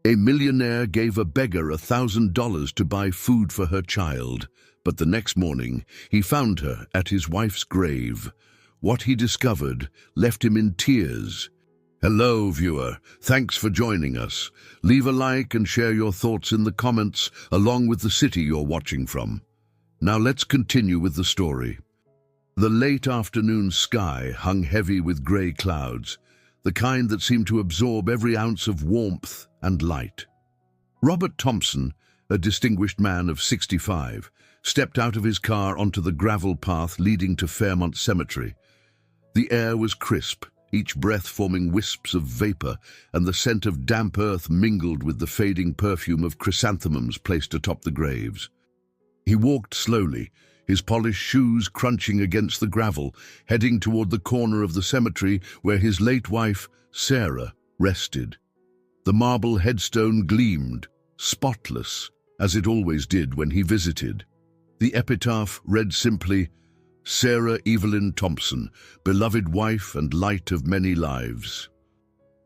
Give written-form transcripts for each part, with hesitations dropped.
A millionaire gave a beggar $1,000 to buy food for her child, but the next morning he found her at his wife's grave. What he discovered left him in tears. Hello, viewer. Thanks for joining us. Leave a like and share your thoughts in the comments, along with the city you're watching from. Now let's continue with the story. The late afternoon sky hung heavy with grey clouds, the kind that seemed to absorb every ounce of warmth and light. Robert Thompson, a distinguished man of 65, stepped out of his car onto the gravel path leading to Fairmont Cemetery. The air was crisp, each breath forming wisps of vapor, and the scent of damp earth mingled with the fading perfume of chrysanthemums placed atop the graves. He walked slowly, his polished shoes crunching against the gravel, heading toward the corner of the cemetery where his late wife, Sarah, rested. The marble headstone gleamed, spotless, as it always did when he visited. The epitaph read simply, "Sarah Evelyn Thompson, beloved wife and light of many lives."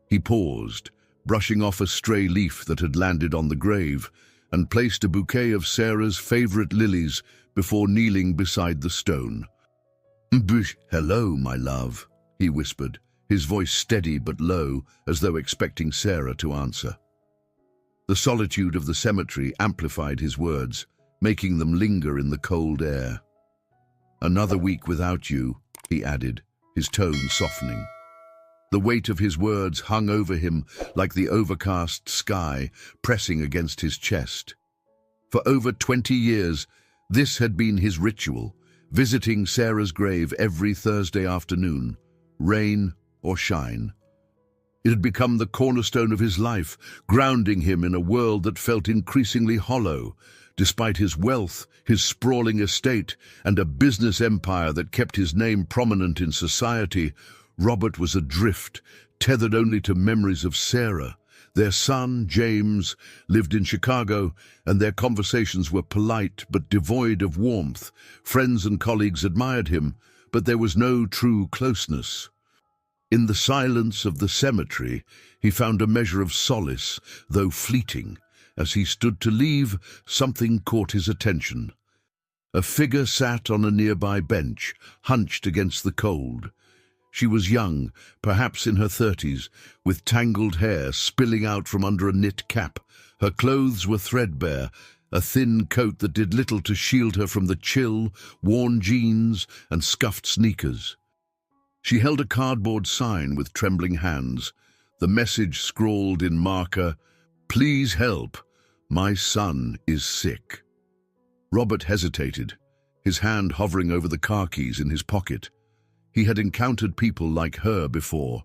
He paused, brushing off a stray leaf that had landed on the grave, and placed a bouquet of Sarah's favorite lilies before kneeling beside the stone. "Hello, my love," he whispered, his voice steady but low, as though expecting Sarah to answer. The solitude of the cemetery amplified his words, making them linger in the cold air. "Another week without you," he added, his tone softening. The weight of his words hung over him like the overcast sky pressing against his chest. For over 20 years, this had been his ritual, visiting Sarah's grave every Thursday afternoon, rain or shine. It had become the cornerstone of his life, grounding him in a world that felt increasingly hollow. Despite his wealth, his sprawling estate, and a business empire that kept his name prominent in society, Robert was adrift, tethered only to memories of Sarah. Their son, James, lived in Chicago, and their conversations were polite but devoid of warmth. Friends and colleagues admired him, but there was no true closeness. In the silence of the cemetery, he found a measure of solace, though fleeting. As he stood to leave, something caught his attention. A figure sat on a nearby bench, hunched against the cold. She was young, perhaps in her 30s, with tangled hair spilling out from under a knit cap. Her clothes were threadbare, a thin coat that did little to shield her from the chill, worn jeans and scuffed sneakers. She held a cardboard sign with trembling hands, the message scrawled in marker, "Please help. My son is sick." Robert hesitated, his hand hovering over the car keys in his pocket. He had encountered people like her before,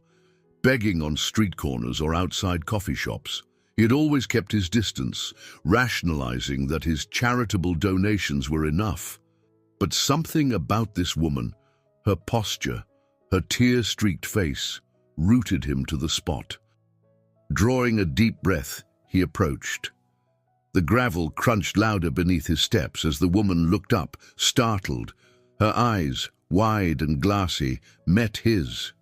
begging on street corners or outside coffee shops. He had always kept his distance, rationalizing that his charitable donations were enough. But something about this woman, her posture, her tear-streaked face, rooted him to the spot. Drawing a deep breath, he approached. The gravel crunched louder beneath his steps as the woman looked up, startled. Her eyes, wide and glassy, met his.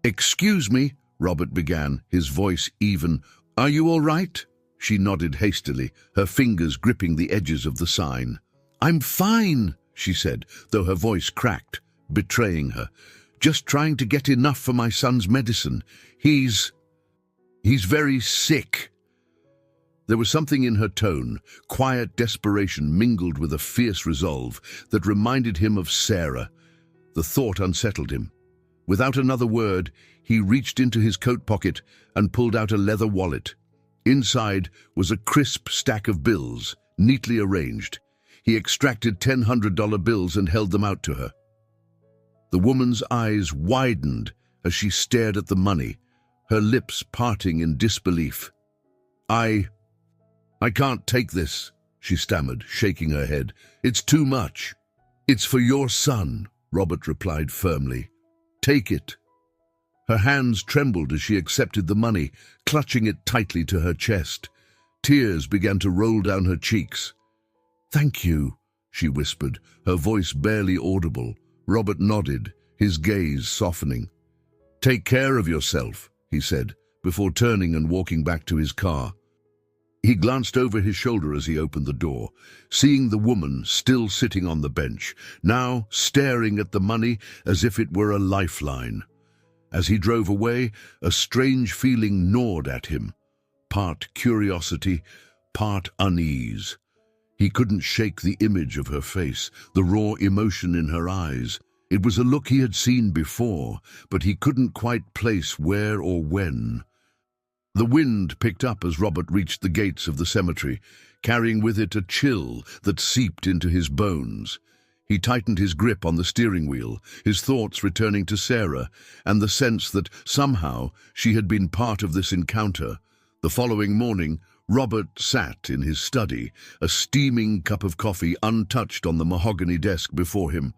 "Excuse me," Robert began, his voice even. "Are you all right?" She nodded hastily, her fingers gripping the edges of the sign. "I'm fine," she said, though her voice cracked, betraying her. "Just trying to get enough for my son's medicine. He's very sick." There was something in her tone, quiet desperation mingled with a fierce resolve, that reminded him of Sarah. The thought unsettled him. Without another word, he reached into his coat pocket and pulled out a leather wallet. Inside was a crisp stack of bills, neatly arranged. He extracted $100 bills and held them out to her. The woman's eyes widened as she stared at the money, her lips parting in disbelief. I can't take this," she stammered, shaking her head. "It's too much." "It's for your son," Robert replied firmly. "Take it." Her hands trembled as she accepted the money, clutching it tightly to her chest. Tears began to roll down her cheeks. "Thank you," she whispered, her voice barely audible. Robert nodded, his gaze softening. "Take care of yourself," he said, before turning and walking back to his car. He glanced over his shoulder as he opened the door, seeing the woman still sitting on the bench, now staring at the money as if it were a lifeline. As he drove away, a strange feeling gnawed at him, part curiosity, part unease. He couldn't shake the image of her face, the raw emotion in her eyes. It was a look he had seen before, but he couldn't quite place where or when. The wind picked up as Robert reached the gates of the cemetery, carrying with it a chill that seeped into his bones. He tightened his grip on the steering wheel, his thoughts returning to Sarah and the sense that somehow she had been part of this encounter. The following morning, Robert sat in his study, a steaming cup of coffee untouched on the mahogany desk before him.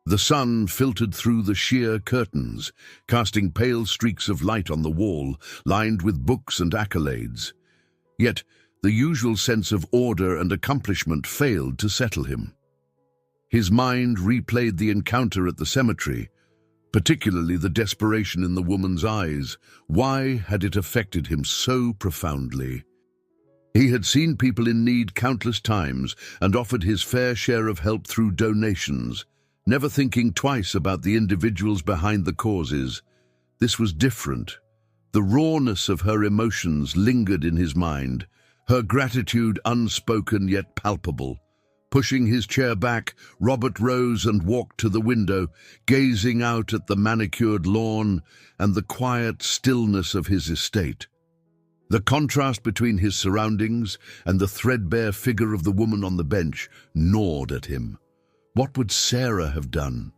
The sun filtered through the sheer curtains, casting pale streaks of light on the wall, lined with books and accolades. Yet the usual sense of order and accomplishment failed to settle him. His mind replayed the encounter at the cemetery, particularly the desperation in the woman's eyes. Why had it affected him so profoundly? He had seen people in need countless times and offered his fair share of help through donations, never thinking twice about the individuals behind the causes. This was different. The rawness of her emotions lingered in his mind, her gratitude unspoken yet palpable. Pushing his chair back, Robert rose and walked to the window, gazing out at the manicured lawn and the quiet stillness of his estate. The contrast between his surroundings and the threadbare figure of the woman on the bench gnawed at him. What would Sarah have done?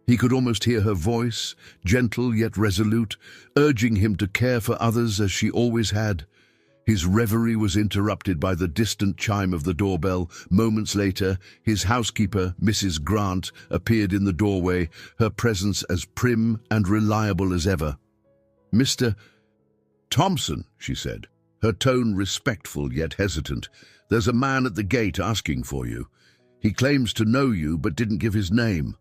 He could almost hear her voice, gentle yet resolute, urging him to care for others as she always had. His reverie was interrupted by the distant chime of the doorbell. Moments later, his housekeeper, Mrs. Grant, appeared in the doorway, her presence as prim and reliable as ever. "Mr. Thompson," she said, her tone respectful yet hesitant. "There's a man at the gate asking for you. He claims to know you but didn't give his name."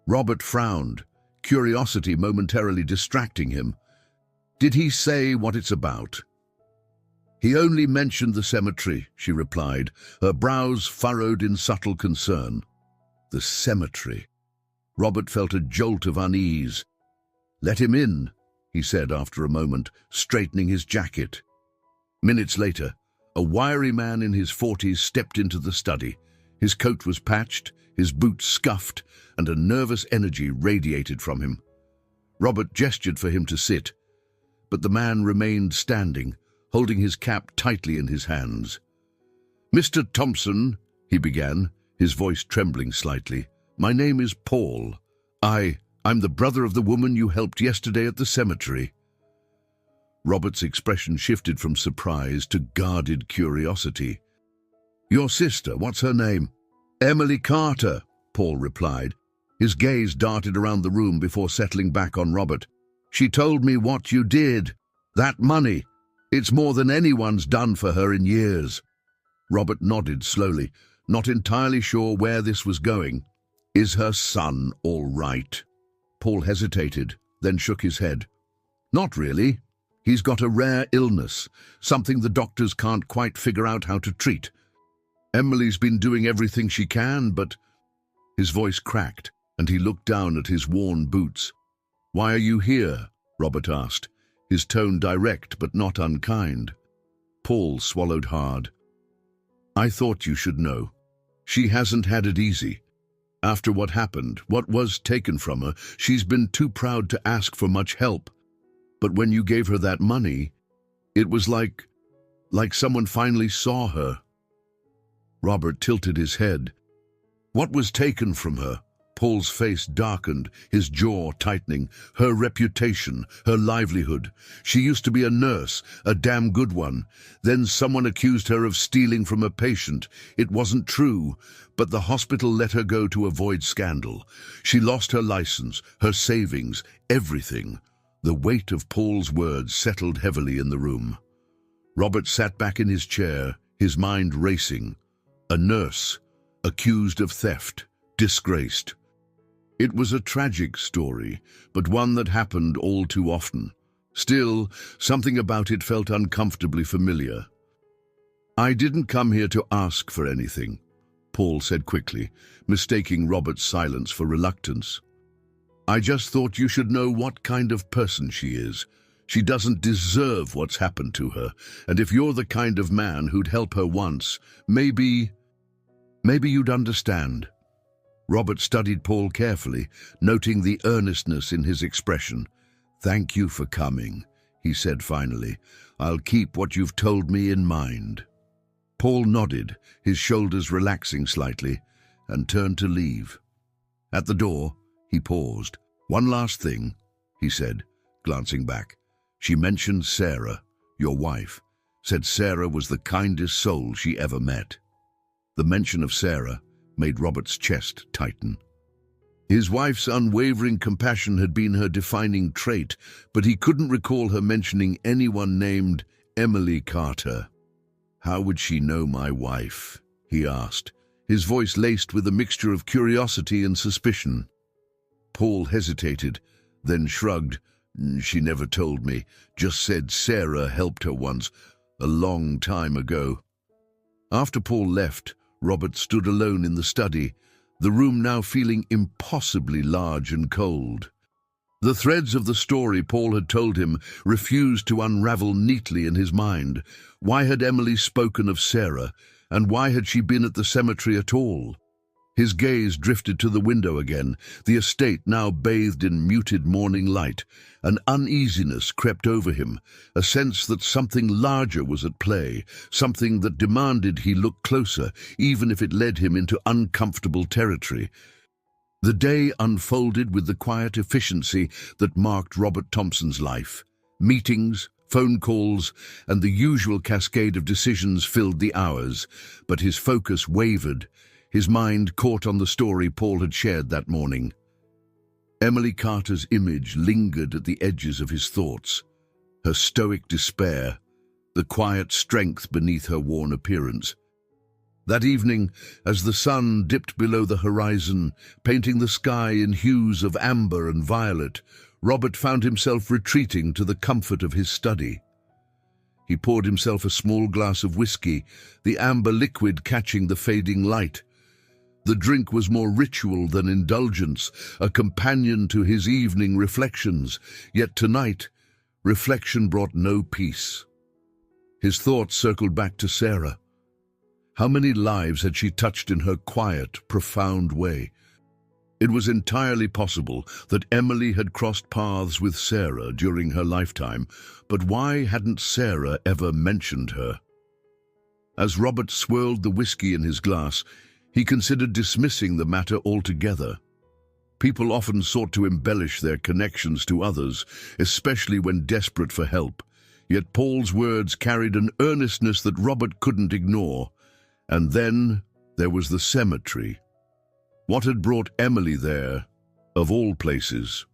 Robert frowned, curiosity momentarily distracting him. "Did he say what it's about?" "He only mentioned the cemetery," she replied, her brows furrowed in subtle concern. The cemetery. Robert felt a jolt of unease. "Let him in," he said after a moment, straightening his jacket. Minutes later, a wiry man in his 40s stepped into the study. His coat was patched, his boots scuffed, and a nervous energy radiated from him. Robert gestured for him to sit, but the man remained standing, holding his cap tightly in his hands. "Mr. Thompson," he began, his voice trembling slightly, "my name is Paul. I'm the brother of the woman you helped yesterday at the cemetery." Robert's expression shifted from surprise to guarded curiosity. "Your sister, what's her name?" "Emily Carter," Paul replied. His gaze darted around the room before settling back on Robert. "She told me what you did. That money. It's more than anyone's done for her in years." Robert nodded slowly, not entirely sure where this was going. "Is her son all right?" Paul hesitated, then shook his head. "Not really. He's got a rare illness, something the doctors can't quite figure out how to treat. Emily's been doing everything she can, but—" His voice cracked, and he looked down at his worn boots. "Why are you here?" Robert asked, his tone direct but not unkind. Paul swallowed hard. "I thought you should know. She hasn't had it easy. After what happened, what was taken from her, she's been too proud to ask for much help. But when you gave her that money, it was like someone finally saw her." Robert tilted his head. "What was taken from her?" Paul's face darkened, his jaw tightening. "Her reputation, her livelihood. She used to be a nurse, a damn good one. Then someone accused her of stealing from a patient. It wasn't true, but the hospital let her go to avoid scandal. She lost her license, her savings, everything." The weight of Paul's words settled heavily in the room. Robert sat back in his chair, his mind racing. A nurse, accused of theft, disgraced. It was a tragic story, but one that happened all too often. Still, something about it felt uncomfortably familiar. "I didn't come here to ask for anything," Paul said quickly, mistaking Robert's silence for reluctance. "I just thought you should know what kind of person she is. She doesn't deserve what's happened to her, and if you're the kind of man who'd help her once, maybe you'd understand." Robert studied Paul carefully, noting the earnestness in his expression. "Thank you for coming," he said finally. "I'll keep what you've told me in mind." Paul nodded, his shoulders relaxing slightly, and turned to leave. At the door, he paused. "One last thing," he said, glancing back. "She mentioned Sarah, your wife, said Sarah was the kindest soul she ever met." The mention of Sarah made Robert's chest tighten. His wife's unwavering compassion had been her defining trait, but he couldn't recall her mentioning anyone named Emily Carter. "How would she know my wife?" he asked, his voice laced with a mixture of curiosity and suspicion. Paul hesitated, then shrugged. "She never told me, just said Sarah helped her once, a long time ago." After Paul left, Robert stood alone in the study, the room now feeling impossibly large and cold. The threads of the story Paul had told him refused to unravel neatly in his mind. Why had Emily spoken of Sarah, and why had she been at the cemetery at all? His gaze drifted to the window again, the estate now bathed in muted morning light. An uneasiness crept over him, a sense that something larger was at play, something that demanded he look closer, even if it led him into uncomfortable territory. The day unfolded with the quiet efficiency that marked Robert Thompson's life. Meetings, phone calls, and the usual cascade of decisions filled the hours, but his focus wavered, his mind caught on the story Paul had shared that morning. Emily Carter's image lingered at the edges of his thoughts, her stoic despair, the quiet strength beneath her worn appearance. That evening, as the sun dipped below the horizon, painting the sky in hues of amber and violet, Robert found himself retreating to the comfort of his study. He poured himself a small glass of whiskey, the amber liquid catching the fading light. The drink was more ritual than indulgence, a companion to his evening reflections. Yet tonight, reflection brought no peace. His thoughts circled back to Sarah. How many lives had she touched in her quiet, profound way? It was entirely possible that Emily had crossed paths with Sarah during her lifetime, but why hadn't Sarah ever mentioned her? As Robert swirled the whiskey in his glass, he considered dismissing the matter altogether. People often sought to embellish their connections to others, especially when desperate for help. Yet Paul's words carried an earnestness that Robert couldn't ignore. And then there was the cemetery. What had brought Emily there, of all places?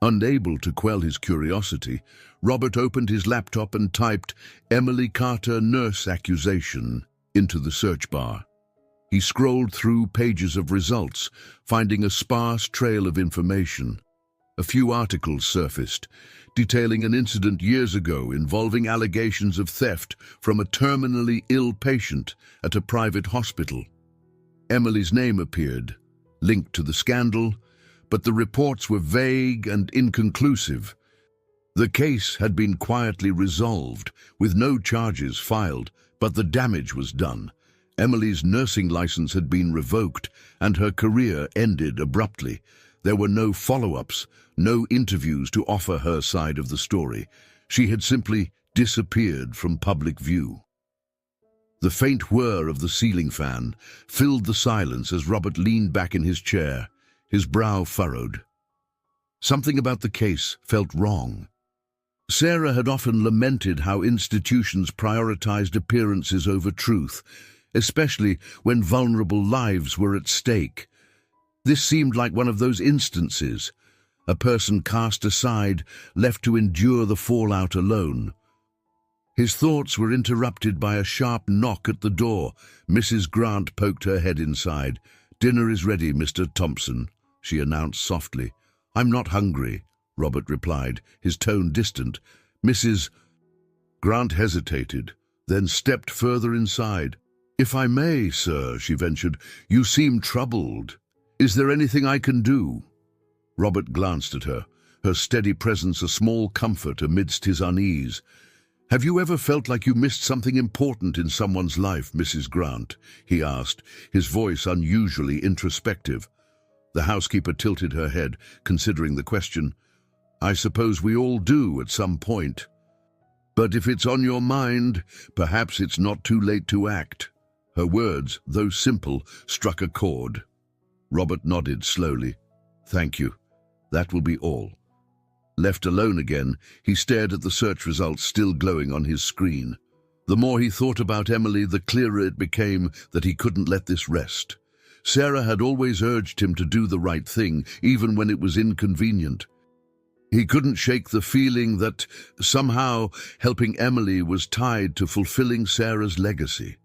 Unable to quell his curiosity, Robert opened his laptop and typed "Emily Carter nurse accusation" into the search bar. He scrolled through pages of results, finding a sparse trail of information. A few articles surfaced, detailing an incident years ago involving allegations of theft from a terminally ill patient at a private hospital. Emily's name appeared, linked to the scandal, but the reports were vague and inconclusive. The case had been quietly resolved, with no charges filed, but the damage was done. Emily's nursing license had been revoked, and her career ended abruptly. There were no follow-ups, no interviews to offer her side of the story. She had simply disappeared from public view. The faint whir of the ceiling fan filled the silence as Robert leaned back in his chair, his brow furrowed. Something about the case felt wrong. Sarah had often lamented how institutions prioritized appearances over truth, especially when vulnerable lives were at stake. This seemed like one of those instances, a person cast aside, left to endure the fallout alone. His thoughts were interrupted by a sharp knock at the door. Mrs. Grant poked her head inside. "Dinner is ready, Mr. Thompson," she announced softly. "I'm not hungry," Robert replied, his tone distant. Mrs. Grant hesitated, then stepped further inside. If I may, sir, she ventured, you seem troubled. Is there anything I can do? Robert glanced at her, her steady presence a small comfort amidst his unease. Have you ever felt like you missed something important in someone's life, Mrs. Grant? He asked, his voice unusually introspective. The housekeeper tilted her head, considering the question. I suppose we all do at some point. But if it's on your mind, perhaps it's not too late to act. Her words, though simple, struck a chord. Robert nodded slowly. Thank you. That will be all. Left alone again, he stared at the search results still glowing on his screen. The more he thought about Emily, the clearer it became that he couldn't let this rest. Sarah had always urged him to do the right thing, even when it was inconvenient. He couldn't shake the feeling that somehow helping Emily was tied to fulfilling Sarah's legacy.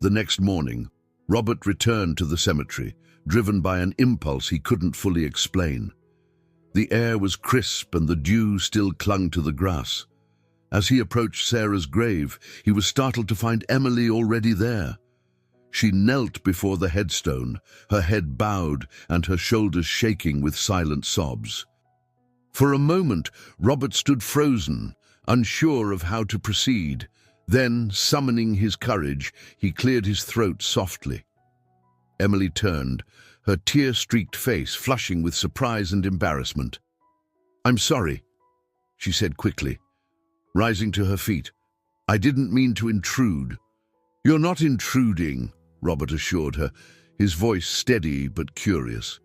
The next morning, Robert returned to the cemetery, driven by an impulse he couldn't fully explain. The air was crisp and the dew still clung to the grass. As he approached Sarah's grave, he was startled to find Emily already there. She knelt before the headstone, her head bowed and her shoulders shaking with silent sobs. For a moment, Robert stood frozen, unsure of how to proceed. Then, summoning his courage, he cleared his throat softly. Emily turned, her tear-streaked face flushing with surprise and embarrassment. I'm sorry, she said quickly, rising to her feet. I didn't mean to intrude. You're not intruding, Robert assured her, his voice steady but curious.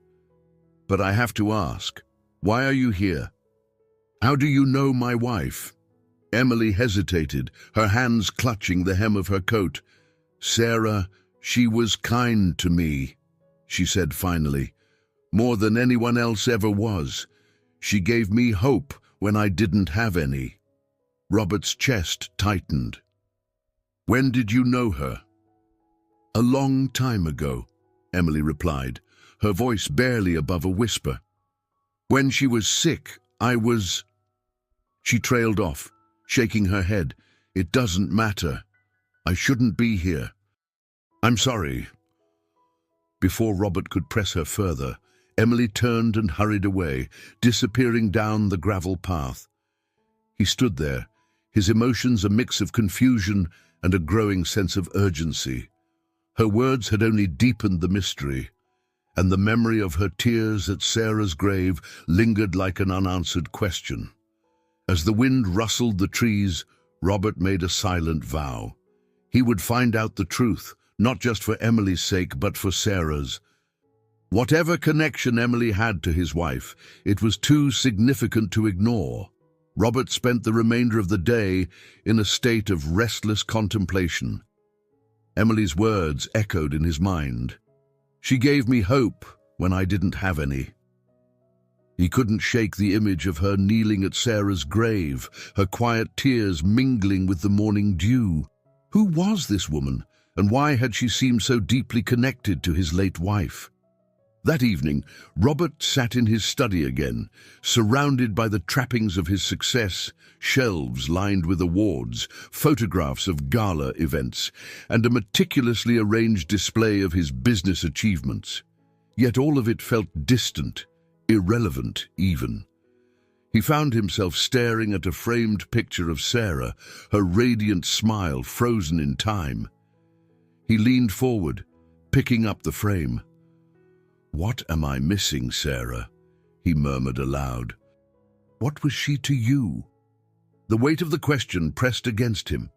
But I have to ask, why are you here? How do you know my wife? Emily hesitated, her hands clutching the hem of her coat. Sarah, she was kind to me, she said finally, more than anyone else ever was. She gave me hope when I didn't have any. Robert's chest tightened. When did you know her? A long time ago, Emily replied, her voice barely above a whisper. When she was sick, I was... She trailed off, shaking her head. It doesn't matter. I shouldn't be here. I'm sorry. Before Robert could press her further, Emily turned and hurried away, disappearing down the gravel path. He stood there, his emotions a mix of confusion and a growing sense of urgency. Her words had only deepened the mystery, and the memory of her tears at Sarah's grave lingered like an unanswered question. As the wind rustled the trees, Robert made a silent vow. He would find out the truth, not just for Emily's sake, but for Sarah's. Whatever connection Emily had to his wife, it was too significant to ignore. Robert spent the remainder of the day in a state of restless contemplation. Emily's words echoed in his mind. She gave me hope when I didn't have any. He couldn't shake the image of her kneeling at Sarah's grave, her quiet tears mingling with the morning dew. Who was this woman, and why had she seemed so deeply connected to his late wife? That evening, Robert sat in his study again, surrounded by the trappings of his success, shelves lined with awards, photographs of gala events, and a meticulously arranged display of his business achievements. Yet all of it felt distant, irrelevant even. He found himself staring at a framed picture of Sarah, her radiant smile frozen in time. He leaned forward, picking up the frame. What am I missing, Sarah? He murmured aloud. What was she to you? The weight of the question pressed against him.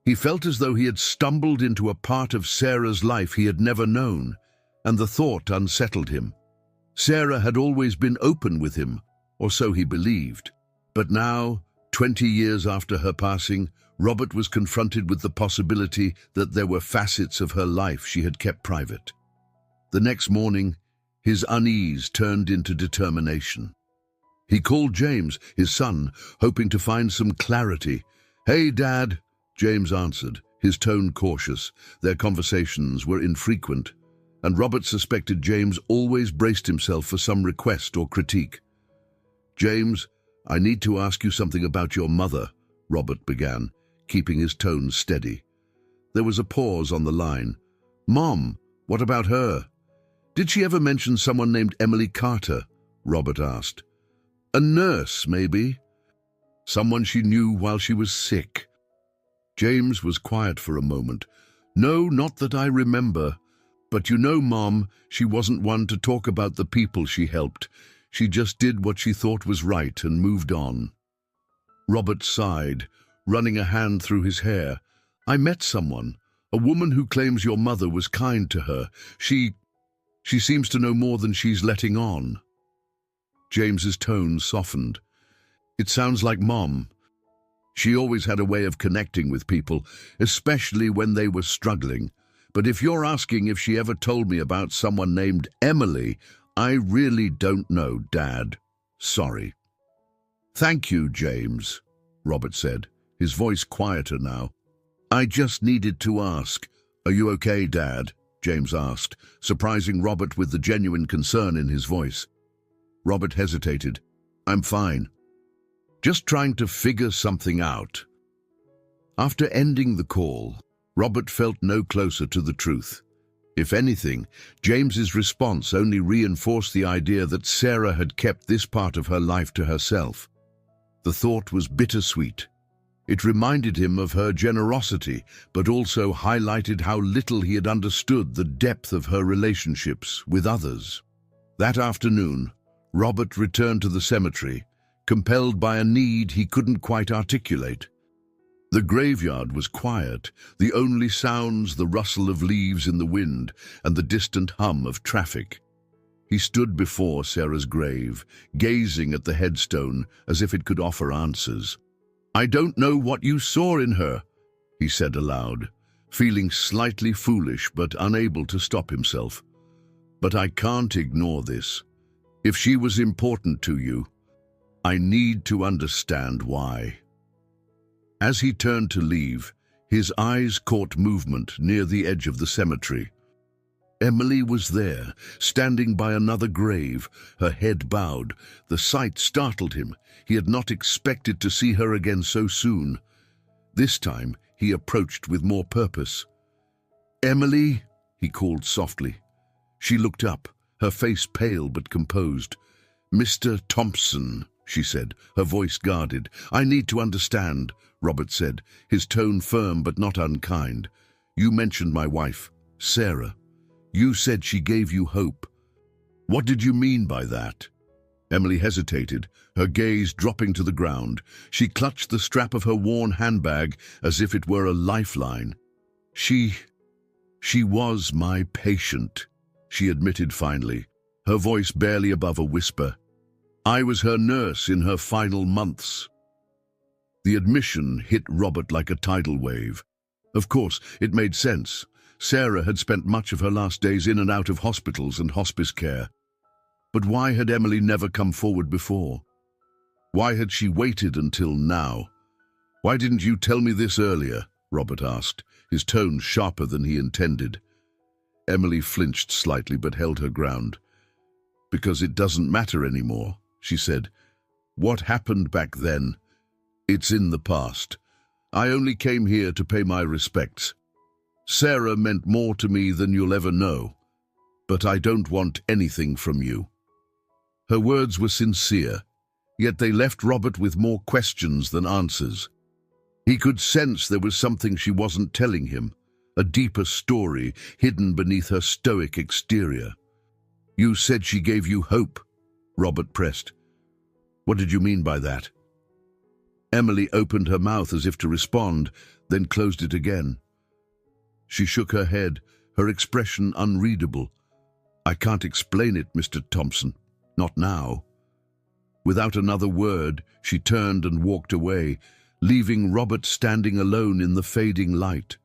He felt as though he had stumbled into a part of Sarah's life he had never known, and the thought unsettled him. Sarah had always been open with him, or so he believed. But now, 20 years after her passing, Robert was confronted with the possibility that there were facets of her life she had kept private. The next morning, his unease turned into determination. He called James, his son, hoping to find some clarity. "Hey, Dad," James answered, his tone cautious. Their conversations were infrequent, and Robert suspected James always braced himself for some request or critique. "James, I need to ask you something about your mother," Robert began, keeping his tone steady. There was a pause on the line. "Mom, what about her? Did she ever mention someone named Emily Carter?" Robert asked. "A nurse, maybe? Someone she knew while she was sick?" James was quiet for a moment. "No, not that I remember. But you know, Mom, she wasn't one to talk about the people she helped. She just did what she thought was right and moved on." Robert sighed, running a hand through his hair. "I met someone, a woman who claims your mother was kind to her. She seems to know more than she's letting on." James's tone softened. "It sounds like Mom. She always had a way of connecting with people, especially when they were struggling. But if you're asking if she ever told me about someone named Emily, I really don't know, Dad. Sorry." "Thank you, James," Robert said, his voice quieter now. "I just needed to ask." "Are you okay, Dad?" James asked, surprising Robert with the genuine concern in his voice. Robert hesitated. "I'm fine. Just trying to figure something out." After ending the call, Robert felt no closer to the truth. If anything, James's response only reinforced the idea that Sarah had kept this part of her life to herself. The thought was bittersweet. It reminded him of her generosity, but also highlighted how little he had understood the depth of her relationships with others. That afternoon, Robert returned to the cemetery, compelled by a need he couldn't quite articulate. The graveyard was quiet, the only sounds the rustle of leaves in the wind and the distant hum of traffic. He stood before Sarah's grave, gazing at the headstone as if it could offer answers. "I don't know what you saw in her," he said aloud, feeling slightly foolish but unable to stop himself. "But I can't ignore this. If she was important to you, I need to understand why." As he turned to leave, his eyes caught movement near the edge of the cemetery. Emily was there, standing by another grave, her head bowed. The sight startled him. He had not expected to see her again so soon. This time, he approached with more purpose. "Emily," he called softly. She looked up, her face pale but composed. "Mr. Thompson," she said, her voice guarded. "I need to understand," Robert said, his tone firm but not unkind. "You mentioned my wife, Sarah. You said she gave you hope. What did you mean by that?" Emily hesitated, her gaze dropping to the ground. She clutched the strap of her worn handbag as if it were a lifeline. She was my patient," she admitted finally, her voice barely above a whisper. "I was her nurse in her final months." The admission hit Robert like a tidal wave. Of course, it made sense. Sarah had spent much of her last days in and out of hospitals and hospice care. But why had Emily never come forward before? Why had she waited until now? "Why didn't you tell me this earlier?" Robert asked, his tone sharper than he intended. Emily flinched slightly but held her ground. "Because it doesn't matter anymore," she said. "What happened back then? It's in the past. I only came here to pay my respects. Sarah meant more to me than you'll ever know, but I don't want anything from you." Her words were sincere, yet they left Robert with more questions than answers. He could sense there was something she wasn't telling him, a deeper story hidden beneath her stoic exterior. "You said she gave you hope," Robert pressed. "What did you mean by that?" Emily opened her mouth as if to respond, then closed it again. She shook her head, her expression unreadable. "I can't explain it, Mr. Thompson. Not now." Without another word, she turned and walked away, leaving Robert standing alone in the fading light.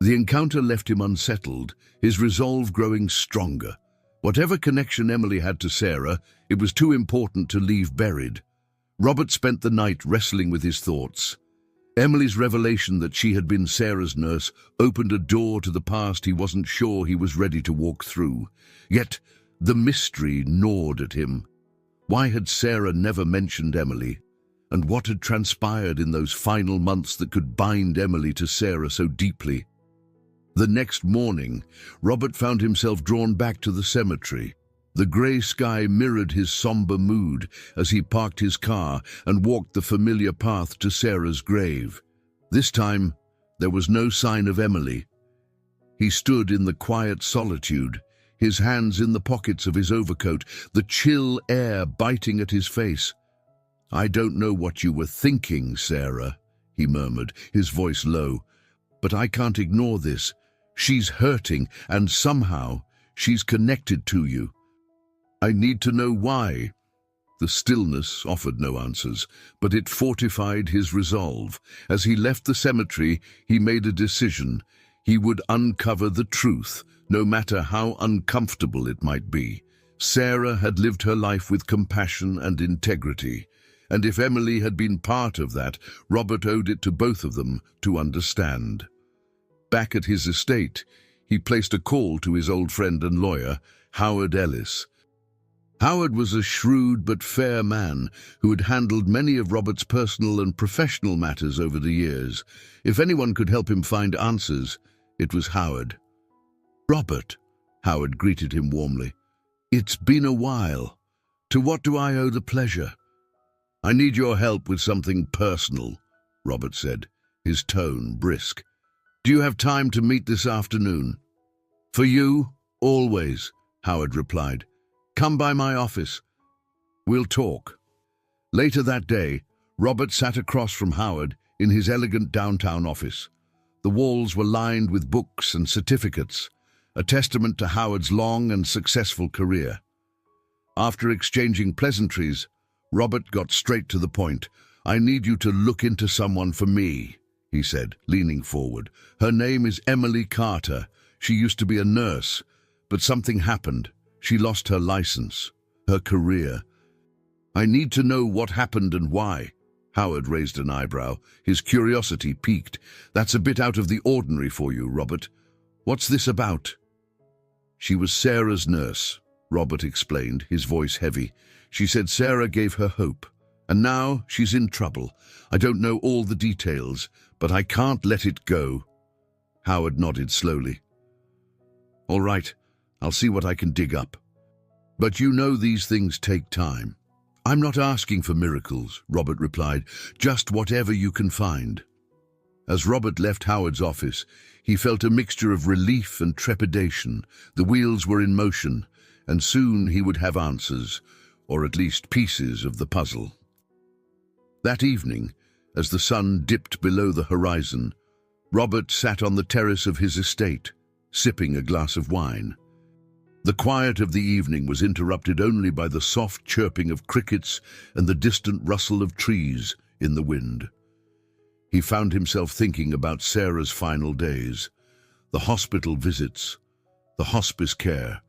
The encounter left him unsettled, his resolve growing stronger. Whatever connection Emily had to Sarah, it was too important to leave buried. Robert spent the night wrestling with his thoughts. Emily's revelation that she had been Sarah's nurse opened a door to the past he wasn't sure he was ready to walk through. Yet the mystery gnawed at him. Why had Sarah never mentioned Emily? And what had transpired in those final months that could bind Emily to Sarah so deeply? The next morning, Robert found himself drawn back to the cemetery. The grey sky mirrored his somber mood as he parked his car and walked the familiar path to Sarah's grave. This time, there was no sign of Emily. He stood in the quiet solitude, his hands in the pockets of his overcoat, the chill air biting at his face. "I don't know what you were thinking, Sarah," he murmured, his voice low, "but I can't ignore this. She's hurting, and somehow she's connected to you. I need to know why." The stillness offered no answers, but it fortified his resolve. As he left the cemetery, he made a decision. He would uncover the truth, no matter how uncomfortable it might be. Sarah had lived her life with compassion and integrity, and if Emily had been part of that, Robert owed it to both of them to understand. Back at his estate, he placed a call to his old friend and lawyer, Howard Ellis. Howard was a shrewd but fair man who had handled many of Robert's personal and professional matters over the years. If anyone could help him find answers, it was Howard. "Robert," Howard greeted him warmly, "it's been a while. To what do I owe the pleasure?" "I need your help with something personal," Robert said, his tone brisk. "Do you have time to meet this afternoon?" "For you, always," Howard replied. "Come by my office. We'll talk." Later that day, Robert sat across from Howard in his elegant downtown office. The walls were lined with books and certificates, a testament to Howard's long and successful career. After exchanging pleasantries, Robert got straight to the point. "I need you to look into someone for me," he said, leaning forward. "Her name is Emily Carter. She used to be a nurse, but something happened. She lost her license, her career. I need to know what happened and why." Howard raised an eyebrow, his curiosity piqued. "That's a bit out of the ordinary for you, Robert. What's this about?" "She was Sarah's nurse," Robert explained, his voice heavy. "She said Sarah gave her hope, and now she's in trouble. I don't know all the details, but I can't let it go." Howard nodded slowly. "All right, I'll see what I can dig up. But you know these things take time." "I'm not asking for miracles," Robert replied, "just whatever you can find." As Robert left Howard's office, he felt a mixture of relief and trepidation. The wheels were in motion, and soon he would have answers, or at least pieces of the puzzle. That evening, as the sun dipped below the horizon, Robert sat on the terrace of his estate, sipping a glass of wine. The quiet of the evening was interrupted only by the soft chirping of crickets and the distant rustle of trees in the wind. He found himself thinking about Sarah's final days, the hospital visits, the hospice care,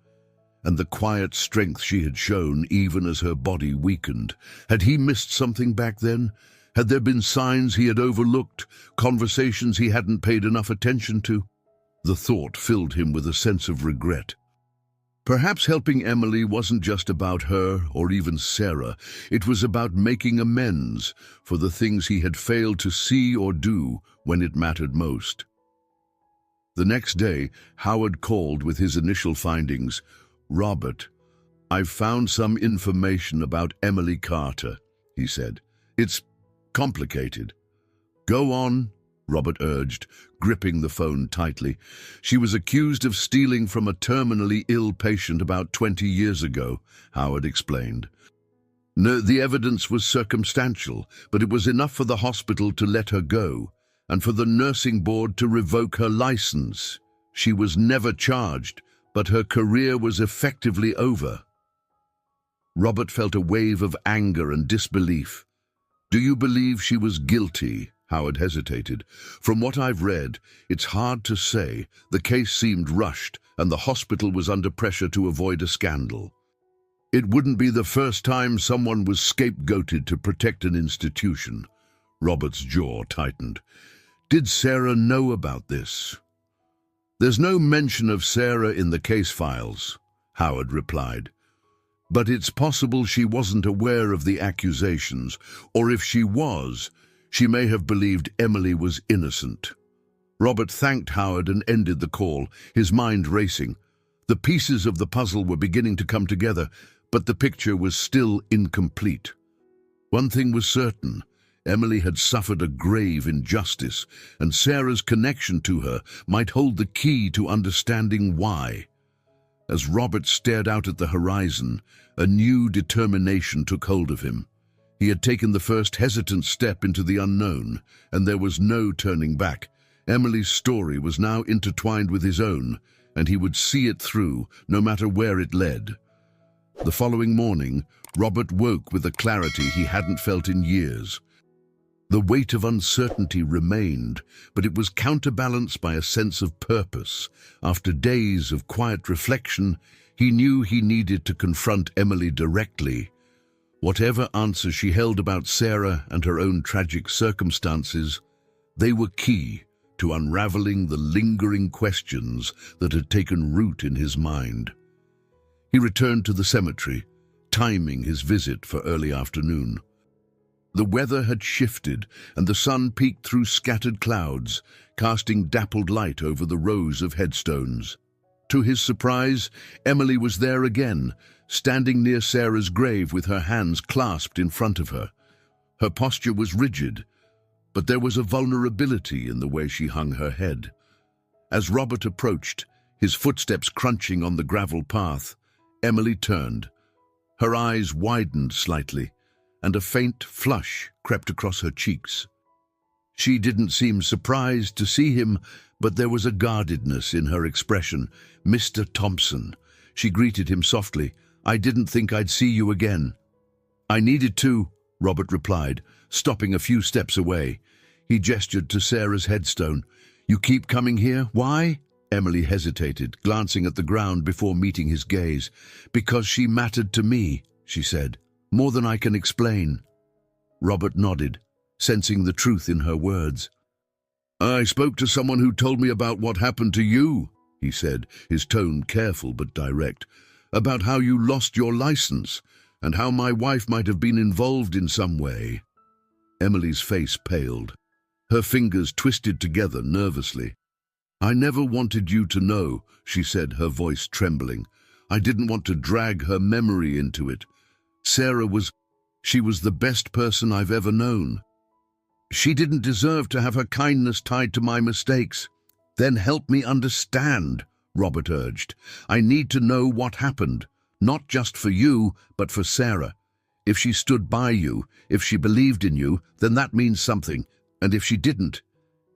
and the quiet strength she had shown even as her body weakened. Had he missed something back then? Had there been signs he had overlooked, conversations he hadn't paid enough attention to? The thought filled him with a sense of regret. Perhaps helping Emily wasn't just about her or even Sarah. It was about making amends for the things he had failed to see or do when it mattered most. The next day, Howard called with his initial findings. "Robert, I've found some information about Emily Carter," he said. "It's complicated." "Go on," Robert urged, gripping the phone tightly. "She was accused of stealing from a terminally ill patient about 20 years ago," Howard explained. "No, the evidence was circumstantial, but it was enough for the hospital to let her go, and for the nursing board to revoke her license. She was never charged, but her career was effectively over." Robert felt a wave of anger and disbelief. "Do you believe she was guilty?" Howard hesitated. "From what I've read, it's hard to say. The case seemed rushed, and the hospital was under pressure to avoid a scandal. It wouldn't be the first time someone was scapegoated to protect an institution." Robert's jaw tightened. "Did Sarah know about this?" "There's no mention of Sarah in the case files," Howard replied. But it's possible she wasn't aware of the accusations, or if she was, she may have believed Emily was innocent. Robert thanked Howard and ended the call, his mind racing. The pieces of the puzzle were beginning to come together, but the picture was still incomplete. One thing was certain: Emily had suffered a grave injustice, and Sarah's connection to her might hold the key to understanding why. As Robert stared out at the horizon, a new determination took hold of him. He had taken the first hesitant step into the unknown, and there was no turning back. Emily's story was now intertwined with his own, and he would see it through, no matter where it led. The following morning, Robert woke with a clarity he hadn't felt in years. The weight of uncertainty remained, but it was counterbalanced by a sense of purpose. After days of quiet reflection, he knew he needed to confront Emily directly. Whatever answers she held about Sarah and her own tragic circumstances, they were key to unraveling the lingering questions that had taken root in his mind. He returned to the cemetery, timing his visit for early afternoon. The weather had shifted, and the sun peeked through scattered clouds, casting dappled light over the rows of headstones. To his surprise, Emily was there again, standing near Sarah's grave with her hands clasped in front of her. Her posture was rigid, but there was a vulnerability in the way she hung her head. As Robert approached, his footsteps crunching on the gravel path, Emily turned. Her eyes widened slightly, and a faint flush crept across her cheeks. She didn't seem surprised to see him, but there was a guardedness in her expression. "Mr. Thompson," she greeted him softly. "I didn't think I'd see you again." "I needed to," Robert replied, stopping a few steps away. He gestured to Sarah's headstone. "You keep coming here? Why?" Emily hesitated, glancing at the ground before meeting his gaze. "Because she mattered to me," she said. "More than I can explain." Robert nodded, sensing the truth in her words. "I spoke to someone who told me about what happened to you," he said, his tone careful but direct. "About how you lost your license, and how my wife might have been involved in some way." Emily's face paled. Her fingers twisted together nervously. "I never wanted you to know," she said, her voice trembling. "I didn't want to drag her memory into it. She was the best person I've ever known. She didn't deserve to have her kindness tied to my mistakes." "Then help me understand," Robert urged. "I need to know what happened, not just for you, but for Sarah. If she stood by you, if she believed in you, then that means something. And if she didn't—"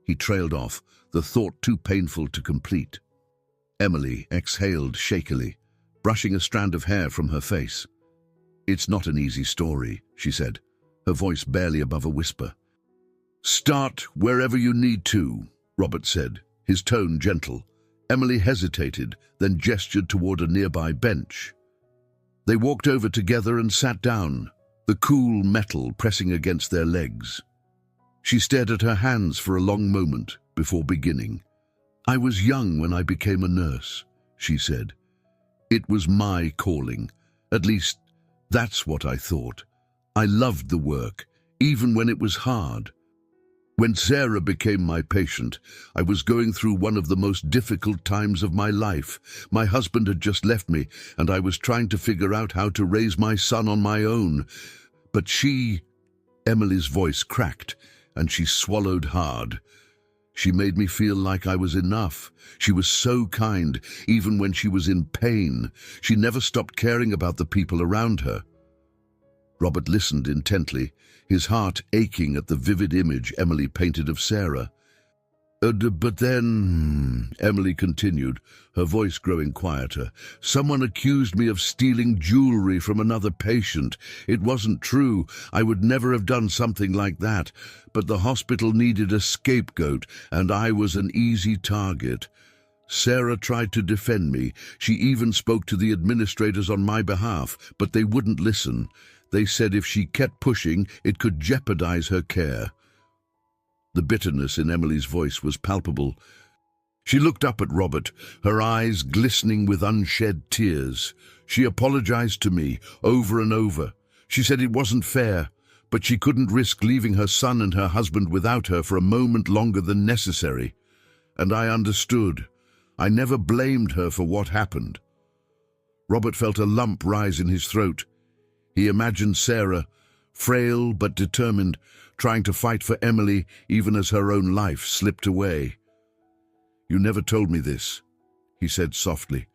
He trailed off, the thought too painful to complete. Emily exhaled shakily, brushing a strand of hair from her face. "It's not an easy story," she said, her voice barely above a whisper. "Start wherever you need to," Robert said, his tone gentle. Emily hesitated, then gestured toward a nearby bench. They walked over together and sat down, the cool metal pressing against their legs. She stared at her hands for a long moment before beginning. "I was young when I became a nurse," she said. "It was my calling. At least, that's what I thought. I loved the work, even when it was hard. When Sarah became my patient, I was going through one of the most difficult times of my life. My husband had just left me, and I was trying to figure out how to raise my son on my own. But she—" Emily's voice cracked, and she swallowed hard. "She made me feel like I was enough. She was so kind, even when she was in pain. She never stopped caring about the people around her." Robert listened intently, his heart aching at the vivid image Emily painted of Sarah. But then," Emily continued, her voice growing quieter, "someone accused me of stealing jewelry from another patient. It wasn't true. I would never have done something like that. But the hospital needed a scapegoat, and I was an easy target. Sarah tried to defend me. She even spoke to the administrators on my behalf, but they wouldn't listen. They said if she kept pushing, it could jeopardize her care." The bitterness in Emily's voice was palpable. She looked up at Robert, her eyes glistening with unshed tears. She apologized to me over and over. She said it wasn't fair, but she couldn't risk leaving her son and her husband without her for a moment longer than necessary. And I understood. I never blamed her for what happened. Robert felt a lump rise in his throat. He imagined Sarah, frail but determined, trying to fight for Emily even as her own life slipped away. "You never told me this," he said softly.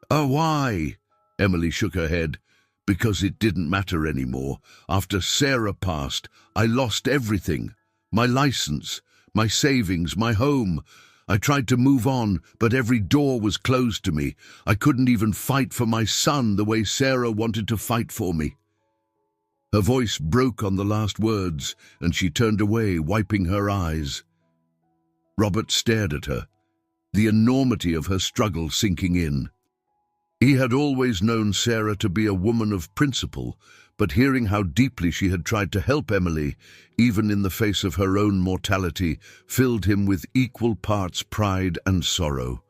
"Oh, why?" Emily shook her head. "Because it didn't matter anymore. After Sarah passed, I lost everything. My license, my savings, my home. I tried to move on, but every door was closed to me. I couldn't even fight for my son the way Sarah wanted to fight for me." Her voice broke on the last words, and she turned away, wiping her eyes. Robert stared at her, the enormity of her struggle sinking in. He had always known Sarah to be a woman of principle, but hearing how deeply she had tried to help Emily, even in the face of her own mortality, filled him with equal parts pride and sorrow.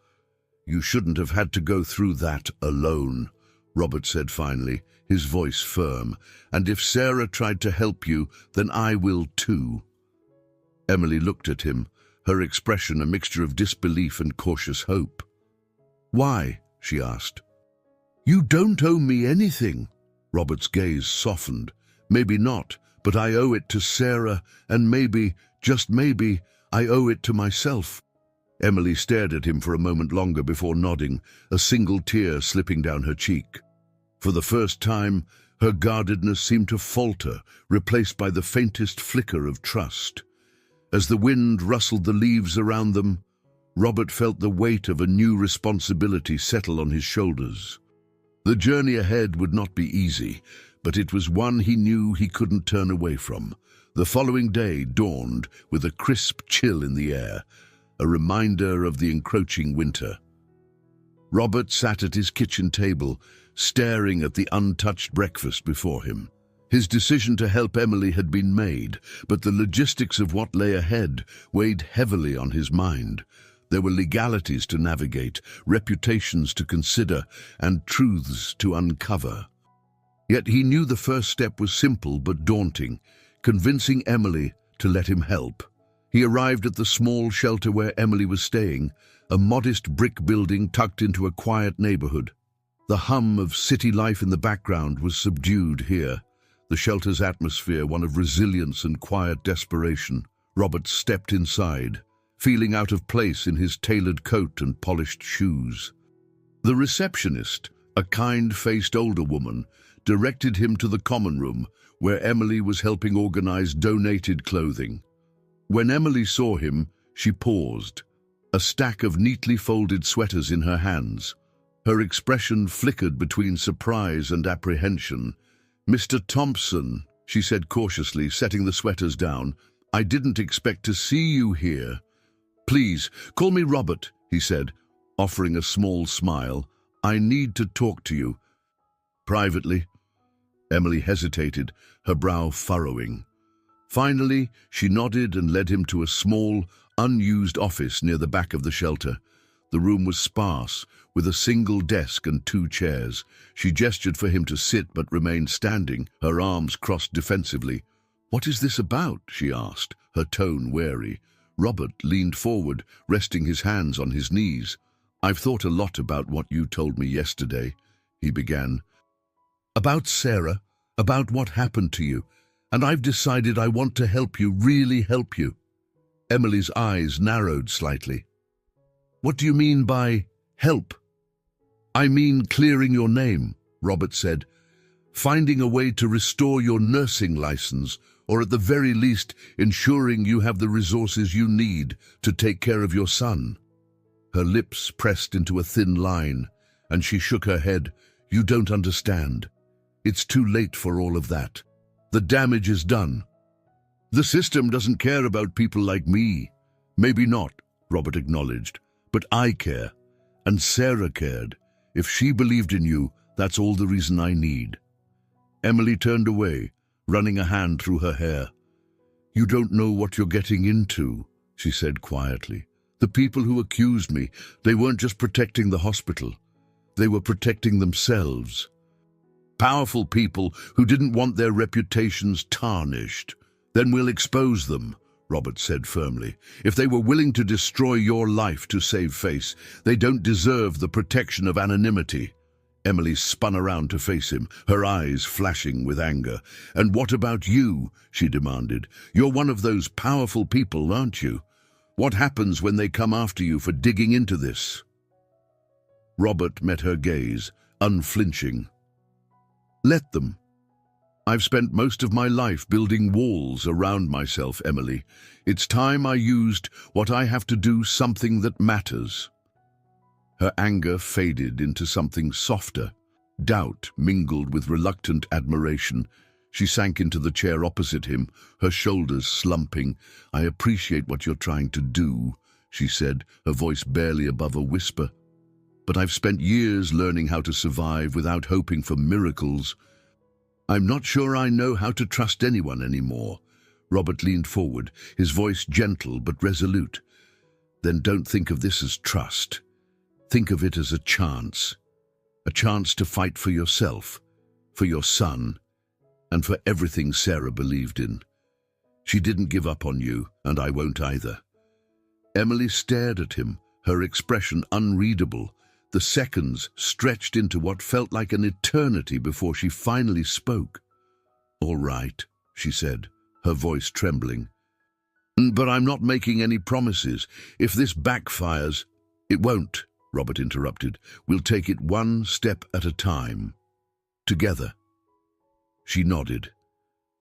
"You shouldn't have had to go through that alone," Robert said finally, his voice firm. "And if Sarah tried to help you, then I will too." Emily looked at him, her expression a mixture of disbelief and cautious hope. "Why?" she asked. "You don't owe me anything." Robert's gaze softened. "Maybe not, but I owe it to Sarah, and maybe, just maybe, I owe it to myself." Emily stared at him for a moment longer before nodding, a single tear slipping down her cheek. For the first time, her guardedness seemed to falter, replaced by the faintest flicker of trust. As the wind rustled the leaves around them, Robert felt the weight of a new responsibility settle on his shoulders. The journey ahead would not be easy, but it was one he knew he couldn't turn away from. The following day dawned with a crisp chill in the air, a reminder of the encroaching winter. Robert sat at his kitchen table, staring at the untouched breakfast before him. His decision to help Emily had been made, but the logistics of what lay ahead weighed heavily on his mind. There were legalities to navigate, reputations to consider, and truths to uncover. Yet he knew the first step was simple but daunting, convincing Emily to let him help. He arrived at the small shelter where Emily was staying, a modest brick building tucked into a quiet neighborhood. The hum of city life in the background was subdued here, the shelter's atmosphere one of resilience and quiet desperation. Robert stepped inside, feeling out of place in his tailored coat and polished shoes. The receptionist, a kind-faced older woman, directed him to the common room, where Emily was helping organize donated clothing. When Emily saw him, she paused, a stack of neatly folded sweaters in her hands. Her expression flickered between surprise and apprehension. "Mr. Thompson," she said cautiously, setting the sweaters down, "I didn't expect to see you here." "Please, call me Robert," he said, offering a small smile. "I need to talk to you." "Privately?" Emily hesitated, her brow furrowing. Finally, she nodded and led him to a small, unused office near the back of the shelter. The room was sparse, with a single desk and 2 chairs. She gestured for him to sit but remained standing, her arms crossed defensively. "What is this about?" she asked, her tone wary. Robert leaned forward, resting his hands on his knees. "I've thought a lot about what you told me yesterday," he began. "About Sarah, about what happened to you, and I've decided I want to help you, really help you." Emily's eyes narrowed slightly. "What do you mean by help?" "I mean clearing your name," Robert said. "Finding a way to restore your nursing license, or at the very least ensuring you have the resources you need to take care of your son." Her lips pressed into a thin line, and she shook her head. "You don't understand. It's too late for all of that. The damage is done. The system doesn't care about people like me." "Maybe not," Robert acknowledged, "but I care, and Sarah cared. If she believed in you, that's all the reason I need." Emily turned away, running a hand through her hair. "You don't know what you're getting into," she said quietly. The people who accused me, they weren't just protecting the hospital. They were protecting themselves. Powerful people who didn't want their reputations tarnished. Then we'll expose them, Robert said firmly. If they were willing to destroy your life to save face, they don't deserve the protection of anonymity. Emily spun around to face him, her eyes flashing with anger. "And what about you?" she demanded. "You're one of those powerful people, aren't you? What happens when they come after you for digging into this?" Robert met her gaze, unflinching. "Let them. I've spent most of my life building walls around myself, Emily. It's time I used what I have to do something that matters." Her anger faded into something softer. Doubt mingled with reluctant admiration. She sank into the chair opposite him, her shoulders slumping. "I appreciate what you're trying to do," she said, her voice barely above a whisper. "But I've spent years learning how to survive without hoping for miracles. I'm not sure I know how to trust anyone anymore." Robert leaned forward, his voice gentle but resolute. "Then don't think of this as trust. Think of it as a chance to fight for yourself, for your son, and for everything Sarah believed in. She didn't give up on you, and I won't either." Emily stared at him, her expression unreadable. The seconds stretched into what felt like an eternity before she finally spoke. "All right," she said, her voice trembling. "But I'm not making any promises. If this backfires—" "It won't," Robert interrupted. "We'll take it one step at a time. Together." She nodded,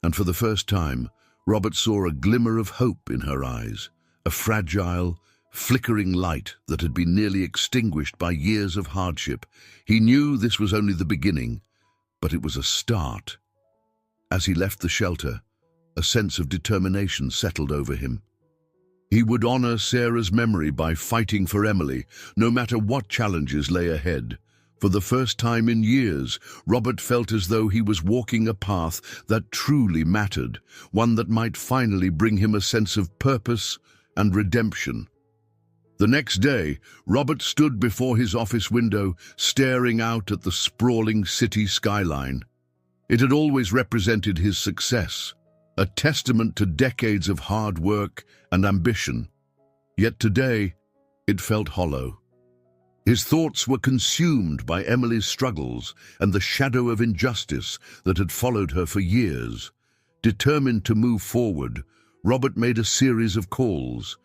and for the first time, Robert saw a glimmer of hope in her eyes, a fragile, flickering light that had been nearly extinguished by years of hardship. He knew this was only the beginning, but it was a start. As he left the shelter, a sense of determination settled over him. He would honor Sarah's memory by fighting for Emily, no matter what challenges lay ahead. For the first time in years, Robert felt as though he was walking a path that truly mattered, one that might finally bring him a sense of purpose and redemption. The next day, Robert stood before his office window, staring out at the sprawling city skyline. It had always represented his success, a testament to decades of hard work and ambition. Yet today, it felt hollow. His thoughts were consumed by Emily's struggles and the shadow of injustice that had followed her for years. Determined to move forward, Robert made a series of calls.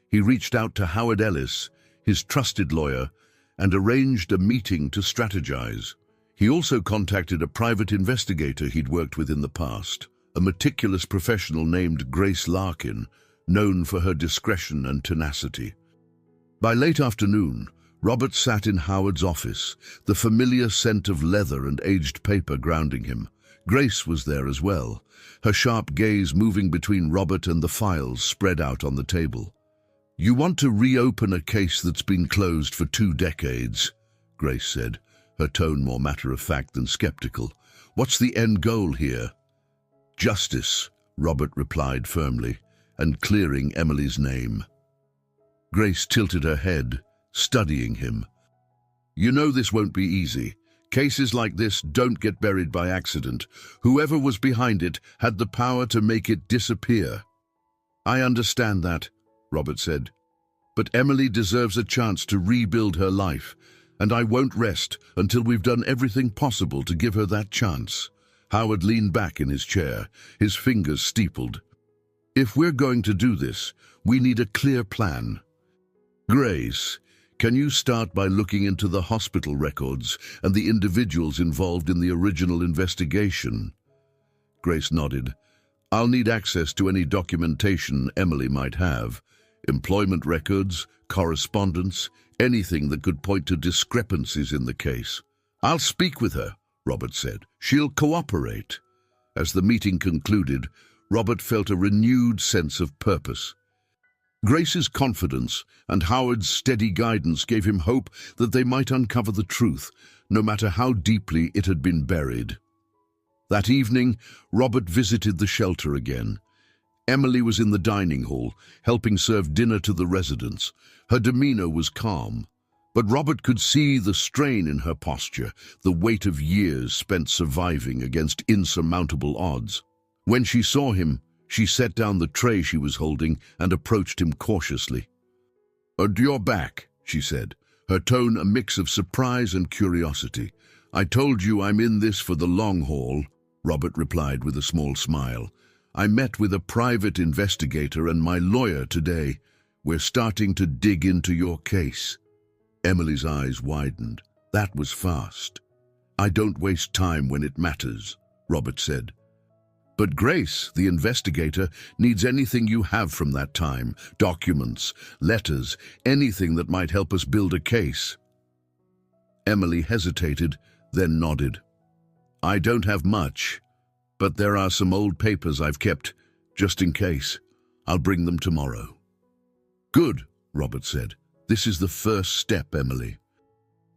He reached out to Howard Ellis, his trusted lawyer, and arranged a meeting to strategize. He also contacted a private investigator he'd worked with in the past, a meticulous professional named Grace Larkin, known for her discretion and tenacity. By late afternoon, Robert sat in Howard's office, the familiar scent of leather and aged paper grounding him. Grace was there as well, her sharp gaze moving between Robert and the files spread out on the table. "You want to reopen a case that's been closed for 2 decades, Grace said, her tone more matter-of-fact than skeptical. "What's the end goal here?" "Justice," Robert replied firmly, and clearing Emily's name. Grace tilted her head, studying him. "You know this won't be easy. Cases like this don't get buried by accident. Whoever was behind it had the power to make it disappear." "I understand that," Robert said. "But Emily deserves a chance to rebuild her life, and I won't rest until we've done everything possible to give her that chance." Howard leaned back in his chair, his fingers steepled. "If we're going to do this, we need a clear plan. Grace, can you start by looking into the hospital records and the individuals involved in the original investigation?" Grace nodded. "I'll need access to any documentation Emily might have. Employment records, correspondence, anything that could point to discrepancies in the case." "I'll speak with her," Robert said. "She'll cooperate." As the meeting concluded, Robert felt a renewed sense of purpose. Grace's confidence and Howard's steady guidance gave him hope that they might uncover the truth, no matter how deeply it had been buried. That evening, Robert visited the shelter again. Emily was in the dining hall, helping serve dinner to the residents. Her demeanor was calm, but Robert could see the strain in her posture, the weight of years spent surviving against insurmountable odds. When she saw him, she set down the tray she was holding and approached him cautiously. "You're back," she said, her tone a mix of surprise and curiosity. "I told you I'm in this for the long haul," Robert replied with a small smile. "I met with a private investigator and my lawyer today. We're starting to dig into your case." Emily's eyes widened. That was fast. "I don't waste time when it matters," Robert said. "But Grace, the investigator, needs anything you have from that time, documents, letters, anything that might help us build a case." Emily hesitated, then nodded. "I don't have much, but there are some old papers I've kept, just in case. I'll bring them tomorrow." "Good," Robert said. "This is the first step, Emily.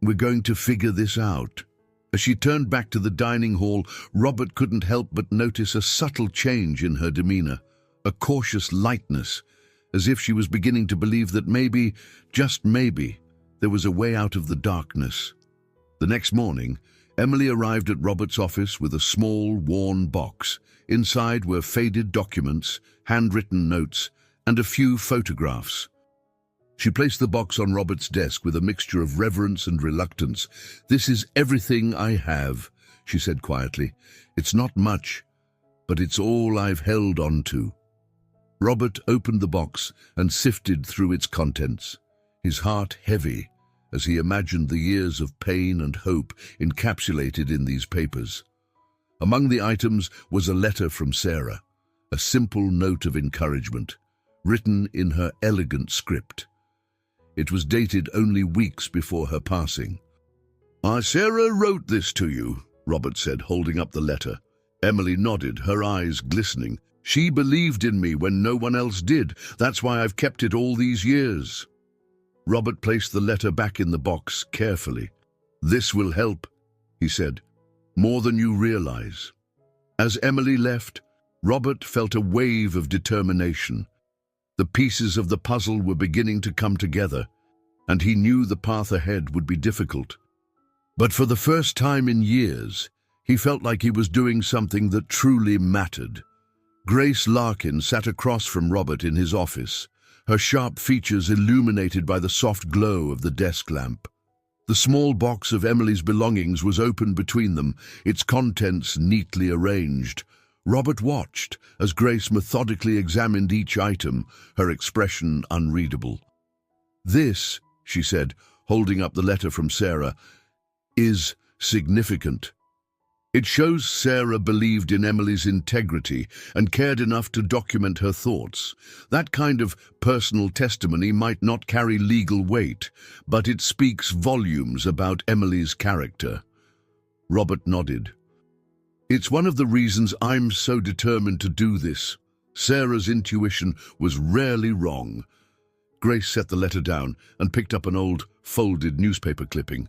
We're going to figure this out." As she turned back to the dining hall, Robert couldn't help but notice a subtle change in her demeanor, a cautious lightness, as if she was beginning to believe that maybe, just maybe, there was a way out of the darkness. The next morning, Emily arrived at Robert's office with a small, worn box. Inside were faded documents, handwritten notes, and a few photographs. She placed the box on Robert's desk with a mixture of reverence and reluctance. "This is everything I have," she said quietly. "It's not much, but it's all I've held on to." Robert opened the box and sifted through its contents, his heart heavy as he imagined the years of pain and hope encapsulated in these papers. Among the items was a letter from Sarah, a simple note of encouragement, written in her elegant script. It was dated only weeks before her passing. "Sarah wrote this to you," Robert said, holding up the letter. Emily nodded, her eyes glistening. "She believed in me when no one else did. That's why I've kept it all these years." Robert placed the letter back in the box carefully. "This will help," he said, "more than you realize." As Emily left, Robert felt a wave of determination. The pieces of the puzzle were beginning to come together, and he knew the path ahead would be difficult. But for the first time in years, he felt like he was doing something that truly mattered. Grace Larkin sat across from Robert in his office, her sharp features illuminated by the soft glow of the desk lamp. The small box of Emily's belongings was open between them, its contents neatly arranged. Robert watched as Grace methodically examined each item, her expression unreadable. "This," she said, holding up the letter from Sarah, "is significant. It shows Sarah believed in Emily's integrity and cared enough to document her thoughts. That kind of personal testimony might not carry legal weight, but it speaks volumes about Emily's character." Robert nodded. "It's one of the reasons I'm so determined to do this. Sarah's intuition was rarely wrong." Grace set the letter down and picked up an old, folded newspaper clipping.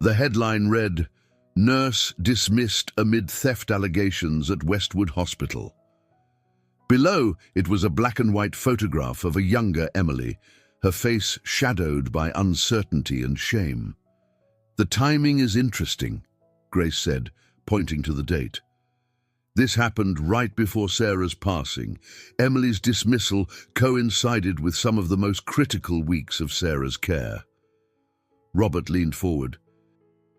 The headline read, "Nurse dismissed amid theft allegations at Westwood Hospital." Below, it was a black-and-white photograph of a younger Emily, her face shadowed by uncertainty and shame. "The timing is interesting," Grace said, pointing to the date. "This happened right before Sarah's passing. Emily's dismissal coincided with some of the most critical weeks of Sarah's care." Robert leaned forward.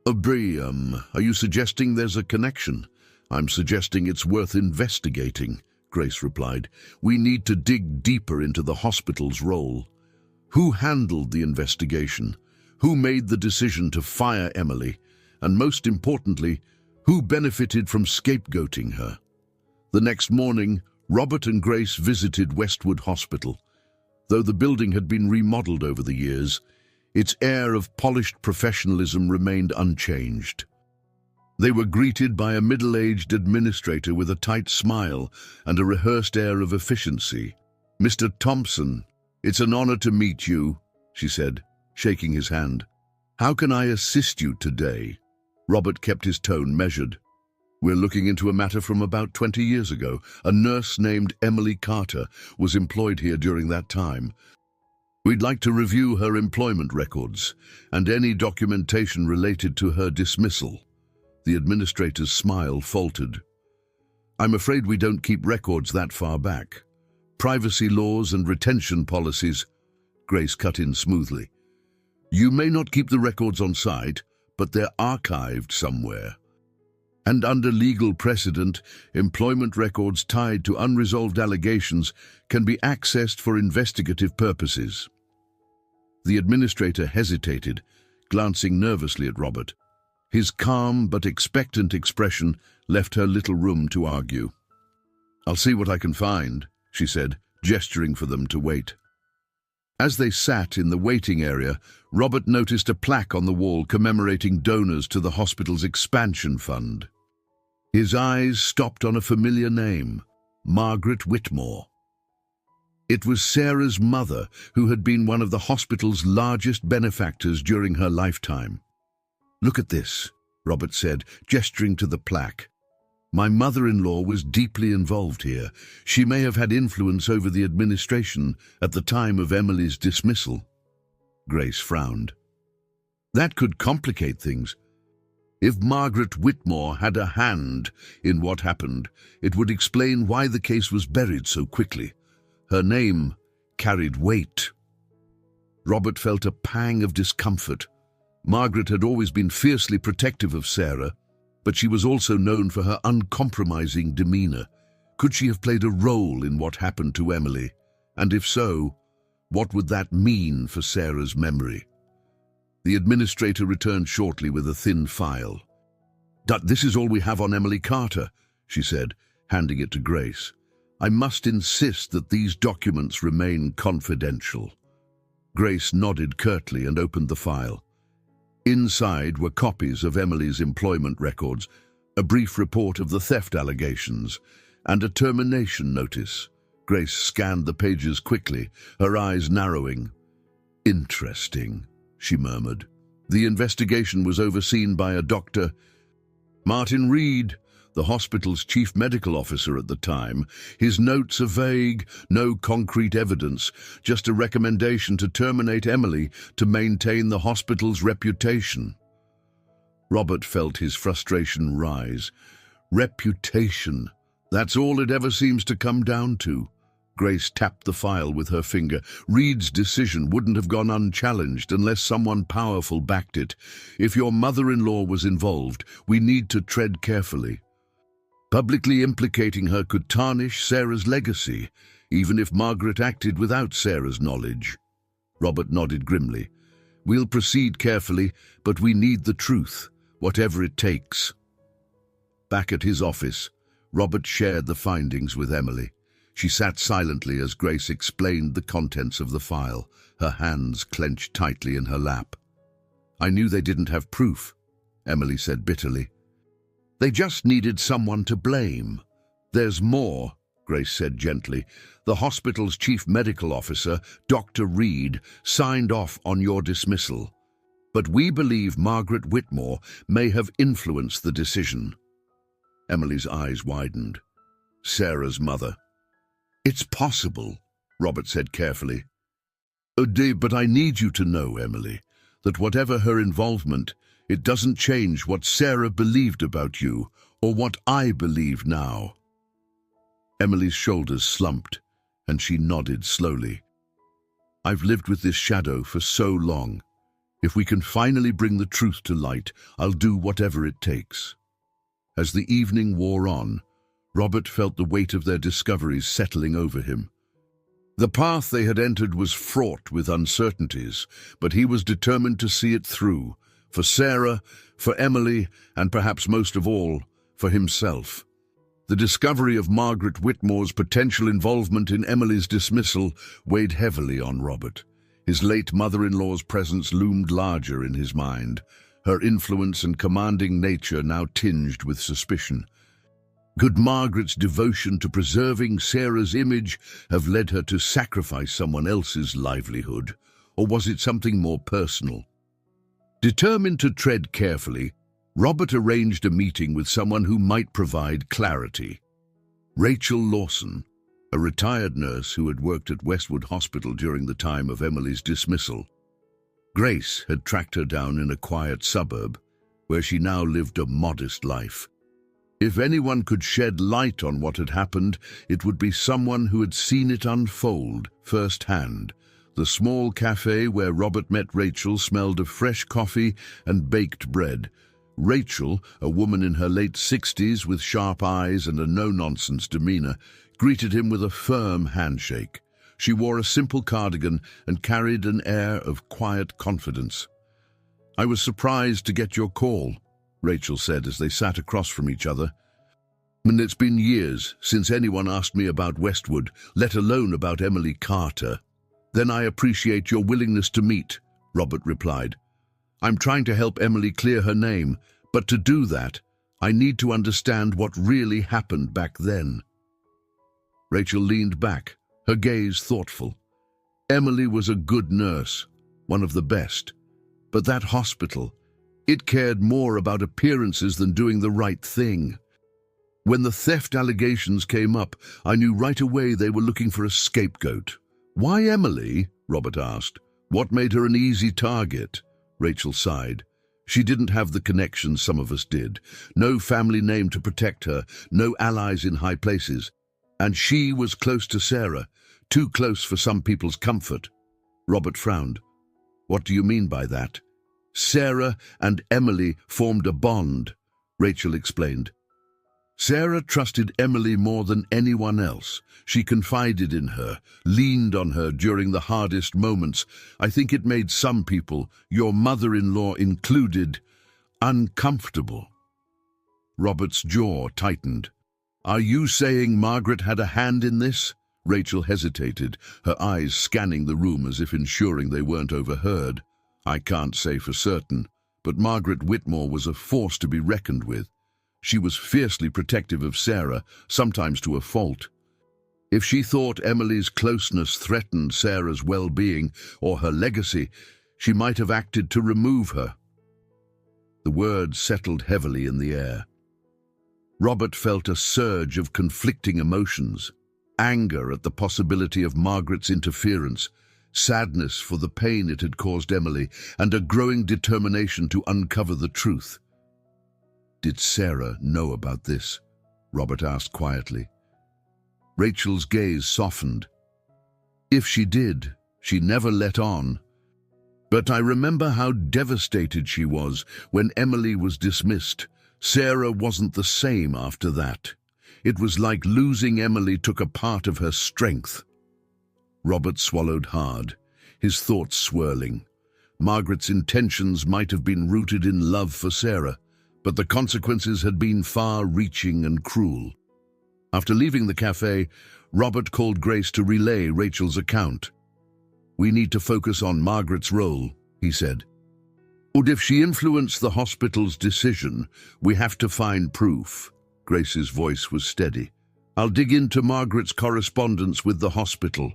Are you suggesting there's a connection?" "I'm suggesting it's worth investigating," Grace replied. "We need to dig deeper into the hospital's role. Who handled the investigation? Who made the decision to fire Emily? And most importantly, who benefited from scapegoating her?" The next morning, Robert and Grace visited Westwood Hospital. Though the building had been remodeled over the years, its air of polished professionalism remained unchanged. They were greeted by a middle-aged administrator with a tight smile and a rehearsed air of efficiency. "Mr. Thompson, it's an honor to meet you," she said, shaking his hand. "How can I assist you today?" Robert kept his tone measured. We're looking into a matter from about 20 years ago. A nurse named Emily Carter was employed here during that time. We'd like to review her employment records and any documentation related to her dismissal." The administrator's smile faltered. "I'm afraid we don't keep records that far back. Privacy laws and retention policies." Grace cut in smoothly. "You may not keep the records on site, but they're archived somewhere. And under legal precedent, employment records tied to unresolved allegations can be accessed for investigative purposes." The administrator hesitated, glancing nervously at Robert. His calm but expectant expression left her little room to argue. "I'll see what I can find," she said, gesturing for them to wait. As they sat in the waiting area, Robert noticed a plaque on the wall commemorating donors to the hospital's expansion fund. His eyes stopped on a familiar name, Margaret Whitmore. It was Sarah's mother, who had been one of the hospital's largest benefactors during her lifetime. "Look at this," Robert said, gesturing to the plaque. "My mother-in-law was deeply involved here. She may have had influence over the administration at the time of Emily's dismissal." Grace frowned. "That could complicate things. If Margaret Whitmore had a hand in what happened, it would explain why the case was buried so quickly. Her name carried weight." Robert felt a pang of discomfort. Margaret had always been fiercely protective of Sarah, but she was also known for her uncompromising demeanor. Could she have played a role in what happened to Emily? And if so, what would that mean for Sarah's memory? The administrator returned shortly with a thin file. "This is all we have on Emily Carter," she said, handing it to Grace. "I must insist that these documents remain confidential." Grace nodded curtly and opened the file. Inside were copies of Emily's employment records, a brief report of the theft allegations, and a termination notice. Grace scanned the pages quickly, her eyes narrowing. "Interesting," she murmured. "The investigation was overseen by a Dr. Martin Reed, the hospital's chief medical officer at the time. His notes are vague, no concrete evidence, just a recommendation to terminate Emily to maintain the hospital's reputation." Robert felt his frustration rise. Reputation. That's all it ever seems to come down to. Grace tapped the file with her finger. Reed's decision wouldn't have gone unchallenged unless someone powerful backed it. If your mother-in-law was involved, we need to tread carefully. Publicly implicating her could tarnish Sarah's legacy, even if Margaret acted without Sarah's knowledge. Robert nodded grimly. "We'll proceed carefully, but we need the truth, whatever it takes." Back at his office, Robert shared the findings with Emily. She sat silently as Grace explained the contents of the file, her hands clenched tightly in her lap. "I knew they didn't have proof," Emily said bitterly. "They just needed someone to blame." "There's more," Grace said gently. "The hospital's chief medical officer, Dr. Reed, signed off on your dismissal. But we believe Margaret Whitmore may have influenced the decision." Emily's eyes widened. Sarah's mother. "It's possible," Robert said carefully. But I need you to know, Emily, that whatever her involvement, it doesn't change what Sarah believed about you or what I believe now." Emily's shoulders slumped, and she nodded slowly. "I've lived with this shadow for so long. If we can finally bring the truth to light, I'll do whatever it takes." As the evening wore on, Robert felt the weight of their discoveries settling over him. The path they had entered was fraught with uncertainties, but he was determined to see it through, for Sarah, for Emily, and perhaps most of all, for himself. The discovery of Margaret Whitmore's potential involvement in Emily's dismissal weighed heavily on Robert. His late mother-in-law's presence loomed larger in his mind, her influence and commanding nature now tinged with suspicion. Could Margaret's devotion to preserving Sarah's image have led her to sacrifice someone else's livelihood, or was it something more personal? Determined to tread carefully, Robert arranged a meeting with someone who might provide clarity. Rachel Lawson, a retired nurse who had worked at Westwood Hospital during the time of Emily's dismissal. Grace had tracked her down in a quiet suburb, where she now lived a modest life. If anyone could shed light on what had happened, it would be someone who had seen it unfold firsthand. The small cafe where Robert met Rachel smelled of fresh coffee and baked bread. Rachel, a woman in her late 60s with sharp eyes and a no-nonsense demeanor, greeted him with a firm handshake. She wore a simple cardigan and carried an air of quiet confidence. "I was surprised to get your call," Rachel said as they sat across from each other. "And it's been years since anyone asked me about Westwood, let alone about Emily Carter." "Then I appreciate your willingness to meet," Robert replied. "I'm trying to help Emily clear her name, but to do that, I need to understand what really happened back then." Rachel leaned back, her gaze thoughtful. Emily was a good nurse, one of the best. But that hospital, it cared more about appearances than doing the right thing. When the theft allegations came up, I knew right away they were looking for a scapegoat. "Why Emily?" Robert asked. "What made her an easy target?" Rachel sighed. She didn't have the connections some of us did. No family name to protect her, no allies in high places. And she was close to Sarah, too close for some people's comfort. Robert frowned. "What do you mean by that?" "Sarah and Emily formed a bond," Rachel explained. "Sarah trusted Emily more than anyone else. She confided in her, leaned on her during the hardest moments. I think it made some people, your mother-in-law included, uncomfortable." Robert's jaw tightened. "Are you saying Margaret had a hand in this?" Rachel hesitated, her eyes scanning the room as if ensuring they weren't overheard. "I can't say for certain, but Margaret Whitmore was a force to be reckoned with. She was fiercely protective of Sarah, sometimes to a fault. If she thought Emily's closeness threatened Sarah's well-being or her legacy, she might have acted to remove her." The words settled heavily in the air. Robert felt a surge of conflicting emotions, anger at the possibility of Margaret's interference, sadness for the pain it had caused Emily, and a growing determination to uncover the truth. "Did Sarah know about this?" Robert asked quietly. Rachel's gaze softened. "If she did, she never let on. But I remember how devastated she was when Emily was dismissed. Sarah wasn't the same after that. It was like losing Emily took a part of her strength." Robert swallowed hard, his thoughts swirling. Margaret's intentions might have been rooted in love for Sarah, but the consequences had been far-reaching and cruel. After leaving the cafe, Robert called Grace to relay Rachel's account. "We need to focus on Margaret's role," he said. "And if she influenced the hospital's decision, we have to find proof." Grace's voice was steady. "I'll dig into Margaret's correspondence with the hospital.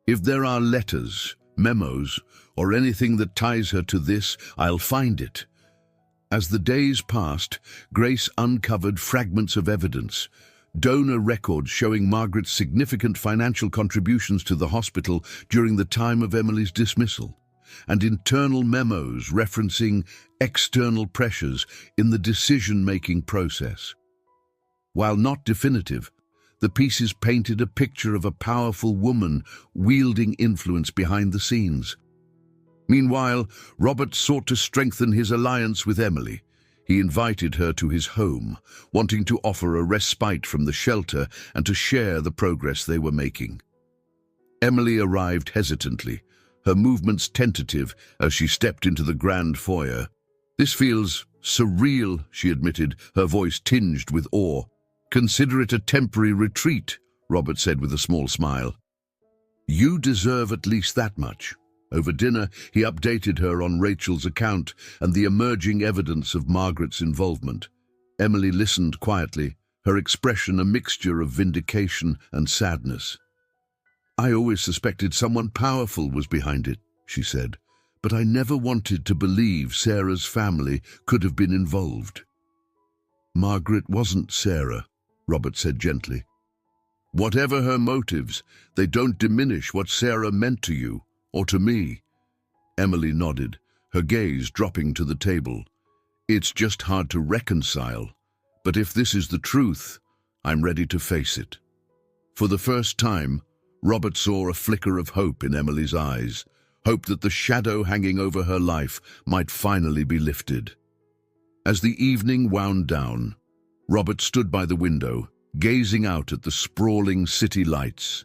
If there are letters, memos, or anything that ties her to this, I'll find it." As the days passed, Grace uncovered fragments of evidence, donor records showing Margaret's significant financial contributions to the hospital during the time of Emily's dismissal, and internal memos referencing external pressures in the decision-making process. While not definitive, the pieces painted a picture of a powerful woman wielding influence behind the scenes. Meanwhile, Robert sought to strengthen his alliance with Emily. He invited her to his home, wanting to offer a respite from the shelter and to share the progress they were making. Emily arrived hesitantly, her movements tentative as she stepped into the grand foyer. "This feels surreal," she admitted, her voice tinged with awe. "Consider it a temporary retreat," Robert said with a small smile. "You deserve at least that much." Over dinner, he updated her on Rachel's account and the emerging evidence of Margaret's involvement. Emily listened quietly, her expression a mixture of vindication and sadness. "I always suspected someone powerful was behind it," she said, but I never wanted to believe Sarah's family could have been involved." "Margaret wasn't Sarah," Robert said gently. "Whatever her motives, they don't diminish what Sarah meant to you, or to me." Emily nodded, her gaze dropping to the table. "It's just hard to reconcile, but if this is the truth, I'm ready to face it." For the first time, Robert saw a flicker of hope in Emily's eyes, hope that the shadow hanging over her life might finally be lifted. As the evening wound down, Robert stood by the window, gazing out at the sprawling city lights.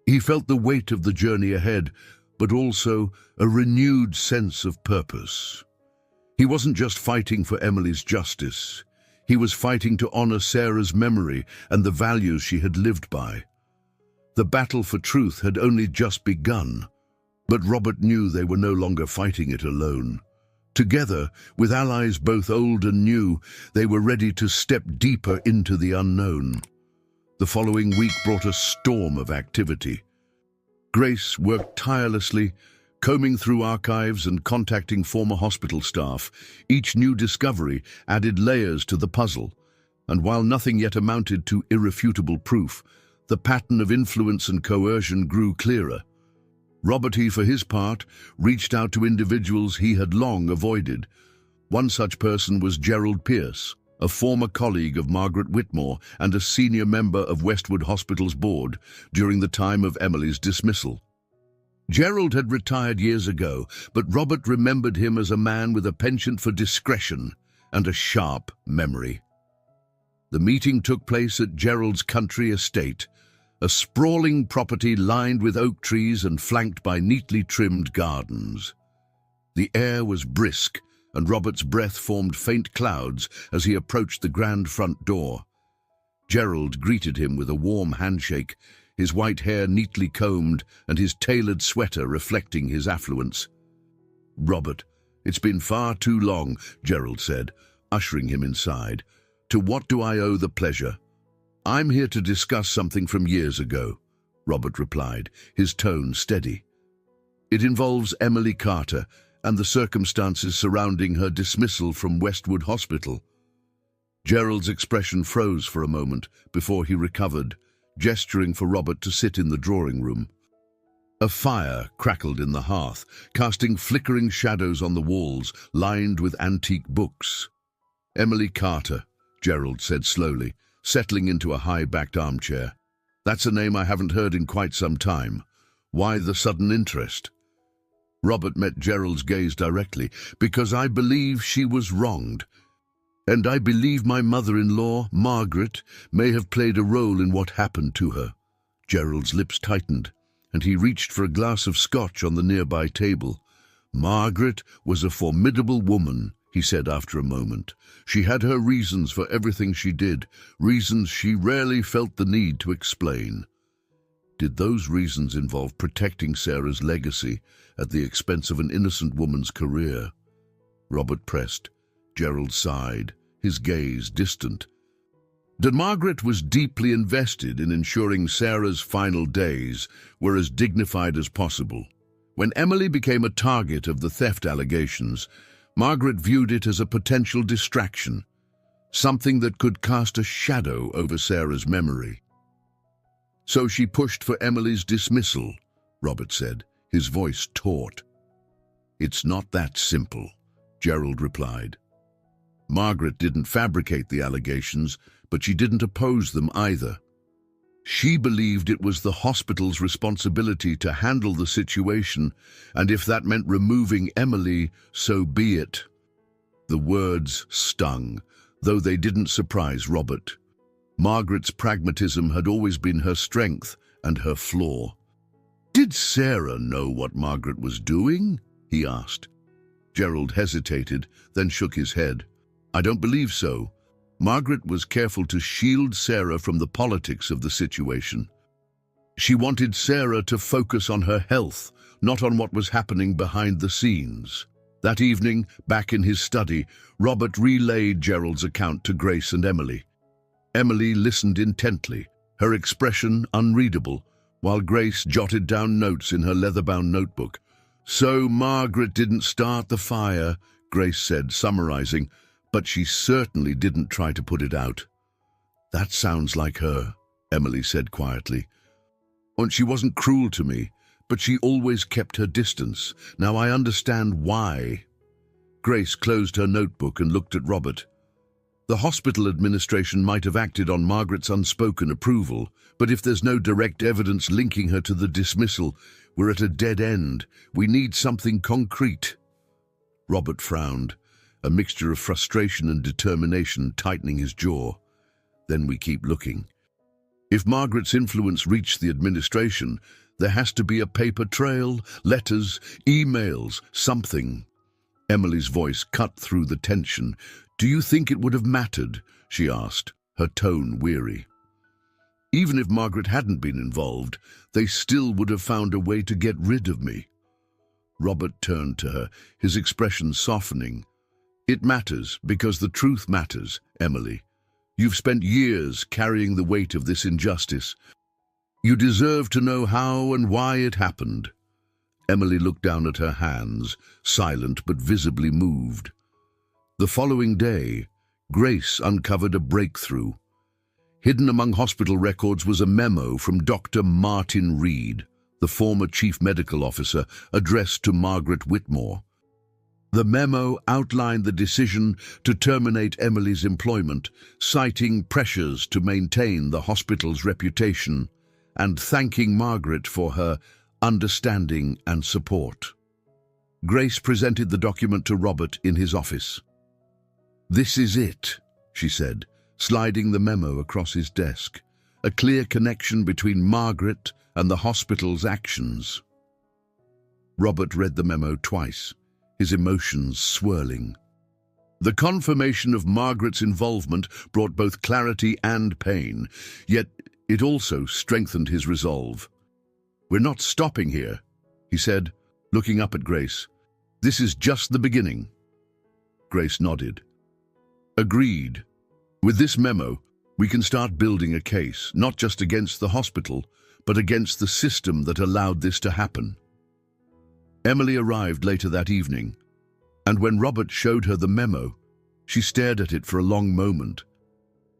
He felt the weight of the journey ahead, but also a renewed sense of purpose. He wasn't just fighting for Emily's justice. He was fighting to honor Sarah's memory and the values she had lived by. The battle for truth had only just begun, but Robert knew they were no longer fighting it alone. Together, with allies both old and new, they were ready to step deeper into the unknown. The following week brought a storm of activity. Grace worked tirelessly, combing through archives and contacting former hospital staff. Each new discovery added layers to the puzzle, and while nothing yet amounted to irrefutable proof, the pattern of influence and coercion grew clearer. Robert, for his part, reached out to individuals he had long avoided. One such person was Gerald Pierce, a former colleague of Margaret Whitmore and a senior member of Westwood Hospital's board during the time of Emily's dismissal. Gerald had retired years ago, but Robert remembered him as a man with a penchant for discretion and a sharp memory. The meeting took place at Gerald's country estate, a sprawling property lined with oak trees and flanked by neatly trimmed gardens. The air was brisk, and Robert's breath formed faint clouds as he approached the grand front door. Gerald greeted him with a warm handshake, his white hair neatly combed and his tailored sweater reflecting his affluence. "Robert, it's been far too long," Gerald said, ushering him inside. "To what do I owe the pleasure?" "I'm here to discuss something from years ago," Robert replied, his tone steady. "It involves Emily Carter and the circumstances surrounding her dismissal from Westwood Hospital." Gerald's expression froze for a moment before he recovered, gesturing for Robert to sit in the drawing room. A fire crackled in the hearth, casting flickering shadows on the walls lined with antique books. "Emily Carter," Gerald said slowly, settling into a high-backed armchair. "That's a name I haven't heard in quite some time. Why the sudden interest?" Robert met Gerald's gaze directly. "Because I believe she was wronged. And I believe my mother-in-law, Margaret, may have played a role in what happened to her." Gerald's lips tightened, and he reached for a glass of scotch on the nearby table. "Margaret was a formidable woman," he said after a moment. "She had her reasons for everything she did, reasons she rarely felt the need to explain." "Did those reasons involve protecting Sarah's legacy at the expense of an innocent woman's career?" Robert pressed. Gerald sighed, his gaze distant. Margaret was deeply invested in ensuring Sarah's final days were as dignified as possible. When Emily became a target of the theft allegations, Margaret viewed it as a potential distraction, something that could cast a shadow over Sarah's memory. "So she pushed for Emily's dismissal," Robert said, his voice taut. "It's not that simple," Gerald replied. "Margaret didn't fabricate the allegations, but she didn't oppose them either. She believed it was the hospital's responsibility to handle the situation, and if that meant removing Emily, so be it." The words stung, though they didn't surprise Robert. Margaret's pragmatism had always been her strength and her flaw. "Did Sarah know what Margaret was doing?" he asked. Gerald hesitated, then shook his head. "I don't believe so. Margaret was careful to shield Sarah from the politics of the situation. She wanted Sarah to focus on her health, not on what was happening behind the scenes." That evening, back in his study, Robert relayed Gerald's account to Grace and Emily. Emily listened intently, her expression unreadable, while Grace jotted down notes in her leather-bound notebook. "So Margaret didn't start the fire," Grace said, summarizing, "but she certainly didn't try to put it out." "That sounds like her," Emily said quietly. "And she wasn't cruel to me, but she always kept her distance. Now I understand why." Grace closed her notebook and looked at Robert. The hospital administration might have acted on Margaret's unspoken approval, but if there's no direct evidence linking her to the dismissal, we're at a dead end. We need something concrete. Robert frowned, a mixture of frustration and determination tightening his jaw. "Then we keep looking. If Margaret's influence reached the administration, there has to be a paper trail, letters, emails, something." Emily's voice cut through the tension. "Do you think it would have mattered?" she asked, her tone weary. "Even if Margaret hadn't been involved, they still would have found a way to get rid of me." Robert turned to her, his expression softening. "It matters because the truth matters, Emily. You've spent years carrying the weight of this injustice. You deserve to know how and why it happened." Emily looked down at her hands, silent but visibly moved. The following day, Grace uncovered a breakthrough. Hidden among hospital records was a memo from Dr. Martin Reed, the former chief medical officer, addressed to Margaret Whitmore. The memo outlined the decision to terminate Emily's employment, citing pressures to maintain the hospital's reputation, and thanking Margaret for her understanding and support. Grace presented the document to Robert in his office. "This is it," she said, sliding the memo across his desk. "A clear connection between Margaret and the hospital's actions." Robert read the memo twice, his emotions swirling. The confirmation of Margaret's involvement brought both clarity and pain, yet it also strengthened his resolve. "We're not stopping here," he said, looking up at Grace. "This is just the beginning." Grace nodded. "Agreed. With this memo, we can start building a case, not just against the hospital, but against the system that allowed this to happen." Emily arrived later that evening, and when Robert showed her the memo, she stared at it for a long moment.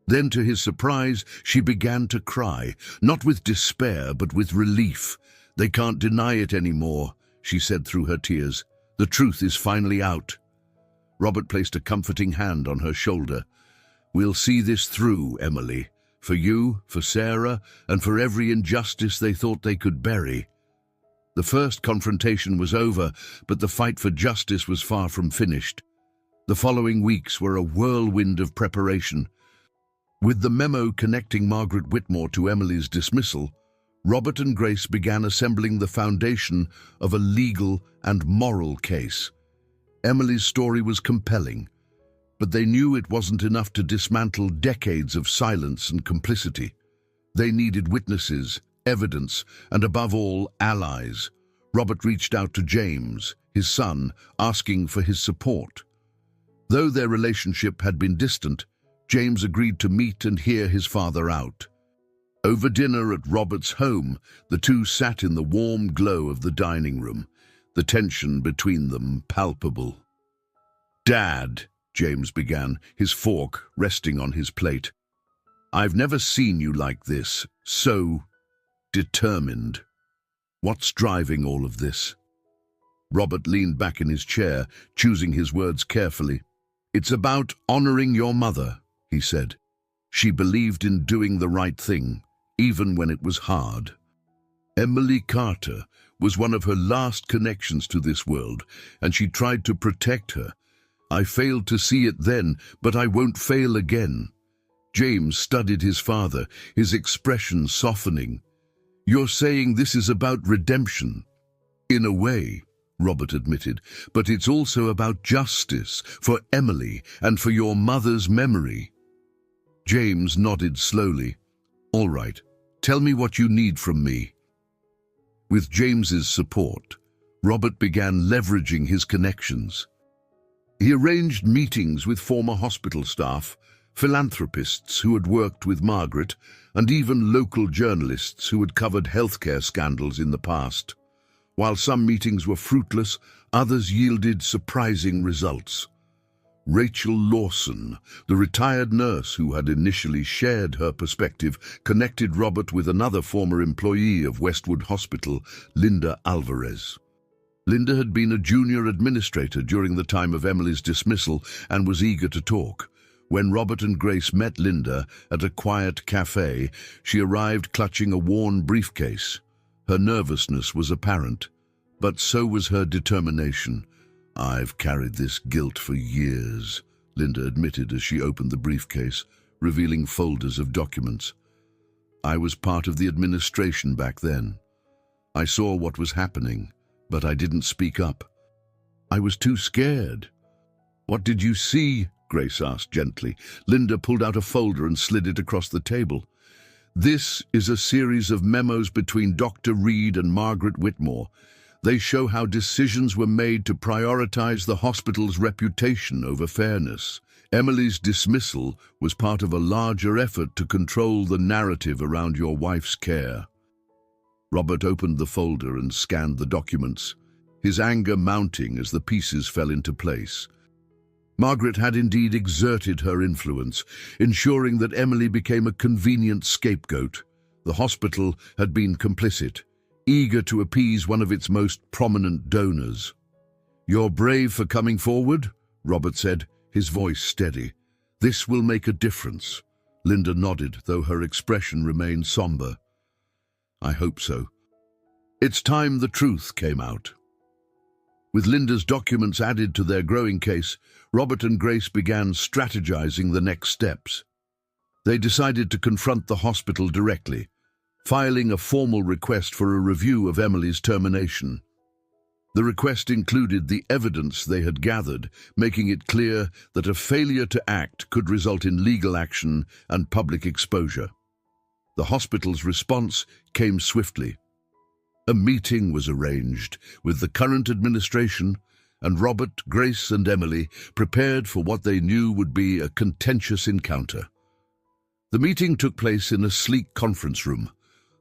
Then, to his surprise, she began to cry, not with despair, but with relief. "They can't deny it anymore," she said through her tears. "The truth is finally out." Robert placed a comforting hand on her shoulder. "We'll see this through, Emily. For you, for Sarah, and for every injustice they thought they could bury." The first confrontation was over, but the fight for justice was far from finished. The following weeks were a whirlwind of preparation. With the memo connecting Margaret Whitmore to Emily's dismissal, Robert and Grace began assembling the foundation of a legal and moral case. Emily's story was compelling, but they knew it wasn't enough to dismantle decades of silence and complicity. They needed witnesses, evidence, and above all, allies. Robert reached out to James, his son, asking for his support. Though their relationship had been distant, James agreed to meet and hear his father out. Over dinner at Robert's home, the two sat in the warm glow of the dining room, the tension between them palpable. "Dad," James began, his fork resting on his plate, "I've never seen you like this, so determined. What's driving all of this?" Robert leaned back in his chair, choosing his words carefully. "It's about honoring your mother," he said. "She believed in doing the right thing, even when it was hard. Emily Carter was one of her last connections to this world, and she tried to protect her. I failed to see it then, but I won't fail again." James studied his father, his expression softening. "You're saying this is about redemption?" "In a way," Robert admitted, "but it's also about justice for Emily and for your mother's memory." James nodded slowly. "All right, tell me what you need from me." With James's support, Robert began leveraging his connections. He arranged meetings with former hospital staff, philanthropists who had worked with Margaret, and even local journalists who had covered healthcare scandals in the past. While some meetings were fruitless, others yielded surprising results. Rachel Lawson, the retired nurse who had initially shared her perspective, connected Robert with another former employee of Westwood Hospital, Linda Alvarez. Linda had been a junior administrator during the time of Emily's dismissal and was eager to talk. When Robert and Grace met Linda at a quiet cafe, she arrived clutching a worn briefcase. Her nervousness was apparent, but so was her determination. "I've carried this guilt for years," Linda admitted as she opened the briefcase, revealing folders of documents. "I was part of the administration back then. I saw what was happening, but I didn't speak up. I was too scared." "What did you see?" Grace asked gently. Linda pulled out a folder and slid it across the table. "This is a series of memos between Dr. Reed and Margaret Whitmore. They show how decisions were made to prioritize the hospital's reputation over fairness. Emily's dismissal was part of a larger effort to control the narrative around your wife's care." Robert opened the folder and scanned the documents, his anger mounting as the pieces fell into place. Margaret had indeed exerted her influence, ensuring that Emily became a convenient scapegoat. The hospital had been complicit, eager to appease one of its most prominent donors. "You're brave for coming forward," Robert said, his voice steady. "This will make a difference." Linda nodded, though her expression remained somber. "I hope so." It's time the truth came out. With Linda's documents added to their growing case, Robert and Grace began strategizing the next steps. They decided to confront the hospital directly, filing a formal request for a review of Emily's termination. The request included the evidence they had gathered, making it clear that a failure to act could result in legal action and public exposure. The hospital's response came swiftly. A meeting was arranged with the current administration, and Robert, Grace, and Emily prepared for what they knew would be a contentious encounter. The meeting took place in a sleek conference room,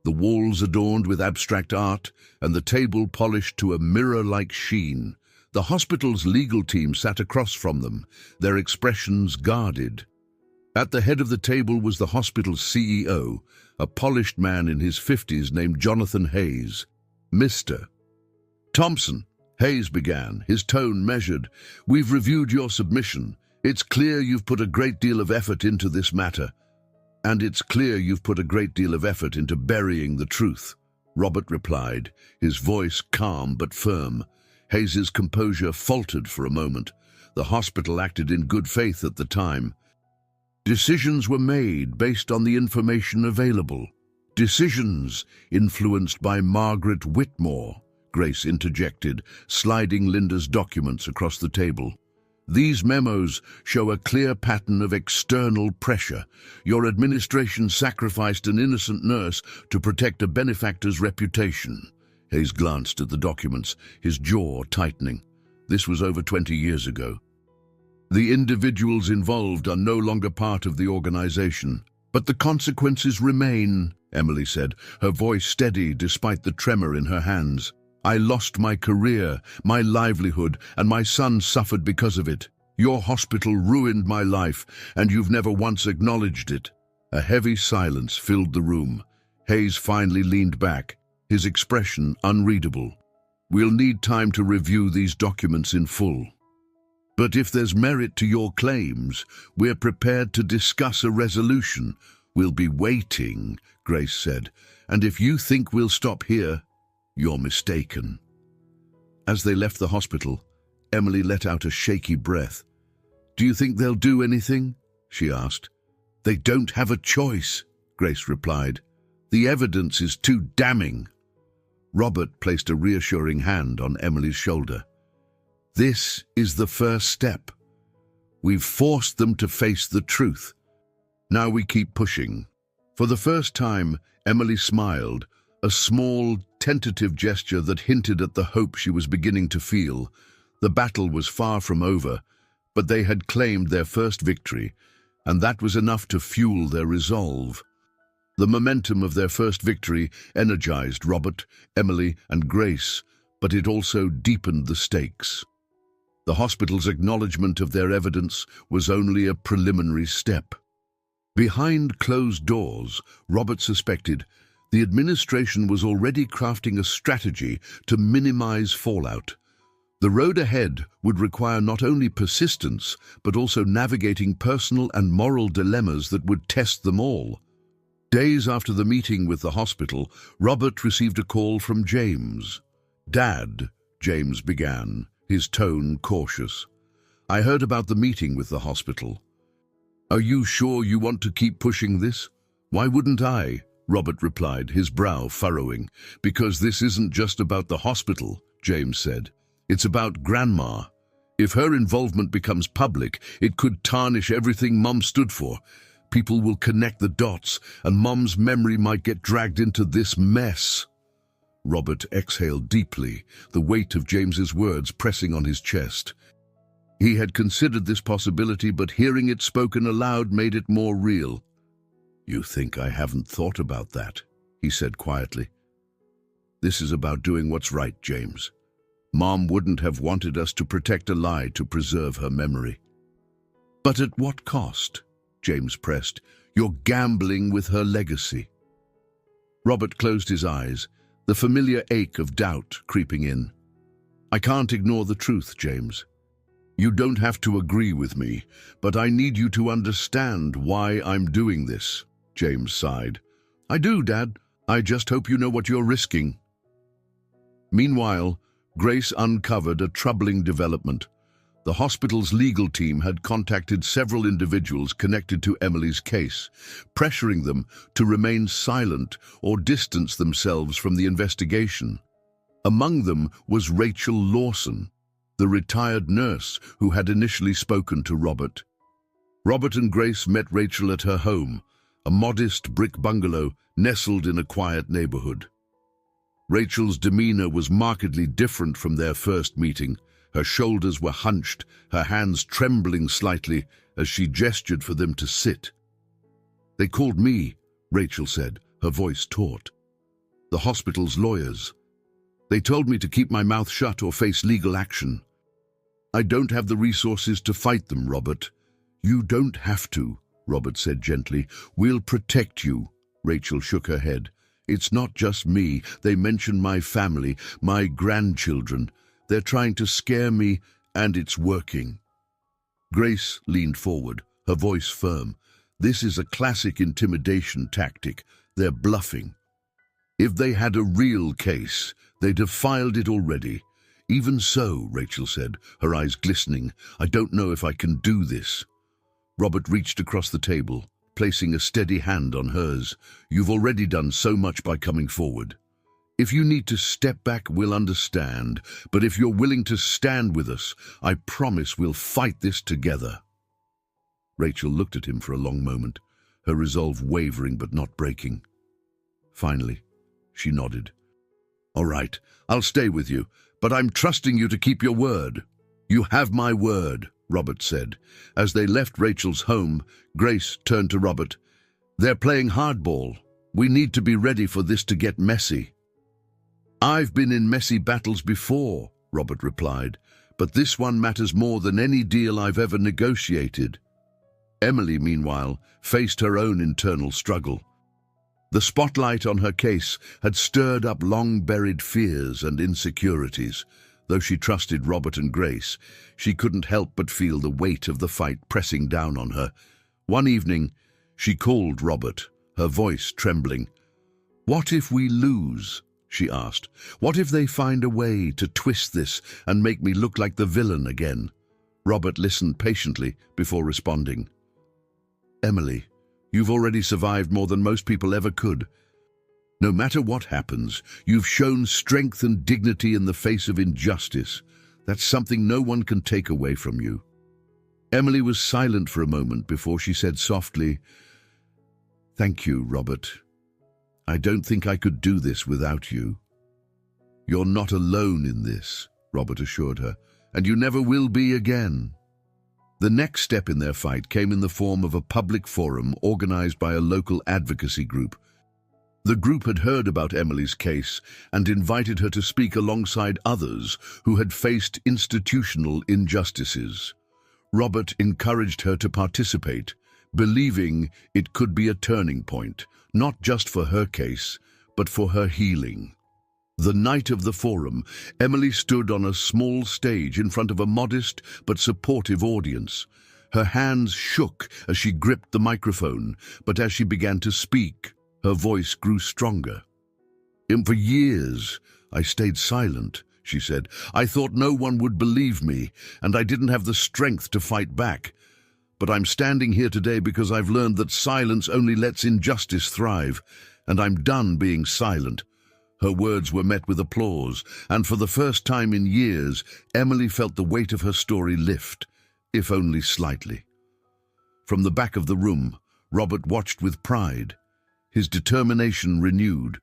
the walls adorned with abstract art and the table polished to a mirror-like sheen. The hospital's legal team sat across from them, their expressions guarded. At the head of the table was the hospital's CEO, a polished man in his 50s named Jonathan Hayes. "Mr. Thompson," Hayes began, his tone measured, "we've reviewed your submission. It's clear you've put a great deal of effort into this matter. And it's clear you've put a great deal of effort into burying the truth," Robert replied, his voice calm but firm. Hayes's composure faltered for a moment. The hospital acted in good faith at the time. "Decisions were made based on the information available. Decisions influenced by Margaret Whitmore," Grace interjected, sliding Linda's documents across the table. "These memos show a clear pattern of external pressure. Your administration sacrificed an innocent nurse to protect a benefactor's reputation." Hayes glanced at the documents, his jaw tightening. This was over 20 years ago. "The individuals involved are no longer part of the organization, but the consequences remain," Emily said, her voice steady despite the tremor in her hands. "I lost my career, my livelihood, and my son suffered because of it. Your hospital ruined my life, and you've never once acknowledged it." A heavy silence filled the room. Hayes finally leaned back, his expression unreadable. "We'll need time to review these documents in full. But if there's merit to your claims, we're prepared to discuss a resolution." "We'll be waiting," Grace said, "and if you think we'll stop here, you're mistaken." As they left the hospital, Emily let out a shaky breath. "Do you think they'll do anything?" she asked. "They don't have a choice," Grace replied. "The evidence is too damning." Robert placed a reassuring hand on Emily's shoulder. "This is the first step. We've forced them to face the truth. Now we keep pushing." For the first time, Emily smiled, a small, tentative gesture that hinted at the hope she was beginning to feel. The battle was far from over, but they had claimed their first victory, and that was enough to fuel their resolve. The momentum of their first victory energized Robert, Emily, and Grace, but it also deepened the stakes. The hospital's acknowledgement of their evidence was only a preliminary step. Behind closed doors, Robert suspected the administration was already crafting a strategy to minimize fallout. The road ahead would require not only persistence, but also navigating personal and moral dilemmas that would test them all. Days after the meeting with the hospital, Robert received a call from James. "Dad," James began, his tone cautious. "I heard about the meeting with the hospital. Are you sure you want to keep pushing this?" "Why wouldn't I?" Robert replied, his brow furrowing. "Because this isn't just about the hospital," James said. "It's about Grandma. If her involvement becomes public, it could tarnish everything Mom stood for. People will connect the dots, and Mom's memory might get dragged into this mess." Robert exhaled deeply, the weight of James's words pressing on his chest. He had considered this possibility, but hearing it spoken aloud made it more real. "You think I haven't thought about that?" he said quietly. "This is about doing what's right, James. Mom wouldn't have wanted us to protect a lie to preserve her memory." "But at what cost?" James pressed. "You're gambling with her legacy." Robert closed his eyes, the familiar ache of doubt creeping in. "I can't ignore the truth, James. You don't have to agree with me, but I need you to understand why I'm doing this," James sighed. "I do, Dad. I just hope you know what you're risking." Meanwhile, Grace uncovered a troubling development. The hospital's legal team had contacted several individuals connected to Emily's case, pressuring them to remain silent or distance themselves from the investigation. Among them was Rachel Lawson, the retired nurse who had initially spoken to Robert. Robert and Grace met Rachel at her home, a modest brick bungalow nestled in a quiet neighborhood. Rachel's demeanor was markedly different from their first meeting. Her shoulders were hunched, her hands trembling slightly as she gestured for them to sit. "They called me," Rachel said, her voice taut. "The hospital's lawyers. They told me to keep my mouth shut or face legal action. I don't have the resources to fight them, Robert." "You don't have to," Robert said gently. "We'll protect you." Rachel shook her head. "It's not just me. They mention my family, my grandchildren. They're trying to scare me, and it's working." Grace leaned forward, her voice firm. "This is a classic intimidation tactic. They're bluffing. If they had a real case, they'd have filed it already." "Even so," Rachel said, her eyes glistening, "I don't know if I can do this." Robert reached across the table, placing a steady hand on hers. "You've already done so much by coming forward. If you need to step back, we'll understand. But if you're willing to stand with us, I promise we'll fight this together." Rachel looked at him for a long moment, her resolve wavering but not breaking. Finally, she nodded. "All right, I'll stay with you, but I'm trusting you to keep your word." "You have my word," Robert said. As they left Rachel's home, Grace turned to Robert. "They're playing hardball. We need to be ready for this to get messy." "I've been in messy battles before," Robert replied, "but this one matters more than any deal I've ever negotiated." Emily, meanwhile, faced her own internal struggle. The spotlight on her case had stirred up long-buried fears and insecurities. Though she trusted Robert and Grace, she couldn't help but feel the weight of the fight pressing down on her. One evening, she called Robert, her voice trembling. "What if we lose?" she asked. "What if they find a way to twist this and make me look like the villain again?" Robert listened patiently before responding. "Emily, you've already survived more than most people ever could. No matter what happens, you've shown strength and dignity in the face of injustice. That's something no one can take away from you." Emily was silent for a moment before she said softly, "Thank you, Robert. I don't think I could do this without you." "You're not alone in this," Robert assured her, "and you never will be again." The next step in their fight came in the form of a public forum organized by a local advocacy group. The group had heard about Emily's case and invited her to speak alongside others who had faced institutional injustices. Robert encouraged her to participate, believing it could be a turning point, not just for her case, but for her healing. The night of the forum, Emily stood on a small stage in front of a modest but supportive audience. Her hands shook as she gripped the microphone, but as she began to speak, her voice grew stronger. For years, I stayed silent, she said. I thought no one would believe me, and I didn't have the strength to fight back. But I'm standing here today because I've learned that silence only lets injustice thrive, and I'm done being silent. Her words were met with applause, and for the first time in years, Emily felt the weight of her story lift, if only slightly. From the back of the room, Robert watched with pride, his determination renewed.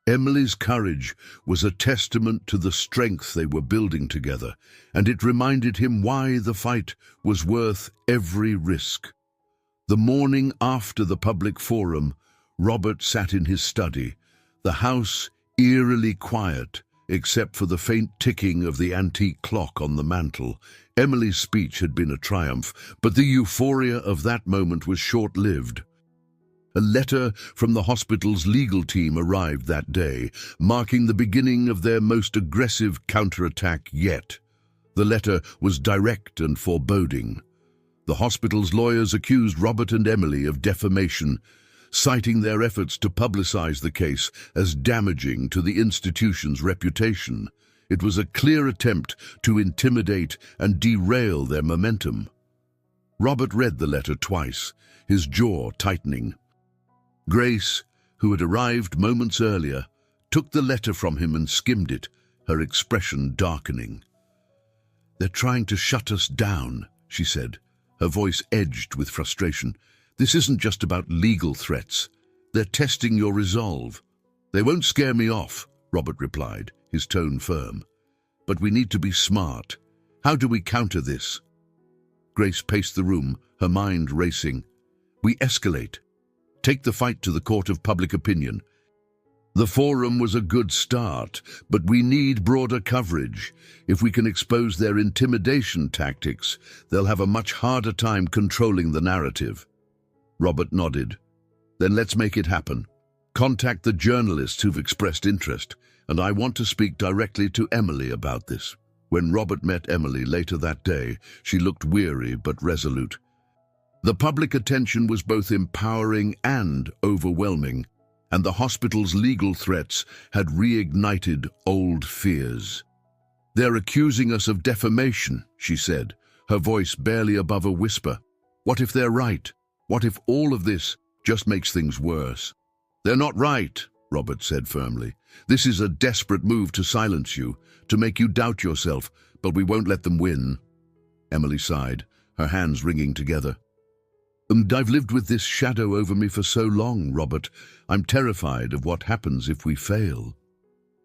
Emily's courage was a testament to the strength they were building together, and it reminded him why the fight was worth every risk. The morning after the public forum, Robert sat in his study, the house eerily quiet, except for the faint ticking of the antique clock on the mantel. Emily's speech had been a triumph, but the euphoria of that moment was short-lived. A letter from the hospital's legal team arrived that day, marking the beginning of their most aggressive counterattack yet. The letter was direct and foreboding. The hospital's lawyers accused Robert and Emily of defamation, citing their efforts to publicize the case as damaging to the institution's reputation. It was a clear attempt to intimidate and derail their momentum. Robert read the letter twice, his jaw tightening. Grace, who had arrived moments earlier, took the letter from him and skimmed it, her expression darkening. "They're trying to shut us down," she said, her voice edged with frustration. "This isn't just about legal threats. They're testing your resolve." "They won't scare me off," Robert replied, his tone firm. "But we need to be smart. How do we counter this?" Grace paced the room, her mind racing. "We escalate. Take the fight to the court of public opinion. The forum was a good start, but we need broader coverage. If we can expose their intimidation tactics, they'll have a much harder time controlling the narrative." Robert nodded. "Then let's make it happen. Contact the journalists who've expressed interest, and I want to speak directly to Emily about this." When Robert met Emily later that day, she looked weary but resolute. The public attention was both empowering and overwhelming, and the hospital's legal threats had reignited old fears. "They're accusing us of defamation," she said, her voice barely above a whisper. "What if they're right? What if all of this just makes things worse?" "They're not right," Robert said firmly. "This is a desperate move to silence you, to make you doubt yourself, but we won't let them win." Emily sighed, her hands wringing together. "I've lived with this shadow over me for so long, Robert. I'm terrified of what happens if we fail."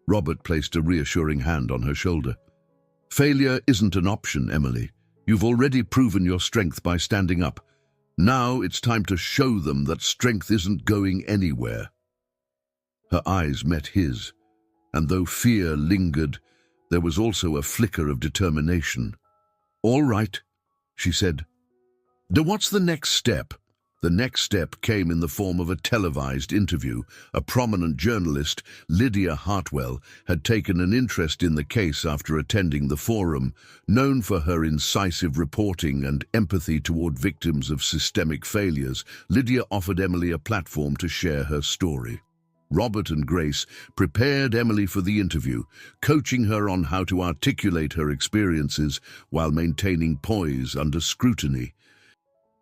Robert placed a reassuring hand on her shoulder. "Failure isn't an option, Emily. You've already proven your strength by standing up. Now it's time to show them that strength isn't going anywhere." Her eyes met his, and though fear lingered, there was also a flicker of determination. "All right," she said. "What's the next step?" The next step came in the form of a televised interview. A prominent journalist, Lydia Hartwell, had taken an interest in the case after attending the forum. Known for her incisive reporting and empathy toward victims of systemic failures, Lydia offered Emily a platform to share her story. Robert and Grace prepared Emily for the interview, coaching her on how to articulate her experiences while maintaining poise under scrutiny.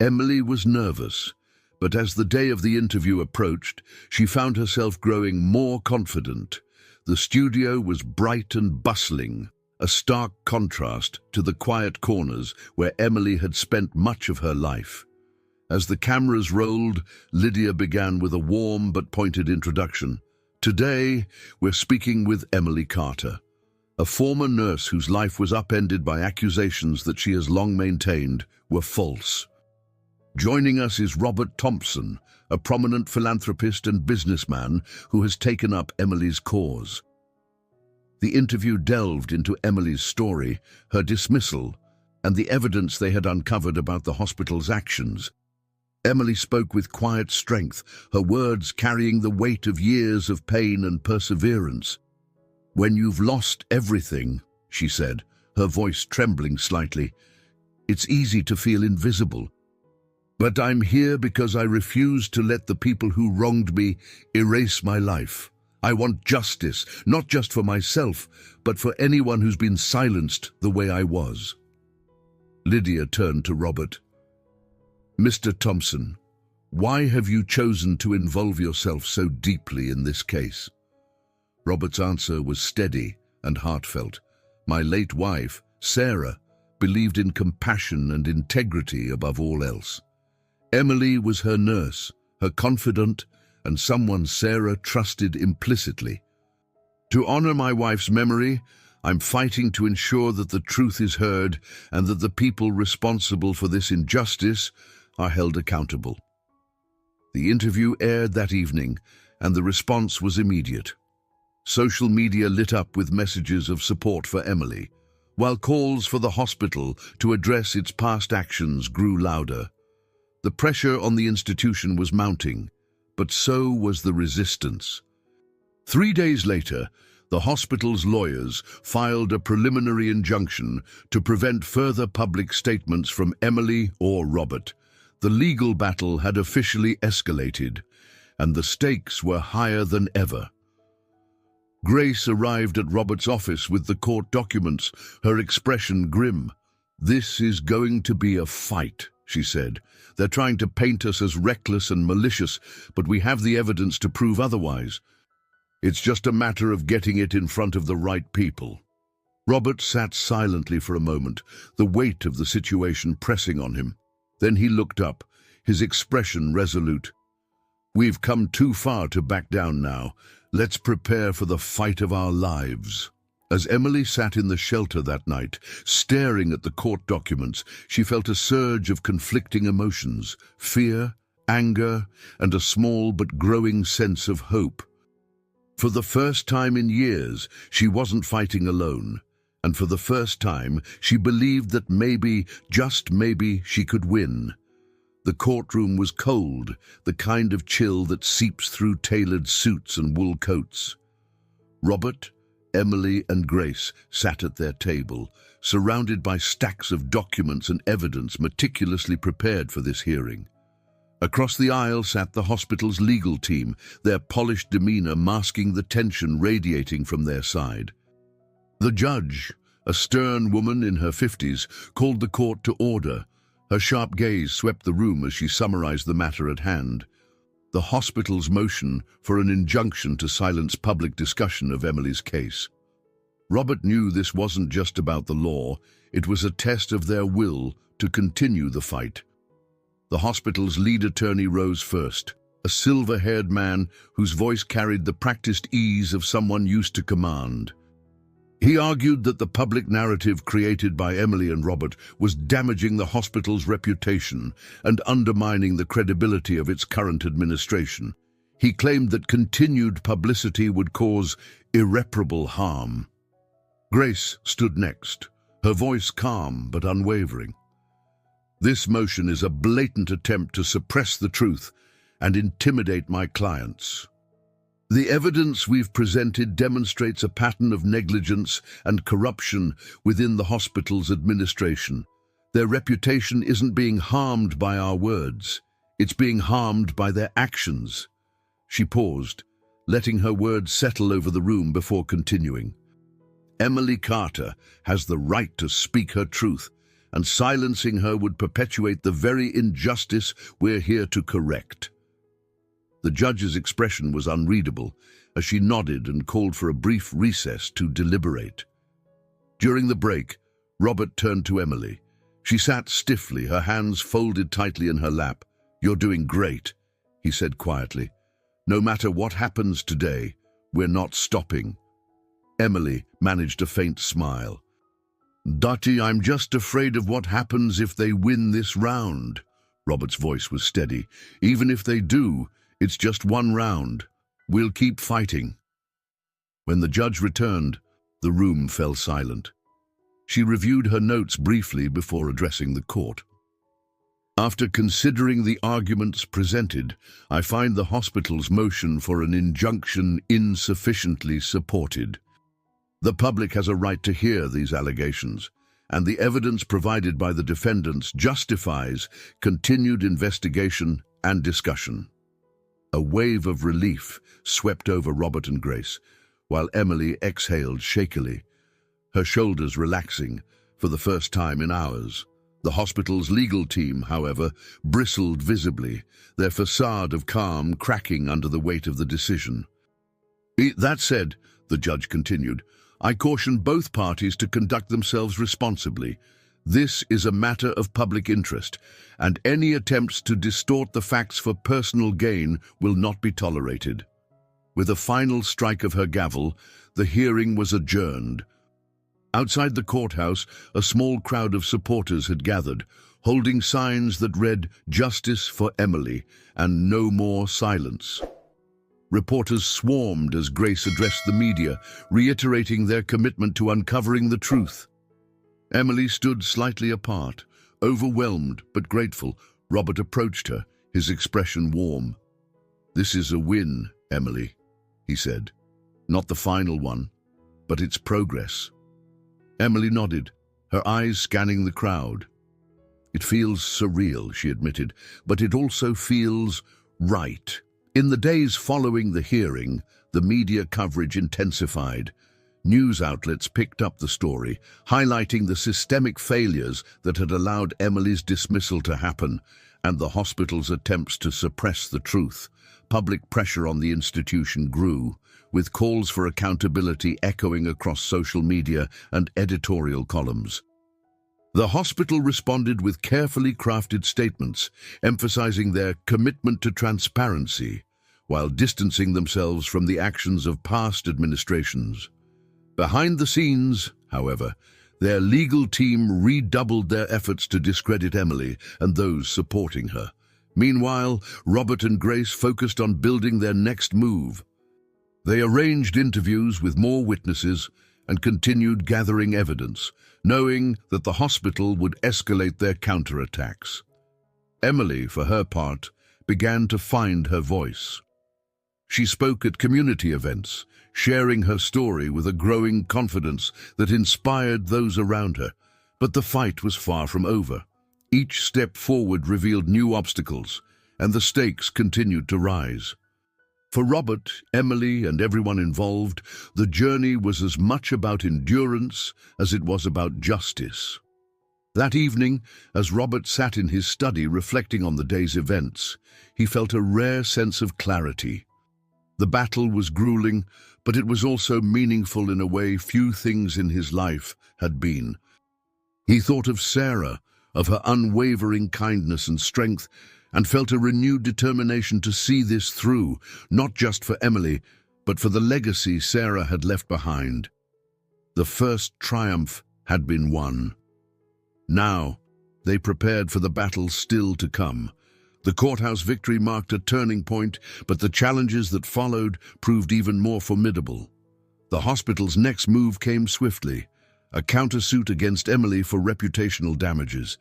Emily was nervous, but as the day of the interview approached, she found herself growing more confident. The studio was bright and bustling, a stark contrast to the quiet corners where Emily had spent much of her life. As the cameras rolled, Lydia began with a warm but pointed introduction. "Today, we're speaking with Emily Carter, a former nurse whose life was upended by accusations that she has long maintained were false. Joining us is Robert Thompson, a prominent philanthropist and businessman who has taken up Emily's cause. The interview delved into Emily's story, her dismissal, and the evidence they had uncovered about the hospital's actions. Emily spoke with quiet strength, her words carrying the weight of years of pain and perseverance. "When you've lost everything," she said, her voice trembling slightly, "it's easy to feel invisible. But I'm here because I refuse to let the people who wronged me erase my life. I want justice, not just for myself, but for anyone who's been silenced the way I was." Lydia turned to Robert. "Mr. Thompson, why have you chosen to involve yourself so deeply in this case?" Robert's answer was steady and heartfelt. "My late wife, Sarah, believed in compassion and integrity above all else. Emily was her nurse, her confidant, and someone Sarah trusted implicitly. To honor my wife's memory, I'm fighting to ensure that the truth is heard and that the people responsible for this injustice are held accountable." The interview aired that evening, and the response was immediate. Social media lit up with messages of support for Emily, while calls for the hospital to address its past actions grew louder. The pressure on the institution was mounting, but so was the resistance. 3 days later, the hospital's lawyers filed a preliminary injunction to prevent further public statements from Emily or Robert. The legal battle had officially escalated, and the stakes were higher than ever. Grace arrived at Robert's office with the court documents, her expression grim. "This is going to be a fight," she said. "They're trying to paint us as reckless and malicious, but we have the evidence to prove otherwise. It's just a matter of getting it in front of the right people." Robert sat silently for a moment, the weight of the situation pressing on him. Then he looked up, his expression resolute. "We've come too far to back down now. Let's prepare for the fight of our lives." As Emily sat in the shelter that night, staring at the court documents, she felt a surge of conflicting emotions: fear, anger, and a small but growing sense of hope. For the first time in years, she wasn't fighting alone, and for the first time, she believed that maybe, just maybe, she could win. The courtroom was cold, the kind of chill that seeps through tailored suits and wool coats. Robert, Emily, and Grace sat at their table, surrounded by stacks of documents and evidence meticulously prepared for this hearing. Across the aisle sat the hospital's legal team, their polished demeanor masking the tension radiating from their side. The judge, a stern woman in her 50s, called the court to order. Her sharp gaze swept the room as she summarized the matter at hand. The hospital's motion for an injunction to silence public discussion of Emily's case. Robert knew this wasn't just about the law, it was a test of their will to continue the fight. The hospital's lead attorney rose first, a silver-haired man whose voice carried the practiced ease of someone used to command. He argued that the public narrative created by Emily and Robert was damaging the hospital's reputation and undermining the credibility of its current administration. He claimed that continued publicity would cause irreparable harm. Grace stood next, her voice calm but unwavering. "This motion is a blatant attempt to suppress the truth and intimidate my clients. The evidence we've presented demonstrates a pattern of negligence and corruption within the hospital's administration. Their reputation isn't being harmed by our words, it's being harmed by their actions." She paused, letting her words settle over the room before continuing. "Emily Carter has the right to speak her truth, and silencing her would perpetuate the very injustice we're here to correct." The judge's expression was unreadable as she nodded and called for a brief recess to deliberate. During the break, Robert turned to Emily. She sat stiffly, her hands folded tightly in her lap. "You're doing great," he said quietly. "No matter what happens today, we're not stopping." Emily managed a faint smile. "Dottie, I'm just afraid of what happens if they win this round." Robert's voice was steady. "Even if they do, it's just one round. We'll keep fighting." When the judge returned, the room fell silent. She reviewed her notes briefly before addressing the court. "After considering the arguments presented, I find the hospital's motion for an injunction insufficiently supported. The public has a right to hear these allegations, and the evidence provided by the defendants justifies continued investigation and discussion." A wave of relief swept over Robert and Grace, while Emily exhaled shakily, her shoulders relaxing for the first time in hours. The hospital's legal team, however, bristled visibly, their facade of calm cracking under the weight of the decision. "That said," the judge continued, "I caution both parties to conduct themselves responsibly. This is a matter of public interest, and any attempts to distort the facts for personal gain will not be tolerated." With a final strike of her gavel, the hearing was adjourned. Outside the courthouse, a small crowd of supporters had gathered, holding signs that read "Justice for Emily" and "No more silence." Reporters swarmed as Grace addressed the media, reiterating their commitment to uncovering the truth. Emily stood slightly apart, overwhelmed but grateful. Robert approached her, his expression warm. "This is a win, Emily," he said. "Not the final one, but it's progress." Emily nodded, her eyes scanning the crowd. "It feels surreal," she admitted, "but it also feels right." In the days following the hearing, the media coverage intensified. News outlets picked up the story, highlighting the systemic failures that had allowed Emily's dismissal to happen and the hospital's attempts to suppress the truth. Public pressure on the institution grew, with calls for accountability echoing across social media and editorial columns. The hospital responded with carefully crafted statements, emphasizing their commitment to transparency, while distancing themselves from the actions of past administrations. Behind the scenes, however, their legal team redoubled their efforts to discredit Emily and those supporting her. Meanwhile, Robert and Grace focused on building their next move. They arranged interviews with more witnesses and continued gathering evidence, knowing that the hospital would escalate their counterattacks. Emily, for her part, began to find her voice. She spoke at community events, sharing her story with a growing confidence that inspired those around her. But the fight was far from over. Each step forward revealed new obstacles, and the stakes continued to rise. For Robert, Emily, and everyone involved, the journey was as much about endurance as it was about justice. That evening, as Robert sat in his study reflecting on the day's events, he felt a rare sense of clarity. The battle was grueling, but it was also meaningful in a way few things in his life had been. He thought of Sarah, of her unwavering kindness and strength, and felt a renewed determination to see this through, not just for Emily, but for the legacy Sarah had left behind. The first triumph had been won. Now, they prepared for the battle still to come. The courthouse victory marked a turning point, but the challenges that followed proved even more formidable. The hospital's next move came swiftly, a countersuit against Emily for reputational damages.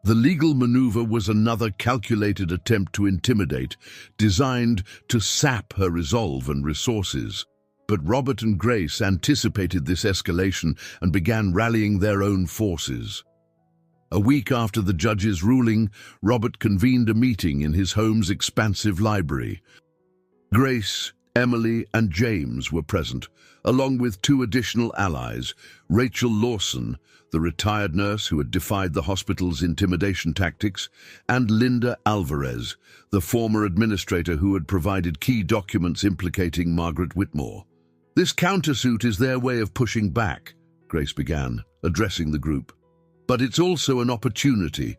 The legal maneuver was another calculated attempt to intimidate, designed to sap her resolve and resources. But Robert and Grace anticipated this escalation and began rallying their own forces. A week after the judge's ruling, Robert convened a meeting in his home's expansive library. Grace, Emily, and James were present, along with two additional allies, Rachel Lawson, the retired nurse who had defied the hospital's intimidation tactics, and Linda Alvarez, the former administrator who had provided key documents implicating Margaret Whitmore. "This countersuit is their way of pushing back," Grace began, addressing the group. "But it's also an opportunity.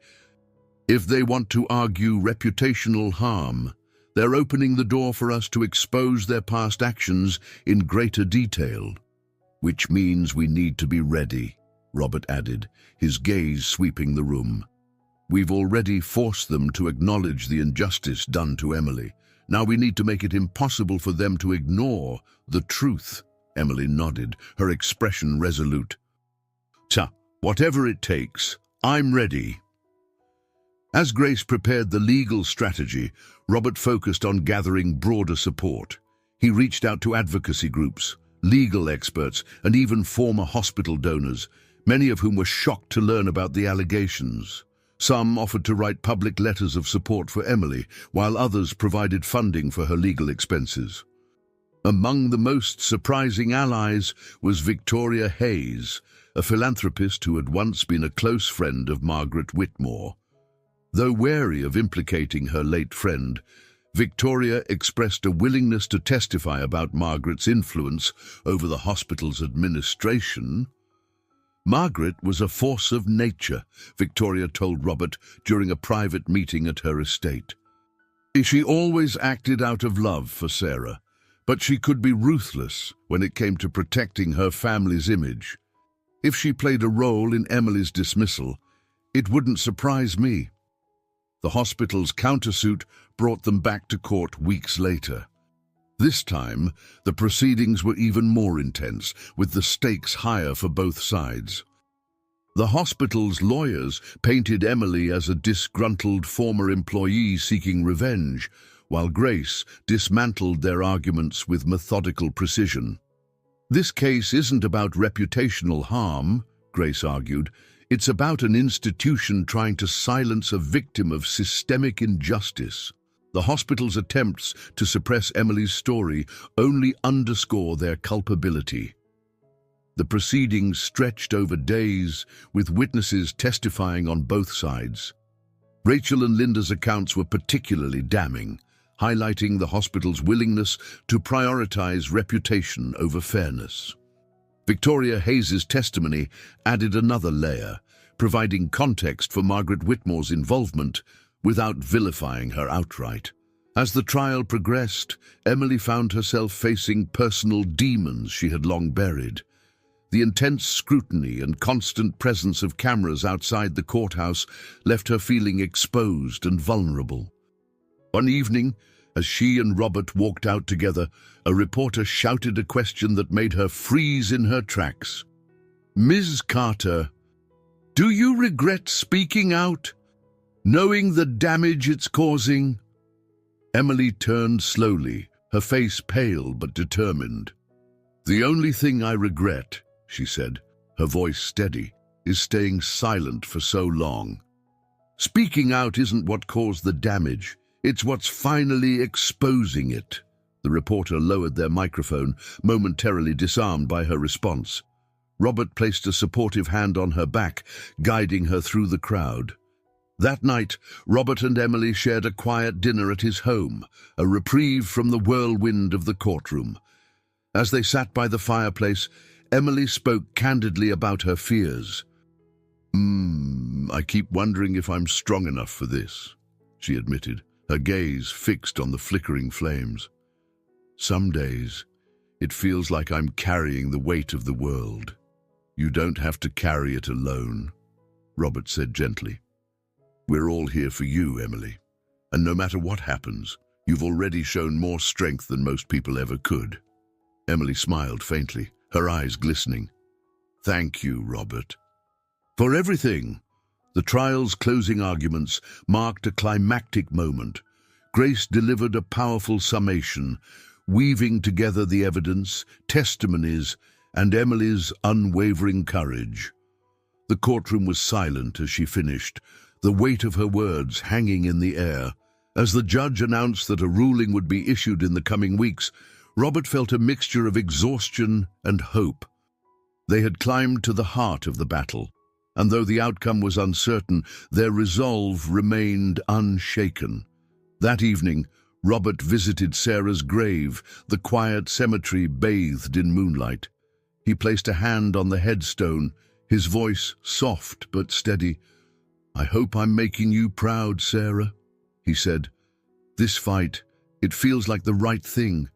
If they want to argue reputational harm, they're opening the door for us to expose their past actions in greater detail. Which means we need to be ready," Robert added, his gaze sweeping the room. We've already forced them to acknowledge the injustice done to Emily. Now we need to make it impossible for them to ignore the truth." Emily nodded, her expression resolute. Whatever it takes, I'm ready." As Grace prepared the legal strategy, Robert focused on gathering broader support. He reached out to advocacy groups, legal experts, and even former hospital donors, many of whom were shocked to learn about the allegations. Some offered to write public letters of support for Emily, while others provided funding for her legal expenses. Among the most surprising allies was Victoria Hayes, a philanthropist who had once been a close friend of Margaret Whitmore. Though wary of implicating her late friend, Victoria expressed a willingness to testify about Margaret's influence over the hospital's administration. "Margaret was a force of nature," Victoria told Robert during a private meeting at her estate. "She always acted out of love for Sarah, but she could be ruthless when it came to protecting her family's image. If she played a role in Emily's dismissal, it wouldn't surprise me." The hospital's countersuit brought them back to court weeks later. This time, the proceedings were even more intense, with the stakes higher for both sides. The hospital's lawyers painted Emily as a disgruntled former employee seeking revenge, while Grace dismantled their arguments with methodical precision. "This case isn't about reputational harm," Grace argued. "It's about an institution trying to silence a victim of systemic injustice. The hospital's attempts to suppress Emily's story only underscore their culpability." The proceedings stretched over days, with witnesses testifying on both sides. Rachel and Linda's accounts were particularly damning, highlighting the hospital's willingness to prioritize reputation over fairness. Victoria Hayes's testimony added another layer, providing context for Margaret Whitmore's involvement without vilifying her outright. As the trial progressed, Emily found herself facing personal demons she had long buried. The intense scrutiny and constant presence of cameras outside the courthouse left her feeling exposed and vulnerable. One evening, as she and Robert walked out together, a reporter shouted a question that made her freeze in her tracks. "Ms. Carter, do you regret speaking out, knowing the damage it's causing?" Emily turned slowly, her face pale but determined. "The only thing I regret," she said, her voice steady, "is staying silent for so long. Speaking out isn't what caused the damage. It's what's finally exposing it." The reporter lowered their microphone, momentarily disarmed by her response. Robert placed a supportive hand on her back, guiding her through the crowd. That night, Robert and Emily shared a quiet dinner at his home, a reprieve from the whirlwind of the courtroom. As they sat by the fireplace, Emily spoke candidly about her fears. I keep wondering if I'm strong enough for this," she admitted, her gaze fixed on the flickering flames. "Some days, it feels like I'm carrying the weight of the world." "You don't have to carry it alone," Robert said gently. "We're all here for you, Emily. And no matter what happens, you've already shown more strength than most people ever could." Emily smiled faintly, her eyes glistening. "Thank you, Robert." For everything. The trial's closing arguments marked a climactic moment. Grace delivered a powerful summation, weaving together the evidence, testimonies, and Emily's unwavering courage. The courtroom was silent as she finished, the weight of her words hanging in the air. As the judge announced that a ruling would be issued in the coming weeks, Robert felt a mixture of exhaustion and hope. They had climbed to the heart of the battle, and though the outcome was uncertain, their resolve remained unshaken. That evening, Robert visited Sarah's grave, the quiet cemetery bathed in moonlight. He placed a hand on the headstone, his voice soft but steady. "I hope I'm making you proud, Sarah," he said. "This fight, it feels like the right thing,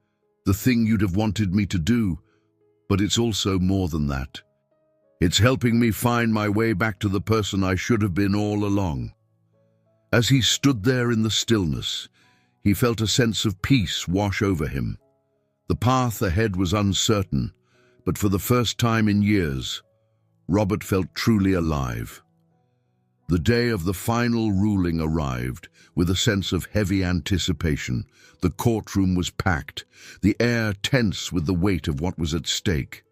the thing you'd have wanted me to do, but it's also more than that. It's helping me find my way back to the person I should have been all along." As he stood there in the stillness, he felt a sense of peace wash over him. The path ahead was uncertain, but for the first time in years, Robert felt truly alive. The day of the final ruling arrived with a sense of heavy anticipation. The courtroom was packed, the air tense with the weight of what was at stake.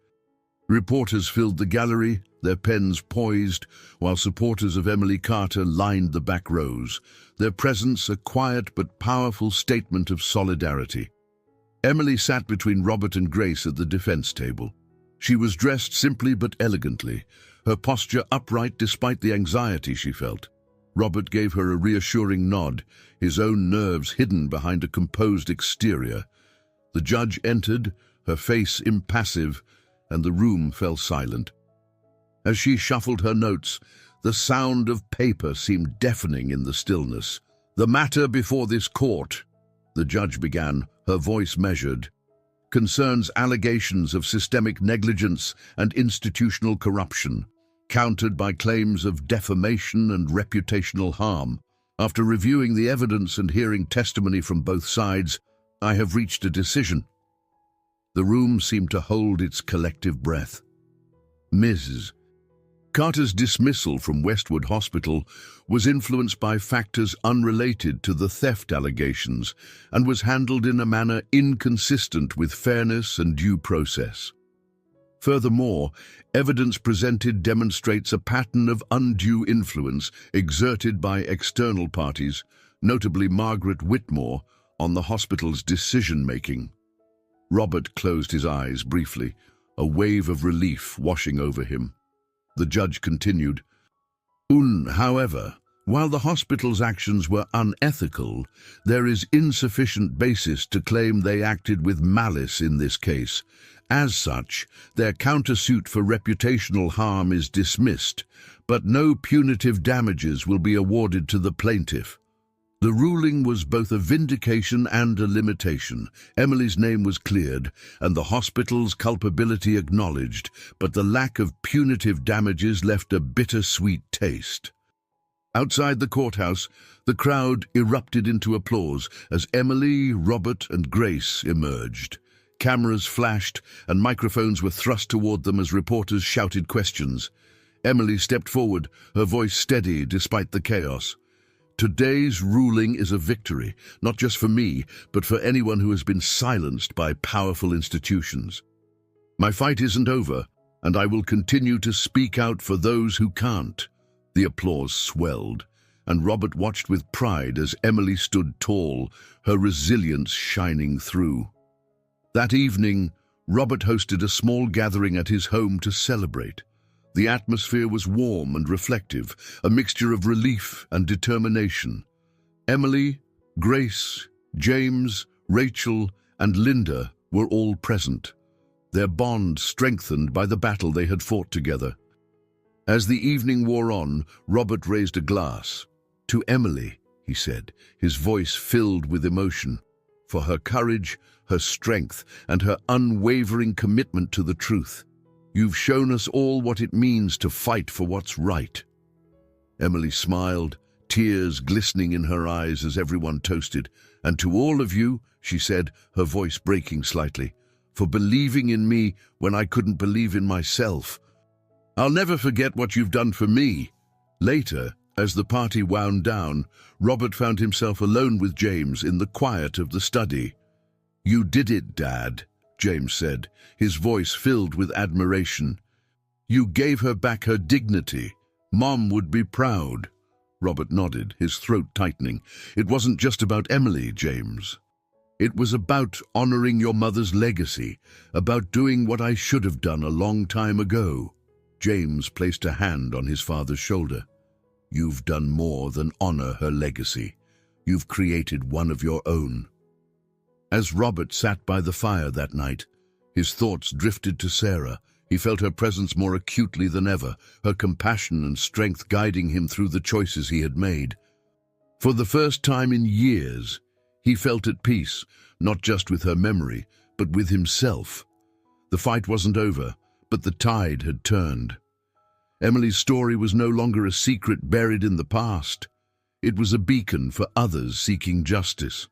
Reporters filled the gallery, their pens poised, while supporters of Emily Carter lined the back rows, their presence a quiet but powerful statement of solidarity. Emily sat between Robert and Grace at the defense table. She was dressed simply but elegantly, her posture upright despite the anxiety she felt. Robert gave her a reassuring nod, his own nerves hidden behind a composed exterior. The judge entered, her face impassive, and the room fell silent. As she shuffled her notes, the sound of paper seemed deafening in the stillness. "The matter before this court," the judge began, her voice measured, "concerns allegations of systemic negligence and institutional corruption, countered by claims of defamation and reputational harm. After reviewing the evidence and hearing testimony from both sides, I have reached a decision." The room seemed to hold its collective breath. Ms. Carter's dismissal from Westwood Hospital was influenced by factors unrelated to the theft allegations and was handled in a manner inconsistent with fairness and due process. Furthermore, evidence presented demonstrates a pattern of undue influence exerted by external parties, notably Margaret Whitmore, on the hospital's decision-making. Robert closed his eyes briefly, a wave of relief washing over him. The judge continued, However, while the hospital's actions were unethical, there is insufficient basis to claim they acted with malice in this case. As such, their countersuit for reputational harm is dismissed, but no punitive damages will be awarded to the plaintiff. The ruling was both a vindication and a limitation. Emily's name was cleared, and the hospital's culpability acknowledged, but the lack of punitive damages left a bittersweet taste. Outside the courthouse, the crowd erupted into applause as Emily, Robert, and Grace emerged. Cameras flashed, and microphones were thrust toward them as reporters shouted questions. Emily stepped forward, her voice steady despite the chaos. "Today's ruling is a victory, not just for me, but for anyone who has been silenced by powerful institutions. My fight isn't over, and I will continue to speak out for those who can't." The applause swelled, and Robert watched with pride as Emily stood tall, her resilience shining through. That evening, Robert hosted a small gathering at his home to celebrate. The atmosphere was warm and reflective, a mixture of relief and determination. Emily, Grace, James, Rachel, and Linda were all present, their bond strengthened by the battle they had fought together. As the evening wore on, Robert raised a glass. "To Emily," he said, his voice filled with emotion, "for her courage, her strength, and her unwavering commitment to the truth. You've shown us all what it means to fight for what's right." Emily smiled, tears glistening in her eyes as everyone toasted. "And to all of you," she said, her voice breaking slightly, "for believing in me when I couldn't believe in myself. I'll never forget what you've done for me." Later, as the party wound down, Robert found himself alone with James in the quiet of the study. "You did it, Dad," James said, his voice filled with admiration. "You gave her back her dignity. Mom would be proud." Robert nodded, his throat tightening. "It wasn't just about Emily, James. It was about honoring your mother's legacy, about doing what I should have done a long time ago." James placed a hand on his father's shoulder. "You've done more than honor her legacy. You've created one of your own." As Robert sat by the fire that night, his thoughts drifted to Sarah. He felt her presence more acutely than ever, her compassion and strength guiding him through the choices he had made. For the first time in years, he felt at peace, not just with her memory, but with himself. The fight wasn't over, but the tide had turned. Emily's story was no longer a secret buried in the past. It was a beacon for others seeking justice.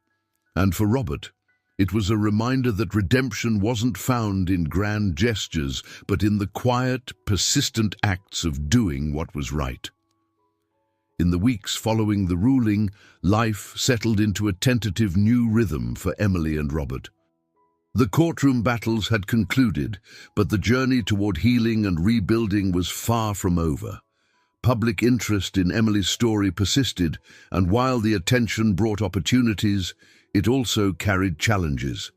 And for Robert, it was a reminder that redemption wasn't found in grand gestures, but in the quiet, persistent acts of doing what was right. In the weeks following the ruling, life settled into a tentative new rhythm for Emily and Robert. The courtroom battles had concluded, but the journey toward healing and rebuilding was far from over. Public interest in Emily's story persisted, and while the attention brought opportunities, it also carried challenges.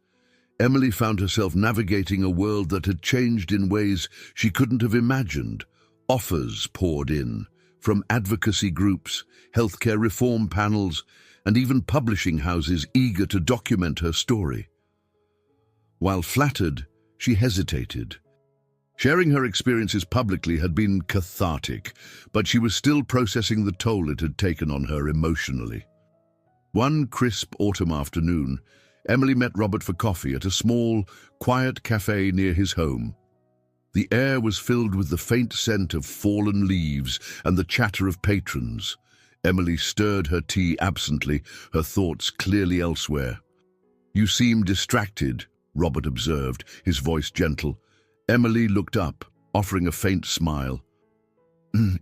Emily found herself navigating a world that had changed in ways she couldn't have imagined. Offers poured in, from advocacy groups, healthcare reform panels, and even publishing houses eager to document her story. While flattered, she hesitated. Sharing her experiences publicly had been cathartic, but she was still processing the toll it had taken on her emotionally. One crisp autumn afternoon, Emily met Robert for coffee at a small, quiet cafe near his home. The air was filled with the faint scent of fallen leaves and the chatter of patrons. Emily stirred her tea absently, her thoughts clearly elsewhere. "You seem distracted," Robert observed, his voice gentle. Emily looked up, offering a faint smile.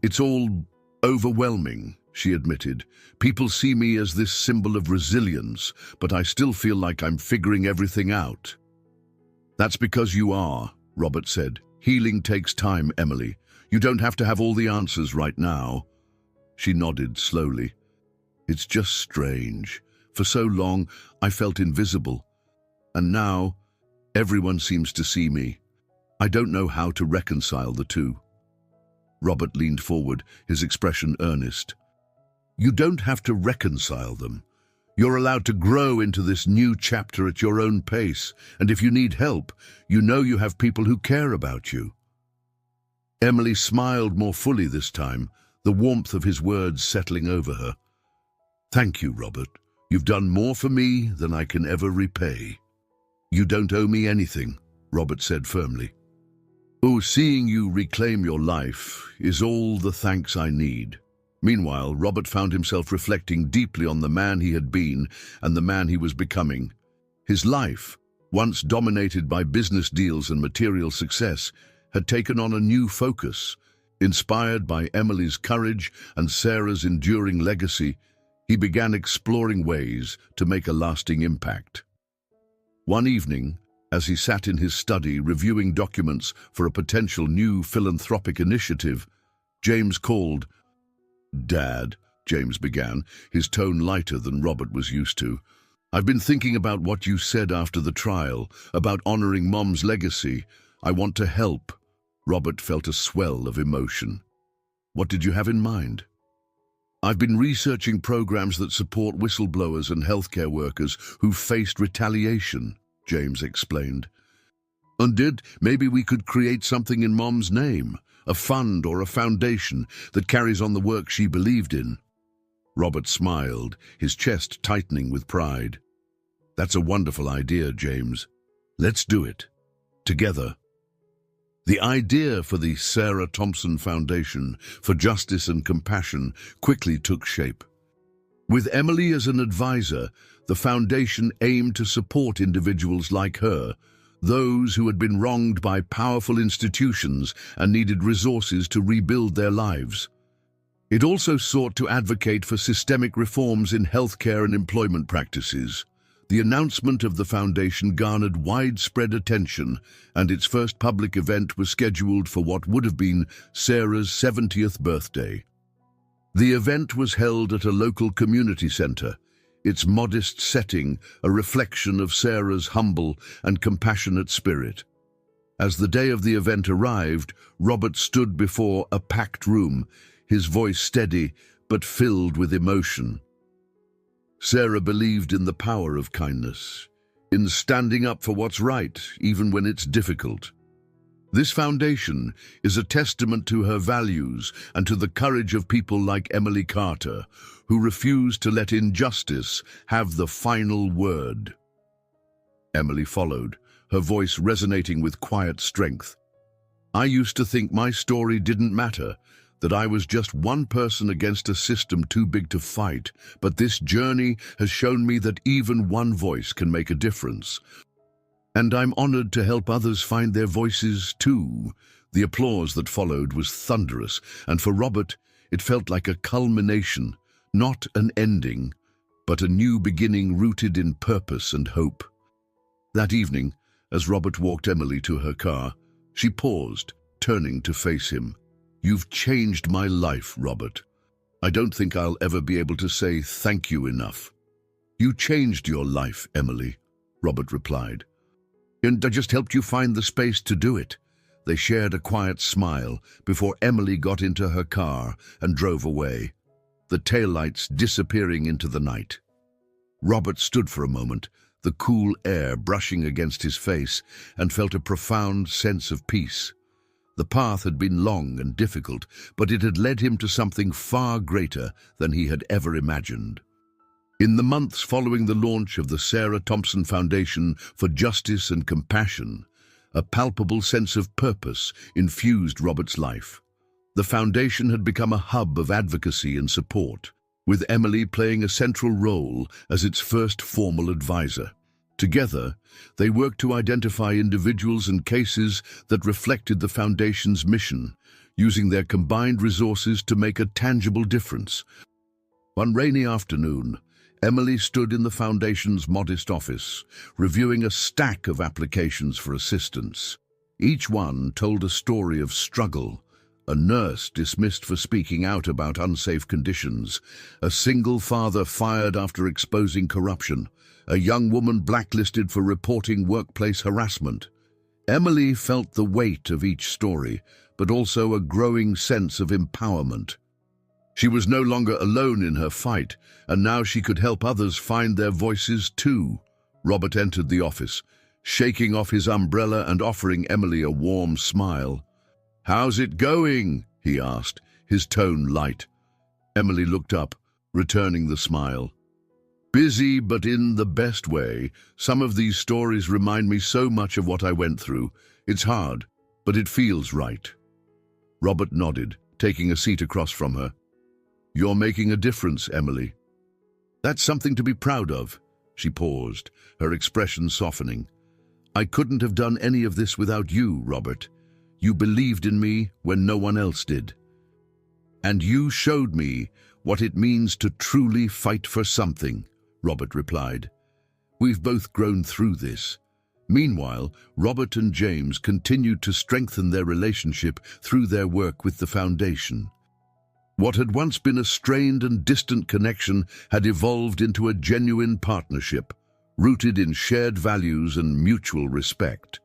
"It's all overwhelming," she admitted. "People see me as this symbol of resilience, but I still feel like I'm figuring everything out." "That's because you are," Robert said. "Healing takes time, Emily. You don't have to have all the answers right now." She nodded slowly. "It's just strange. For so long, I felt invisible. And now, everyone seems to see me. I don't know how to reconcile the two." Robert leaned forward, his expression earnest. "You don't have to reconcile them. You're allowed to grow into this new chapter at your own pace, and if you need help, you know you have people who care about you." Emily smiled more fully this time, the warmth of his words settling over her. "Thank you, Robert. You've done more for me than I can ever repay." "You don't owe me anything," Robert said firmly. "Oh, seeing you reclaim your life is all the thanks I need." Meanwhile, Robert found himself reflecting deeply on the man he had been and the man he was becoming. His life, once dominated by business deals and material success, had taken on a new focus. Inspired by Emily's courage and Sarah's enduring legacy, he began exploring ways to make a lasting impact. One evening, as he sat in his study reviewing documents for a potential new philanthropic initiative, James called. "Dad," James began, his tone lighter than Robert was used to. "I've been thinking about what you said after the trial, about honoring Mom's legacy. I want to help." Robert felt a swell of emotion. "What did you have in mind?" "I've been researching programs that support whistleblowers and healthcare workers who've faced retaliation," James explained. "And maybe we could create something in Mom's name, a fund or a foundation that carries on the work she believed in." Robert smiled, his chest tightening with pride. "That's a wonderful idea, James. Let's do it. Together." The idea for the Sarah Thompson Foundation for Justice and Compassion quickly took shape. With Emily as an advisor, the foundation aimed to support individuals like her, those who had been wronged by powerful institutions and needed resources to rebuild their lives. It also sought to advocate for systemic reforms in healthcare and employment practices. The announcement of the foundation garnered widespread attention, and its first public event was scheduled for what would have been Sarah's 70th birthday. The event was held at a local community center, its modest setting a reflection of Sarah's humble and compassionate spirit. As the day of the event arrived, Robert stood before a packed room, his voice steady but filled with emotion. Sarah believed in the power of kindness, in standing up for what's right, even when it's difficult. This foundation is a testament to her values and to the courage of people like Emily Carter, who refused to let injustice have the final word. Emily followed, her voice resonating with quiet strength. "I used to think my story didn't matter, that I was just one person against a system too big to fight, but this journey has shown me that even one voice can make a difference. And I'm honored to help others find their voices too. The applause that followed was thunderous, and for Robert, it felt like a culmination, not an ending, but a new beginning rooted in purpose and hope. That evening, as Robert walked Emily to her car, she paused, turning to face him. "You've changed my life, Robert. I don't think I'll ever be able to say thank you enough." "You changed your life, Emily," Robert replied. "And I just helped you find the space to do it." They shared a quiet smile before Emily got into her car and drove away, the taillights disappearing into the night. Robert stood for a moment, the cool air brushing against his face, and felt a profound sense of peace. The path had been long and difficult, but it had led him to something far greater than he had ever imagined. In the months following the launch of the Sarah Thompson Foundation for Justice and Compassion, a palpable sense of purpose infused Robert's life. The foundation had become a hub of advocacy and support, with Emily playing a central role as its first formal advisor. Together, they worked to identify individuals and cases that reflected the Foundation's mission, using their combined resources to make a tangible difference. One rainy afternoon, Emily stood in the Foundation's modest office, reviewing a stack of applications for assistance. Each one told a story of struggle: a nurse dismissed for speaking out about unsafe conditions, a single father fired after exposing corruption, a young woman blacklisted for reporting workplace harassment. Emily felt the weight of each story, but also a growing sense of empowerment. She was no longer alone in her fight, and now she could help others find their voices too. Robert entered the office, shaking off his umbrella and offering Emily a warm smile. "How's it going?" he asked, his tone light. Emily looked up, returning the smile. "Busy, but in the best way. Some of these stories remind me so much of what I went through. It's hard, but it feels right." Robert nodded, taking a seat across from her. "You're making a difference, Emily." "That's something to be proud of." She paused, her expression softening. "I couldn't have done any of this without you, Robert. You believed in me when no one else did. And you showed me what it means to truly fight for something," Robert replied. "We've both grown through this." Meanwhile, Robert and James continued to strengthen their relationship through their work with the Foundation. What had once been a strained and distant connection had evolved into a genuine partnership, rooted in shared values and mutual respect.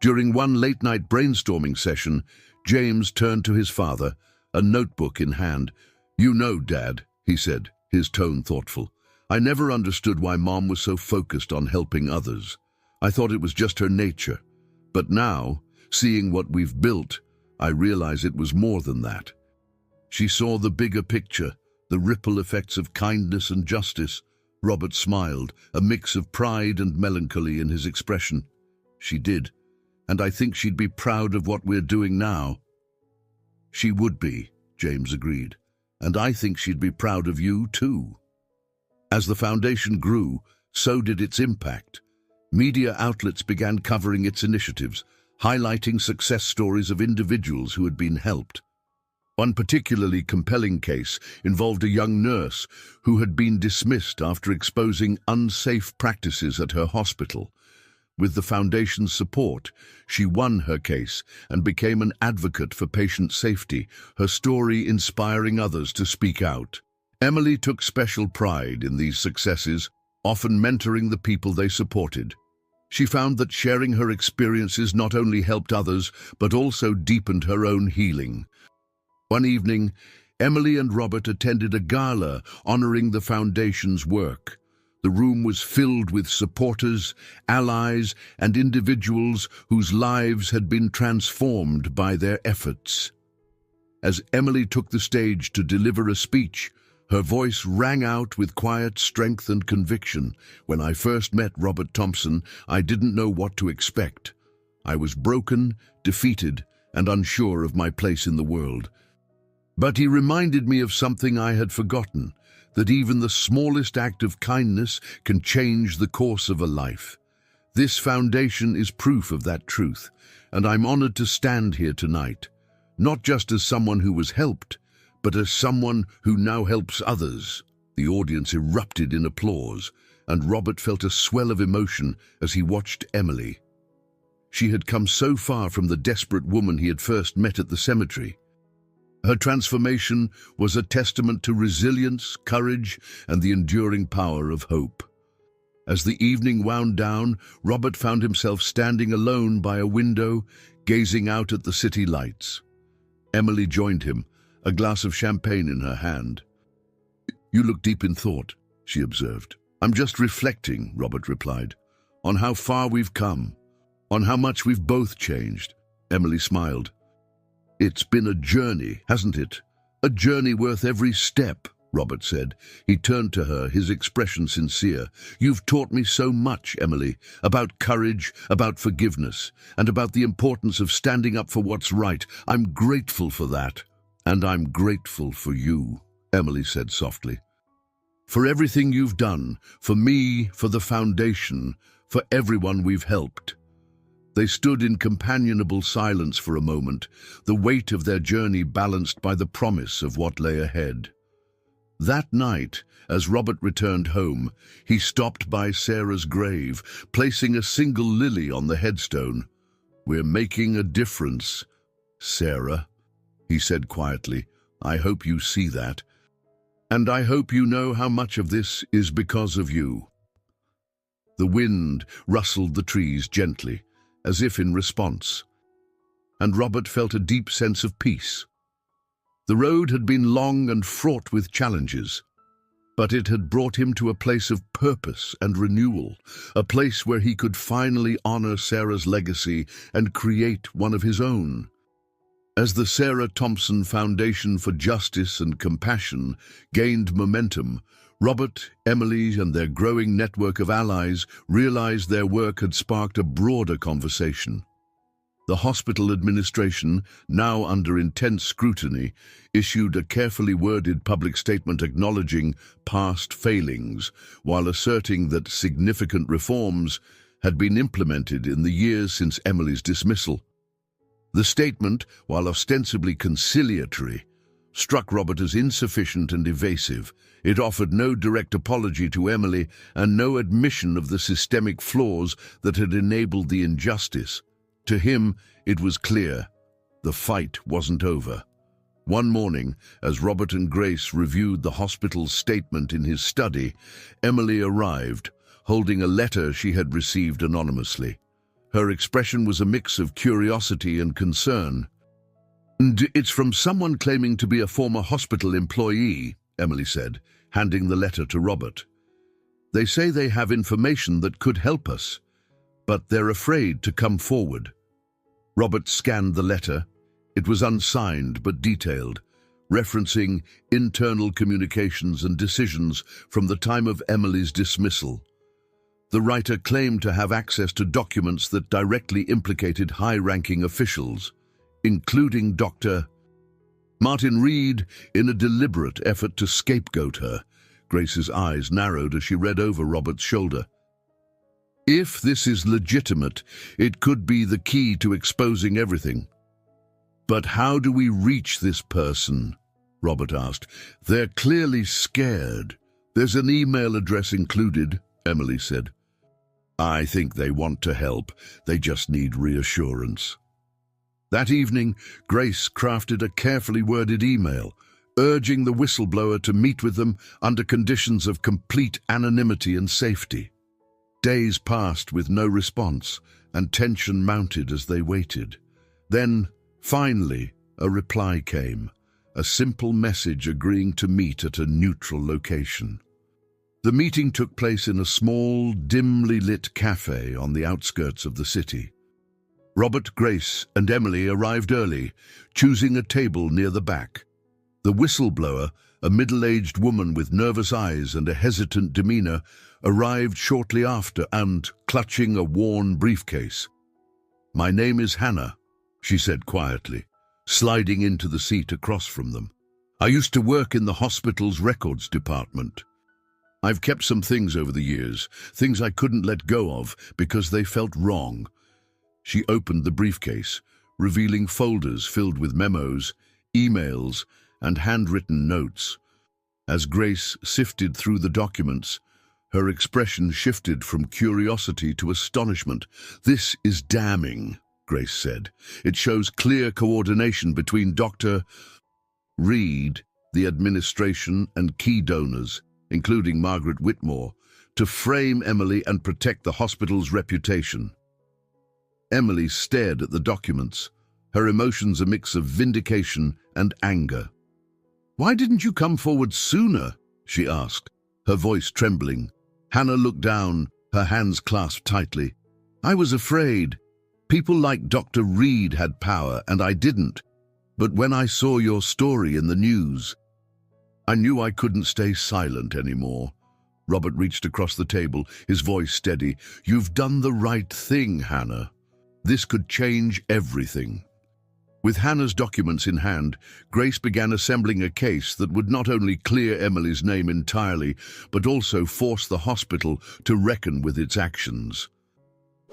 During one late-night brainstorming session, James turned to his father, a notebook in hand. "You know, Dad," he said, his tone thoughtful, "I never understood why Mom was so focused on helping others. I thought it was just her nature. But now, seeing what we've built, I realize it was more than that. She saw the bigger picture, the ripple effects of kindness and justice." Robert smiled, a mix of pride and melancholy in his expression. "She did, and I think she'd be proud of what we're doing now." "She would be," James agreed, "and I think she'd be proud of you too." As the Foundation grew, so did its impact. Media outlets began covering its initiatives, highlighting success stories of individuals who had been helped. One particularly compelling case involved a young nurse who had been dismissed after exposing unsafe practices at her hospital. With the Foundation's support, she won her case and became an advocate for patient safety, her story inspiring others to speak out. Emily took special pride in these successes, often mentoring the people they supported. She found that sharing her experiences not only helped others, but also deepened her own healing. One evening, Emily and Robert attended a gala honoring the Foundation's work. The room was filled with supporters, allies, and individuals whose lives had been transformed by their efforts. As Emily took the stage to deliver a speech, her voice rang out with quiet strength and conviction. "When I first met Robert Thompson, I didn't know what to expect. I was broken, defeated, and unsure of my place in the world. But he reminded me of something I had forgotten, that even the smallest act of kindness can change the course of a life. This foundation is proof of that truth, and I'm honored to stand here tonight, not just as someone who was helped, but as someone who now helps others." The audience erupted in applause, and Robert felt a swell of emotion as he watched Emily. She had come so far from the desperate woman he had first met at the cemetery. Her transformation was a testament to resilience, courage, and the enduring power of hope. As the evening wound down, Robert found himself standing alone by a window, gazing out at the city lights. Emily joined him, a glass of champagne in her hand. "You look deep in thought," she observed. "I'm just reflecting," Robert replied, "on how far we've come, on how much we've both changed." Emily smiled. "It's been a journey, hasn't it? A journey worth every step," Robert said. He turned to her, his expression sincere. "You've taught me so much, Emily, about courage, about forgiveness, and about the importance of standing up for what's right. I'm grateful for that." "And I'm grateful for you," Emily said softly. "For everything you've done, for me, for the foundation, for everyone we've helped." They stood in companionable silence for a moment, the weight of their journey balanced by the promise of what lay ahead. That night, as Robert returned home, he stopped by Sarah's grave, placing a single lily on the headstone. "We're making a difference, Sarah," he said quietly. "I hope you see that. And I hope you know how much of this is because of you." The wind rustled the trees gently, as if in response, and Robert felt a deep sense of peace. The road had been long and fraught with challenges, but it had brought him to a place of purpose and renewal, a place where he could finally honor Sarah's legacy and create one of his own. As the Sarah Thompson Foundation for Justice and Compassion gained momentum, Robert, Emily, and their growing network of allies realized their work had sparked a broader conversation. The hospital administration, now under intense scrutiny, issued a carefully worded public statement acknowledging past failings, while asserting that significant reforms had been implemented in the years since Emily's dismissal. The statement, while ostensibly conciliatory, struck Robert as insufficient and evasive. It offered no direct apology to Emily and no admission of the systemic flaws that had enabled the injustice. To him, it was clear. The fight wasn't over. One morning, as Robert and Grace reviewed the hospital's statement in his study, Emily arrived, holding a letter she had received anonymously. Her expression was a mix of curiosity and concern. "And it's from someone claiming to be a former hospital employee," Emily said, handing the letter to Robert. "They say they have information that could help us, but they're afraid to come forward." Robert scanned the letter. It was unsigned but detailed, referencing internal communications and decisions from the time of Emily's dismissal. The writer claimed to have access to documents that directly implicated high-ranking officials, including Dr. Martin Reed. In a deliberate effort to scapegoat her, Grace's eyes narrowed as she read over Robert's shoulder. "If this is legitimate, it could be the key to exposing everything." "But how do we reach this person?" Robert asked. "They're clearly scared." "There's an email address included," Emily said. "I think they want to help. They just need reassurance." That evening, Grace crafted a carefully worded email, urging the whistleblower to meet with them under conditions of complete anonymity and safety. Days passed with no response, and tension mounted as they waited. Then, finally, a reply came, a simple message agreeing to meet at a neutral location. The meeting took place in a small, dimly lit cafe on the outskirts of the city. Robert, Grace, and Emily arrived early, choosing a table near the back. The whistleblower, a middle-aged woman with nervous eyes and a hesitant demeanor, arrived shortly after and clutching a worn briefcase. "My name is Hannah," she said quietly, sliding into the seat across from them. I used to work in the hospital's records department. I've kept some things over the years, things I couldn't let go of because they felt wrong. She opened the briefcase, revealing folders filled with memos, emails, and handwritten notes. As Grace sifted through the documents, her expression shifted from curiosity to astonishment. "This is damning," Grace said. "It shows clear coordination between Dr. Reed, the administration, and key donors, including Margaret Whitmore, to frame Emily and protect the hospital's reputation." Emily stared at the documents, her emotions a mix of vindication and anger. "Why didn't you come forward sooner?" she asked, her voice trembling. Hannah looked down, her hands clasped tightly. "I was afraid. People like Dr. Reed had power, and I didn't. But when I saw your story in the news, I knew I couldn't stay silent anymore." Robert reached across the table, his voice steady. "You've done the right thing, Hannah. This could change everything." With Hannah's documents in hand, Grace began assembling a case that would not only clear Emily's name entirely, but also force the hospital to reckon with its actions.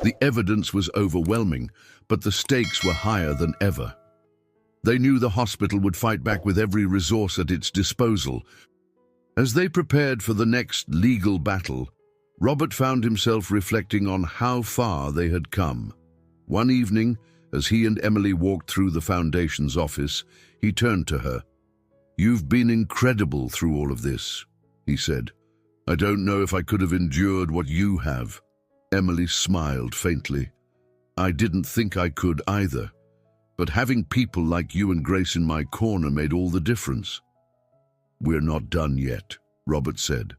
The evidence was overwhelming, but the stakes were higher than ever. They knew the hospital would fight back with every resource at its disposal. As they prepared for the next legal battle, Robert found himself reflecting on how far they had come. One evening, as he and Emily walked through the Foundation's office, he turned to her. "You've been incredible through all of this," he said. "I don't know if I could have endured what you have." Emily smiled faintly. "I didn't think I could either. But having people like you and Grace in my corner made all the difference." "We're not done yet," Robert said.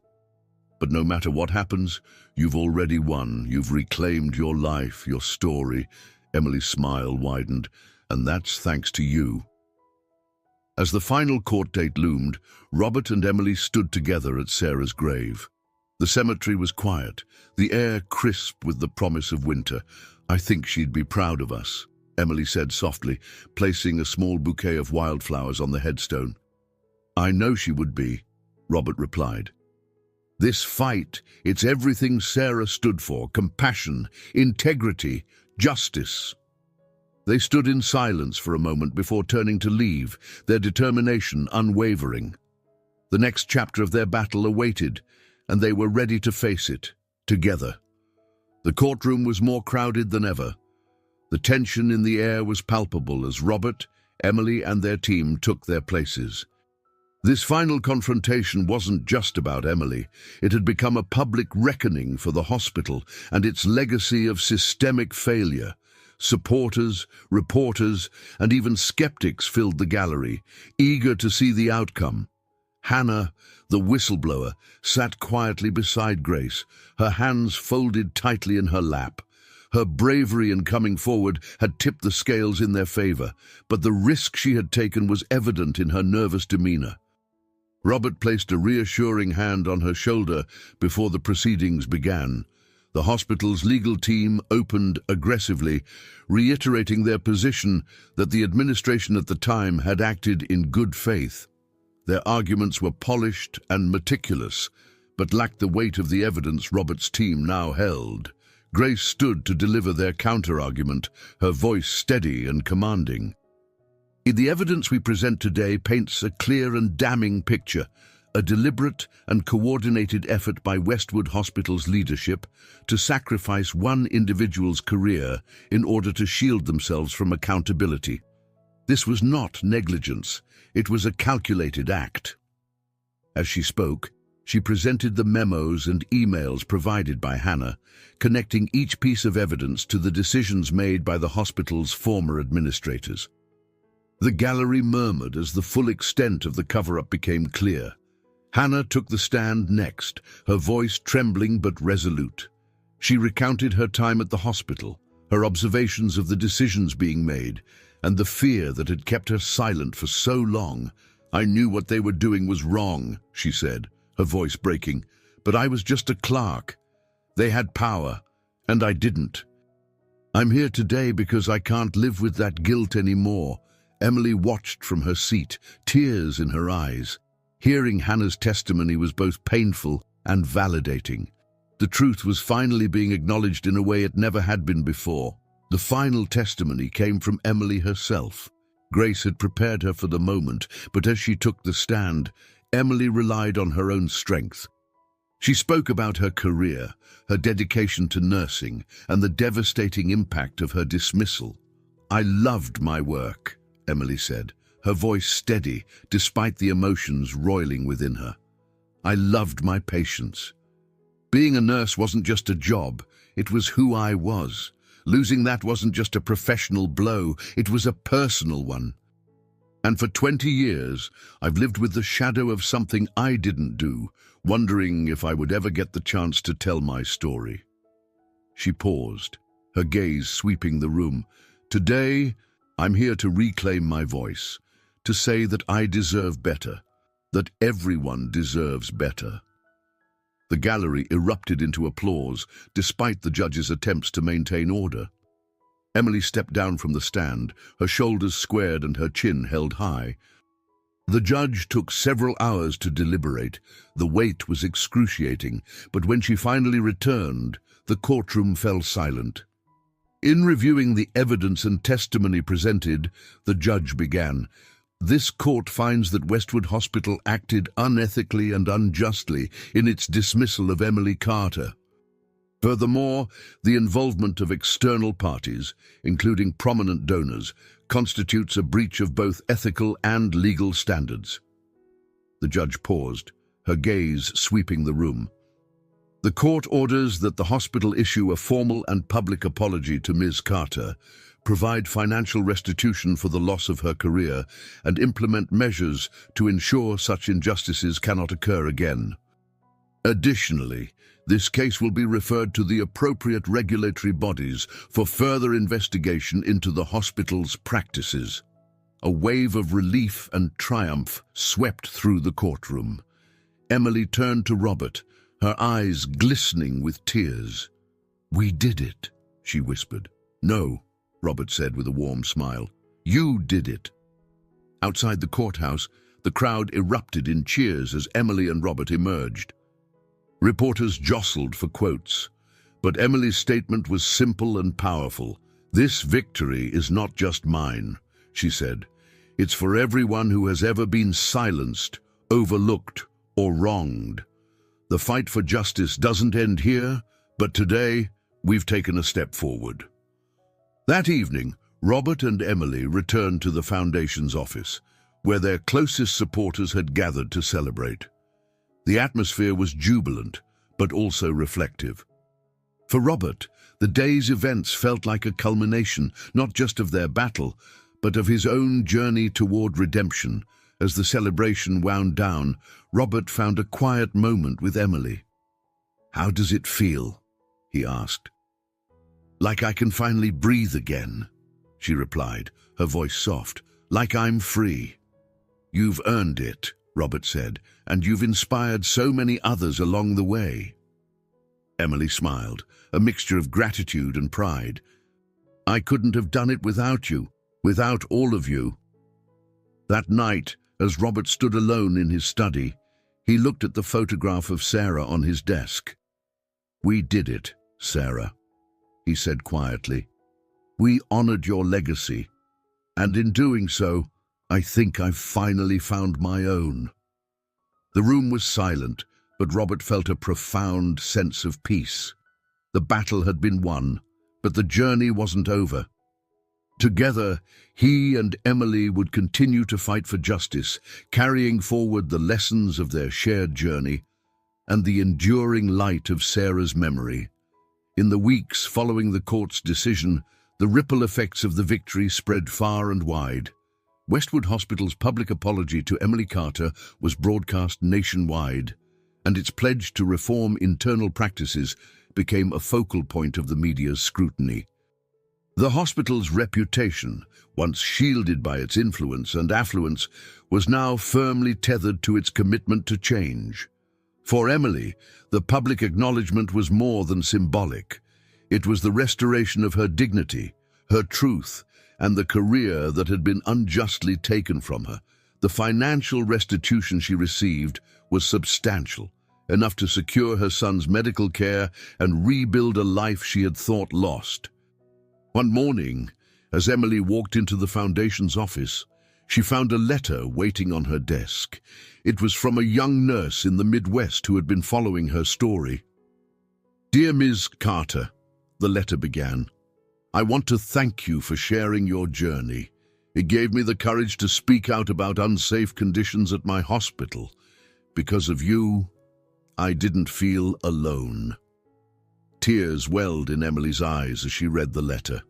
"But no matter what happens, you've already won. You've reclaimed your life, your story." Emily's smile widened. "And that's thanks to you." As the final court date loomed, Robert and Emily stood together at Sarah's grave. The cemetery was quiet, the air crisp with the promise of winter. "I think she'd be proud of us," Emily said softly, placing a small bouquet of wildflowers on the headstone. "I know she would be," Robert replied. "This fight, it's everything Sarah stood for: compassion, integrity, justice." They stood in silence for a moment before turning to leave, their determination unwavering. The next chapter of their battle awaited, and they were ready to face it, together. The courtroom was more crowded than ever. The tension in the air was palpable as Robert, Emily, and their team took their places. This final confrontation wasn't just about Emily. It had become a public reckoning for the hospital and its legacy of systemic failure. Supporters, reporters, and even skeptics filled the gallery, eager to see the outcome. Hannah, the whistleblower, sat quietly beside Grace, her hands folded tightly in her lap. Her bravery in coming forward had tipped the scales in their favor, but the risk she had taken was evident in her nervous demeanor. Robert placed a reassuring hand on her shoulder before the proceedings began. The hospital's legal team opened aggressively, reiterating their position that the administration at the time had acted in good faith. Their arguments were polished and meticulous, but lacked the weight of the evidence Robert's team now held. Grace stood to deliver their counter-argument, her voice steady and commanding. "The evidence we present today paints a clear and damning picture, a deliberate and coordinated effort by Westwood Hospital's leadership to sacrifice one individual's career in order to shield themselves from accountability. This was not negligence, it was a calculated act." As she spoke, she presented the memos and emails provided by Hannah, connecting each piece of evidence to the decisions made by the hospital's former administrators. The gallery murmured as the full extent of the cover-up became clear. Hannah took the stand next, her voice trembling but resolute. She recounted her time at the hospital, her observations of the decisions being made, and the fear that had kept her silent for so long. "I knew what they were doing was wrong," she said, her voice breaking, "but I was just a clerk. They had power, and I didn't. I'm here today because I can't live with that guilt anymore." Emily watched from her seat, tears in her eyes. Hearing Hannah's testimony was both painful and validating. The truth was finally being acknowledged in a way it never had been before. The final testimony came from Emily herself. Grace had prepared her for the moment, but as she took the stand, Emily relied on her own strength. She spoke about her career, her dedication to nursing, and the devastating impact of her dismissal. "I loved my work," Emily said, her voice steady despite the emotions roiling within her. "I loved my patients. Being a nurse wasn't just a job, it was who I was. Losing that wasn't just a professional blow, it was a personal one. And for 20 years, I've lived with the shadow of something I didn't do, wondering if I would ever get the chance to tell my story." She paused, her gaze sweeping the room. "Today, I'm here to reclaim my voice, to say that I deserve better, that everyone deserves better." The gallery erupted into applause, despite the judge's attempts to maintain order. Emily stepped down from the stand, her shoulders squared and her chin held high. The judge took several hours to deliberate. The wait was excruciating, but when she finally returned, the courtroom fell silent. In reviewing the evidence and testimony presented, the judge began, "This court finds that Westwood Hospital acted unethically and unjustly in its dismissal of Emily Carter. Furthermore, the involvement of external parties, including prominent donors, constitutes a breach of both ethical and legal standards." The judge paused, her gaze sweeping the room. "The court orders that the hospital issue a formal and public apology to Ms. Carter, provide financial restitution for the loss of her career, and implement measures to ensure such injustices cannot occur again. Additionally, this case will be referred to the appropriate regulatory bodies for further investigation into the hospital's practices." A wave of relief and triumph swept through the courtroom. Emily turned to Robert, her eyes glistening with tears. "We did it," she whispered. "No," Robert said with a warm smile. "You did it." Outside the courthouse, the crowd erupted in cheers as Emily and Robert emerged. Reporters jostled for quotes, but Emily's statement was simple and powerful. "This victory is not just mine," she said. "It's for everyone who has ever been silenced, overlooked, or wronged. The fight for justice doesn't end here, but today we've taken a step forward." That evening, Robert and Emily returned to the Foundation's office, where their closest supporters had gathered to celebrate. The atmosphere was jubilant, but also reflective. For Robert, the day's events felt like a culmination, not just of their battle, but of his own journey toward redemption. As the celebration wound down, Robert found a quiet moment with Emily. "How does it feel?" he asked. "Like I can finally breathe again," she replied, her voice soft. "Like I'm free." "You've earned it," Robert said, "and you've inspired so many others along the way." Emily smiled, a mixture of gratitude and pride. "I couldn't have done it without you, without all of you." That night, as Robert stood alone in his study, he looked at the photograph of Sarah on his desk. "We did it, Sarah," he said quietly. "We honored your legacy, and in doing so, I think I've finally found my own." The room was silent, but Robert felt a profound sense of peace. The battle had been won, but the journey wasn't over. Together, he and Emily would continue to fight for justice, carrying forward the lessons of their shared journey and the enduring light of Sarah's memory. In the weeks following the court's decision, the ripple effects of the victory spread far and wide. Westwood Hospital's public apology to Emily Carter was broadcast nationwide, and its pledge to reform internal practices became a focal point of the media's scrutiny. The hospital's reputation, once shielded by its influence and affluence, was now firmly tethered to its commitment to change. For Emily, the public acknowledgement was more than symbolic. It was the restoration of her dignity, her truth, and the career that had been unjustly taken from her. The financial restitution she received was substantial, enough to secure her son's medical care and rebuild a life she had thought lost. One morning, as Emily walked into the Foundation's office, she found a letter waiting on her desk. It was from a young nurse in the Midwest who had been following her story. "Dear Ms. Carter," the letter began, "I want to thank you for sharing your journey. It gave me the courage to speak out about unsafe conditions at my hospital. Because of you, I didn't feel alone." Tears welled in Emily's eyes as she read the letter.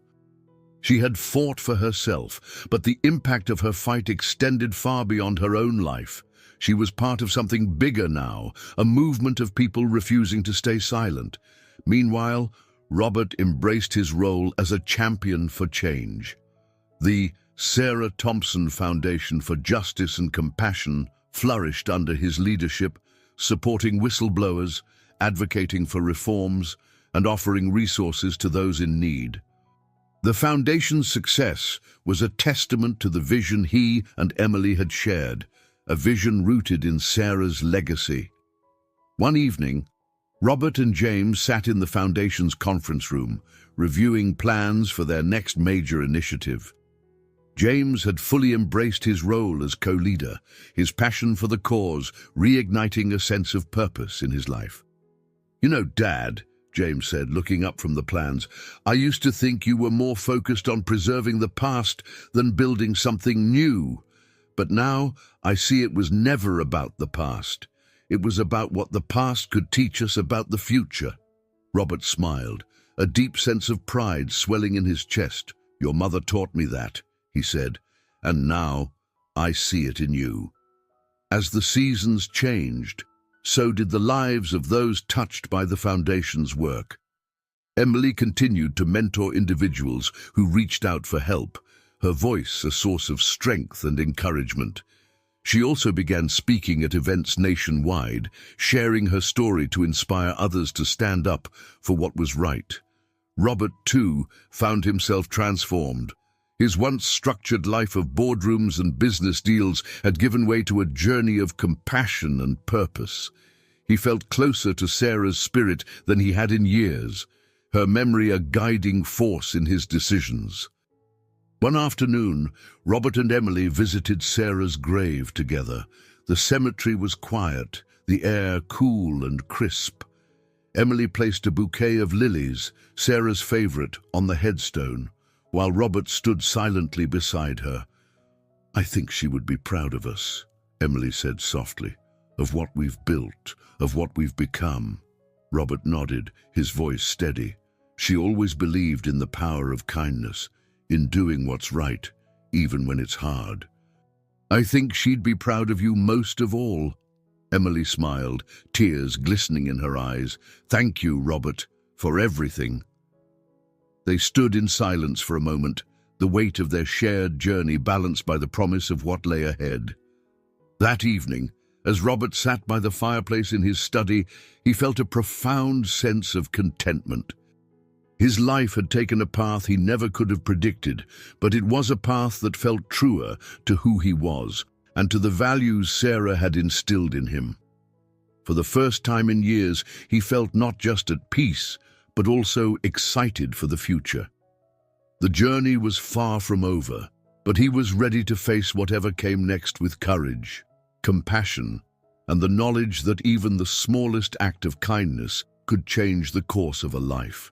She had fought for herself, but the impact of her fight extended far beyond her own life. She was part of something bigger now, a movement of people refusing to stay silent. Meanwhile, Robert embraced his role as a champion for change. The Sarah Thompson Foundation for Justice and Compassion flourished under his leadership, supporting whistleblowers, advocating for reforms, and offering resources to those in need. The Foundation's success was a testament to the vision he and Emily had shared, a vision rooted in Sarah's legacy. One evening, Robert and James sat in the Foundation's conference room, reviewing plans for their next major initiative. James had fully embraced his role as co-leader, his passion for the cause reigniting a sense of purpose in his life. "You know, Dad," James said, looking up from the plans, "I used to think you were more focused on preserving the past than building something new. But now I see it was never about the past. It was about what the past could teach us about the future." Robert smiled, a deep sense of pride swelling in his chest. "Your mother taught me that," he said, "and now I see it in you." As the seasons changed, so did the lives of those touched by the Foundation's work. Emily continued to mentor individuals who reached out for help, her voice a source of strength and encouragement. She also began speaking at events nationwide, sharing her story to inspire others to stand up for what was right. Robert, too, found himself transformed. His once structured life of boardrooms and business deals had given way to a journey of compassion and purpose. He felt closer to Sarah's spirit than he had in years, her memory a guiding force in his decisions. One afternoon, Robert and Emily visited Sarah's grave together. The cemetery was quiet, the air cool and crisp. Emily placed a bouquet of lilies, Sarah's favorite, on the headstone, while Robert stood silently beside her. "I think she would be proud of us," Emily said softly, "of what we've built, of what we've become." Robert nodded, his voice steady. "She always believed in the power of kindness, in doing what's right, even when it's hard." "I think she'd be proud of you most of all." Emily smiled, tears glistening in her eyes. "Thank you, Robert, for everything." They stood in silence for a moment, the weight of their shared journey balanced by the promise of what lay ahead. That evening, as Robert sat by the fireplace in his study, he felt a profound sense of contentment. His life had taken a path he never could have predicted, but it was a path that felt truer to who he was and to the values Sarah had instilled in him. For the first time in years, he felt not just at peace, but also excited for the future. The journey was far from over, but he was ready to face whatever came next with courage, compassion, and the knowledge that even the smallest act of kindness could change the course of a life.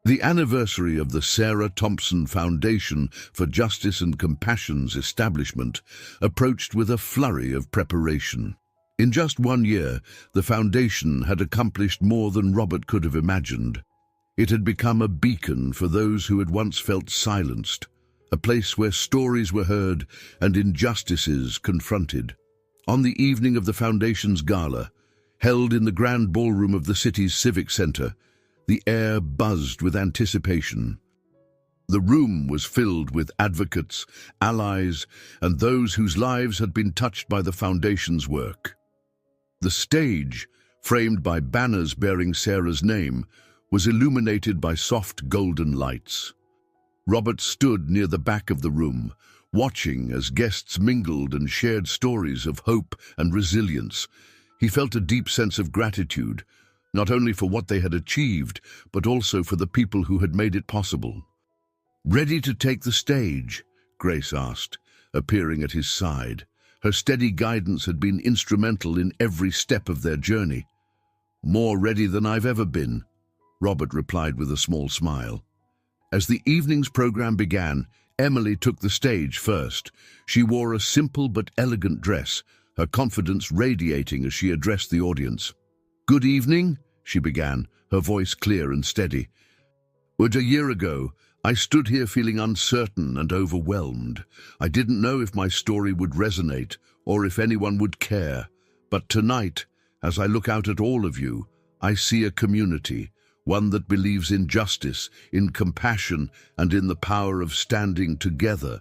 The anniversary of the Sarah Thompson Foundation for Justice and Compassion's establishment approached with a flurry of preparation. In just 1 year, the foundation had accomplished more than Robert could have imagined. It had become a beacon for those who had once felt silenced, a place where stories were heard and injustices confronted. On the evening of the foundation's gala, held in the grand ballroom of the city's civic center, the air buzzed with anticipation. The room was filled with advocates, allies, and those whose lives had been touched by the foundation's work. The stage, framed by banners bearing Sarah's name, was illuminated by soft golden lights. Robert stood near the back of the room, watching as guests mingled and shared stories of hope and resilience. He felt a deep sense of gratitude, not only for what they had achieved, but also for the people who had made it possible. "Ready to take the stage?" Grace asked, appearing at his side. Her steady guidance had been instrumental in every step of their journey. "More ready than I've ever been," Robert replied with a small smile. As the evening's program began, Emily took the stage first. She wore a simple but elegant dress, her confidence radiating as she addressed the audience. "Good evening," she began, her voice clear and steady. "But a year ago, I stood here feeling uncertain and overwhelmed. I didn't know if my story would resonate or if anyone would care. But tonight, as I look out at all of you, I see a community, one that believes in justice, in compassion, and in the power of standing together."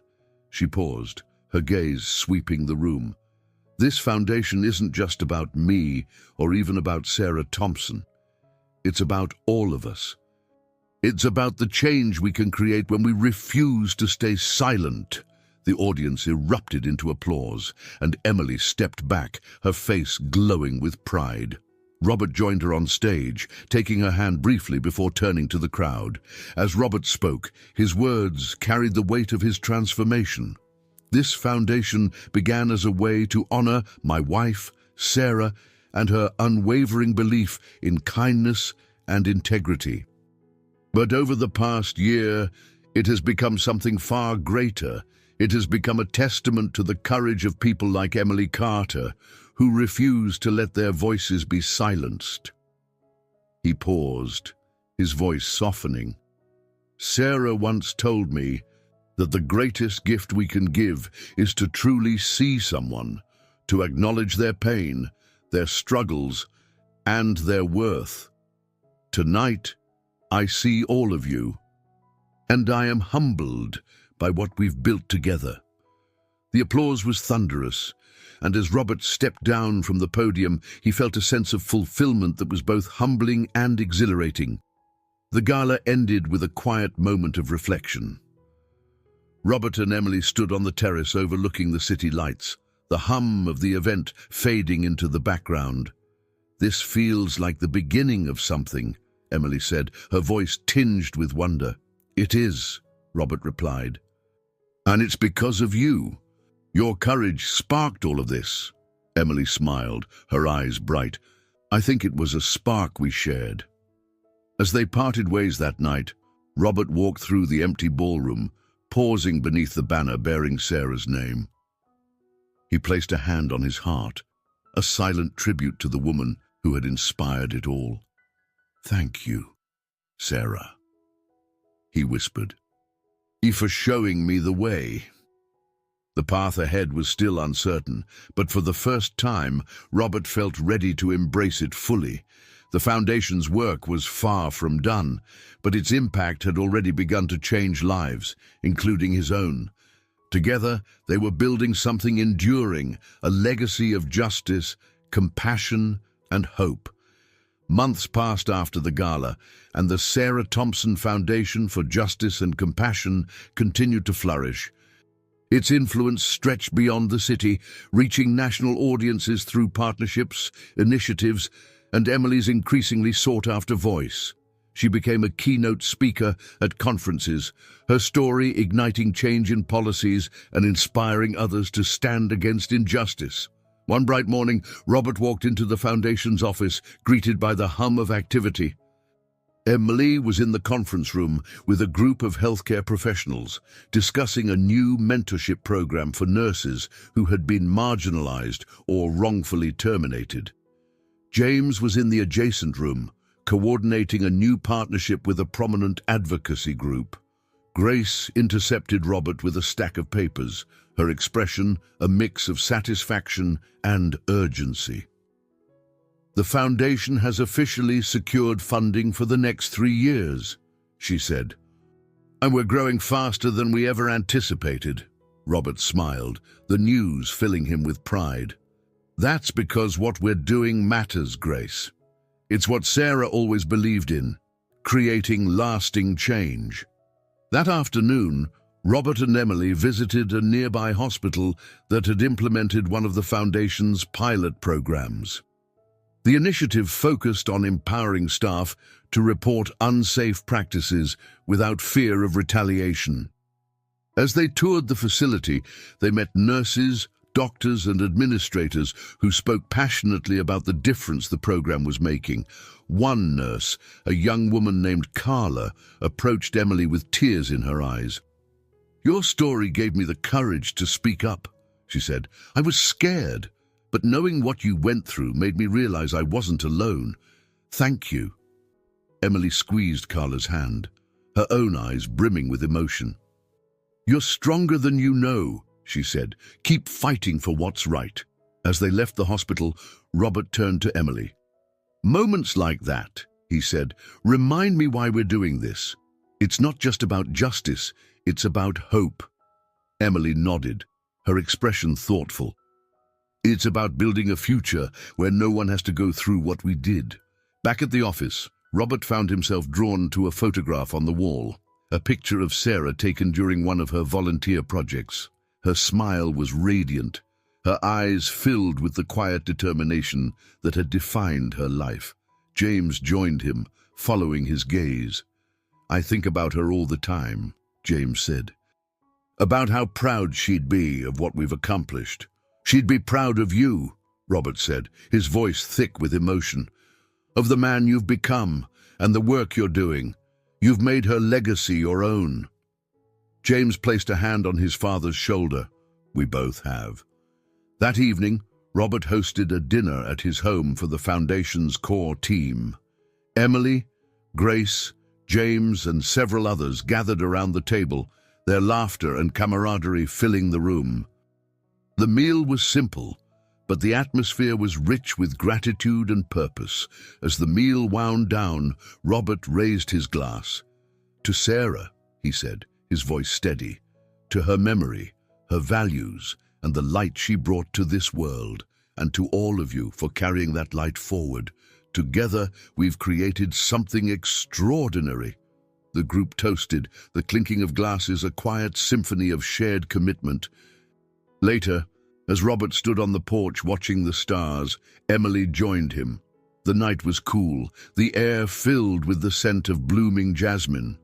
She paused, her gaze sweeping the room. "This foundation isn't just about me or even about Sarah Thompson. It's about all of us. It's about the change we can create when we refuse to stay silent." The audience erupted into applause, and Emily stepped back, her face glowing with pride. Robert joined her on stage, taking her hand briefly before turning to the crowd. As Robert spoke, his words carried the weight of his transformation. "This foundation began as a way to honor my wife, Sarah, and her unwavering belief in kindness and integrity. But over the past year, it has become something far greater. It has become a testament to the courage of people like Emily Carter, who refuse to let their voices be silenced." He paused, his voice softening. "Sarah once told me that the greatest gift we can give is to truly see someone, to acknowledge their pain, their struggles, and their worth. Tonight, I see all of you, and I am humbled by what we've built together." The applause was thunderous, and as Robert stepped down from the podium, he felt a sense of fulfillment that was both humbling and exhilarating. The gala ended with a quiet moment of reflection. Robert and Emily stood on the terrace overlooking the city lights, the hum of the event fading into the background. "This feels like the beginning of something," Emily said, her voice tinged with wonder. "It is," Robert replied. "And it's because of you. Your courage sparked all of this." Emily smiled, her eyes bright. "I think it was a spark we shared." As they parted ways that night, Robert walked through the empty ballroom, pausing beneath the banner bearing Sarah's name. He placed a hand on his heart, a silent tribute to the woman who had inspired it all. "Thank you, Sarah," he whispered. "You for showing me the way." The path ahead was still uncertain, but for the first time, Robert felt ready to embrace it fully. The foundation's work was far from done, but its impact had already begun to change lives, including his own. Together, they were building something enduring, a legacy of justice, compassion, and hope. Months passed after the gala, and the Sarah Thompson Foundation for Justice and Compassion continued to flourish. Its influence stretched beyond the city, reaching national audiences through partnerships, initiatives, and Emily's increasingly sought-after voice. She became a keynote speaker at conferences, her story igniting change in policies and inspiring others to stand against injustice. One bright morning, Robert walked into the foundation's office, greeted by the hum of activity. Emily was in the conference room with a group of healthcare professionals, discussing a new mentorship program for nurses who had been marginalized or wrongfully terminated. James was in the adjacent room, coordinating a new partnership with a prominent advocacy group. Grace intercepted Robert with a stack of papers, her expression a mix of satisfaction and urgency. "The foundation has officially secured funding for the next 3 years," she said. "And we're growing faster than we ever anticipated." Robert smiled, the news filling him with pride. "That's because what we're doing matters, Grace. It's what Sarah always believed in, creating lasting change. That afternoon, Robert and Emily visited a nearby hospital that had implemented one of the Foundation's pilot programs. The initiative focused on empowering staff to report unsafe practices without fear of retaliation. As they toured the facility, they met nurses, doctors, and administrators who spoke passionately about the difference the program was making. One nurse, a young woman named Carla, approached Emily with tears in her eyes. "Your story gave me the courage to speak up," she said. "I was scared, but knowing what you went through made me realize I wasn't alone. Thank you." Emily squeezed Carla's hand, her own eyes brimming with emotion. "You're stronger than you know," she said. "Keep fighting for what's right." As they left the hospital, Robert turned to Emily. "Moments like that," he said, "remind me why we're doing this. It's not just about justice, it's about hope." Emily nodded, her expression thoughtful. "It's about building a future where no one has to go through what we did." Back at the office, Robert found himself drawn to a photograph on the wall, a picture of Sarah taken during one of her volunteer projects. Her smile was radiant, her eyes filled with the quiet determination that had defined her life. James joined him, following his gaze. "I think about her all the time," James said. "About how proud she'd be of what we've accomplished." "She'd be proud of you," Robert said, his voice thick with emotion. "Of the man you've become and the work you're doing. You've made her legacy your own." James placed a hand on his father's shoulder. "We both have." That evening, Robert hosted a dinner at his home for the Foundation's core team. Emily, Grace, James, and several others gathered around the table, their laughter and camaraderie filling the room. The meal was simple, but the atmosphere was rich with gratitude and purpose. As the meal wound down, Robert raised his glass. "To Sarah," he said, his voice steady, "to her memory, her values, and the light she brought to this world, and to all of you for carrying that light forward. Together, we've created something extraordinary." The group toasted, the clinking of glasses a quiet symphony of shared commitment. Later, as Robert stood on the porch watching the stars, Emily joined him. The night was cool, the air filled with the scent of blooming jasmine.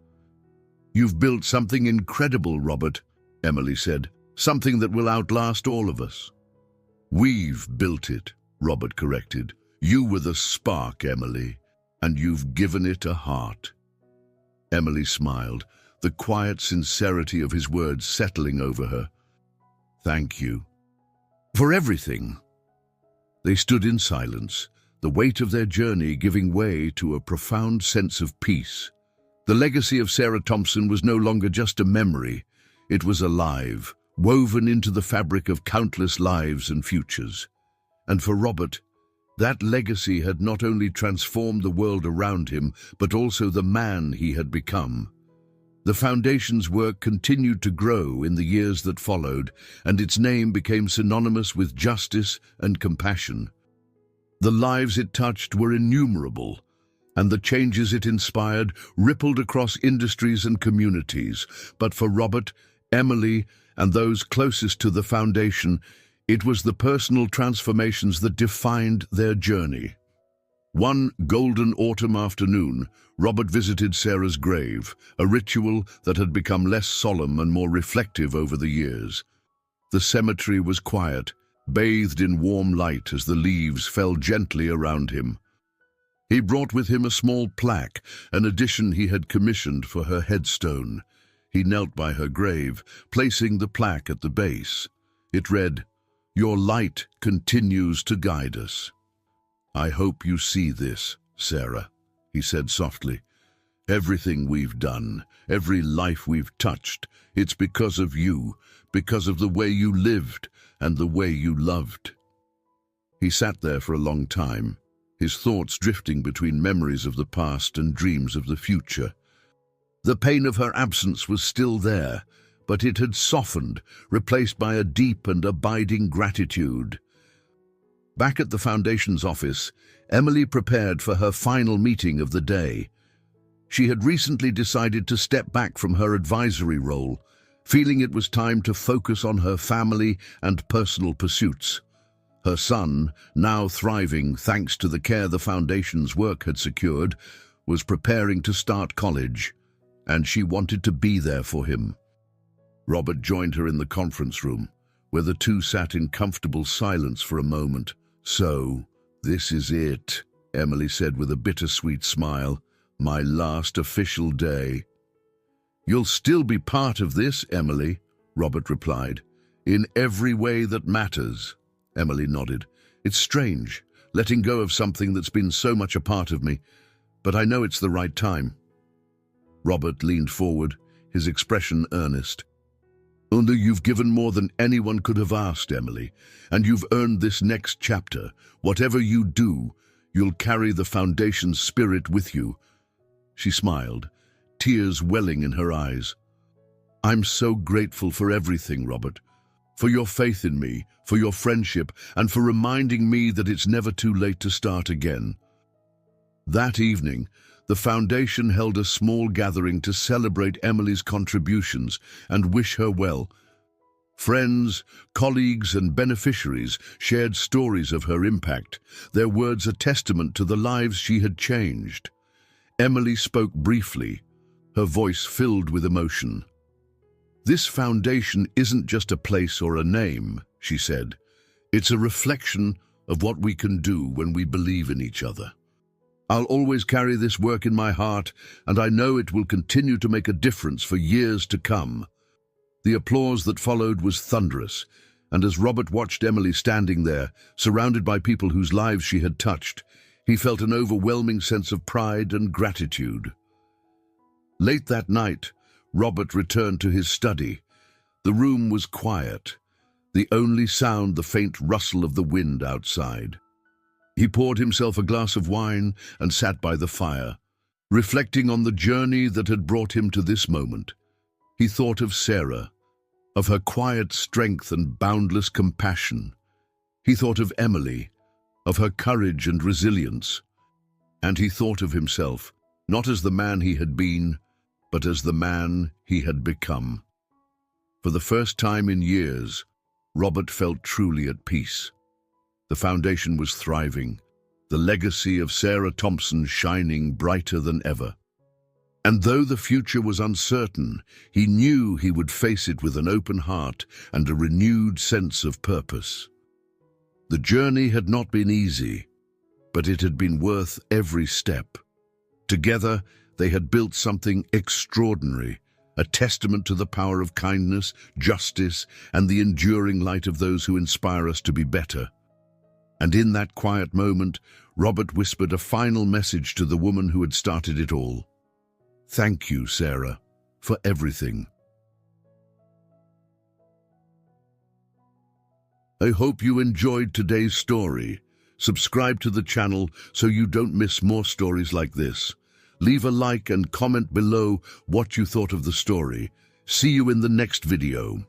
"You've built something incredible, Robert," Emily said. "Something that will outlast all of us." "We've built it," Robert corrected. "You were the spark, Emily, and you've given it a heart." Emily smiled, the quiet sincerity of his words settling over her. "Thank you for everything." They stood in silence, the weight of their journey giving way to a profound sense of peace. The legacy of Sarah Thompson was no longer just a memory. It was alive, woven into the fabric of countless lives and futures. And for Robert, that legacy had not only transformed the world around him, but also the man he had become. The Foundation's work continued to grow in the years that followed, and its name became synonymous with justice and compassion. The lives it touched were innumerable, and the changes it inspired rippled across industries and communities. But for Robert, Emily, and those closest to the Foundation, it was the personal transformations that defined their journey. One golden autumn afternoon, Robert visited Sarah's grave, a ritual that had become less solemn and more reflective over the years. The cemetery was quiet, bathed in warm light as the leaves fell gently around him. He brought with him a small plaque, an addition he had commissioned for her headstone. He knelt by her grave, placing the plaque at the base. It read, "Your light continues to guide us." "I hope you see this, Sarah," he said softly. "Everything we've done, every life we've touched, it's because of you, because of the way you lived and the way you loved." He sat there for a long time, his thoughts drifting between memories of the past and dreams of the future. The pain of her absence was still there, but it had softened, replaced by a deep and abiding gratitude. Back at the Foundation's office, Emily prepared for her final meeting of the day. She had recently decided to step back from her advisory role, feeling it was time to focus on her family and personal pursuits. Her son, now thriving thanks to the care the Foundation's work had secured, was preparing to start college, and she wanted to be there for him. Robert joined her in the conference room, where the two sat in comfortable silence for a moment. "So, this is it," Emily said with a bittersweet smile. "My last official day." "You'll still be part of this, Emily," Robert replied. "In every way that matters." Emily nodded. "It's strange, letting go of something that's been so much a part of me, but I know it's the right time." Robert leaned forward, his expression earnest. "Only you've given more than anyone could have asked, Emily, and you've earned this next chapter. Whatever you do, you'll carry the Foundation's spirit with you." She smiled, tears welling in her eyes. "I'm so grateful for everything, Robert. For your faith in me, for your friendship, and for reminding me that it's never too late to start again." That evening, the Foundation held a small gathering to celebrate Emily's contributions and wish her well. Friends, colleagues, and beneficiaries shared stories of her impact, their words a testament to the lives she had changed. Emily spoke briefly, her voice filled with emotion. "This foundation isn't just a place or a name," she said. "It's a reflection of what we can do when we believe in each other. I'll always carry this work in my heart, and I know it will continue to make a difference for years to come." The applause that followed was thunderous, and as Robert watched Emily standing there, surrounded by people whose lives she had touched, he felt an overwhelming sense of pride and gratitude. Late that night, Robert returned to his study. The room was quiet, the only sound the faint rustle of the wind outside. He poured himself a glass of wine and sat by the fire, reflecting on the journey that had brought him to this moment. He thought of Sarah, of her quiet strength and boundless compassion. He thought of Emily, of her courage and resilience. And he thought of himself, not as the man he had been, but as the man he had become. For the first time in years, Robert felt truly at peace. The Foundation was thriving, the legacy of Sarah Thompson shining brighter than ever. And though the future was uncertain, he knew he would face it with an open heart and a renewed sense of purpose. The journey had not been easy, but it had been worth every step. Together, they had built something extraordinary, a testament to the power of kindness, justice, and the enduring light of those who inspire us to be better. And in that quiet moment, Robert whispered a final message to the woman who had started it all. "Thank you, Sarah, for everything." I hope you enjoyed today's story. Subscribe to the channel so you don't miss more stories like this. Leave a like and comment below what you thought of the story. See you in the next video.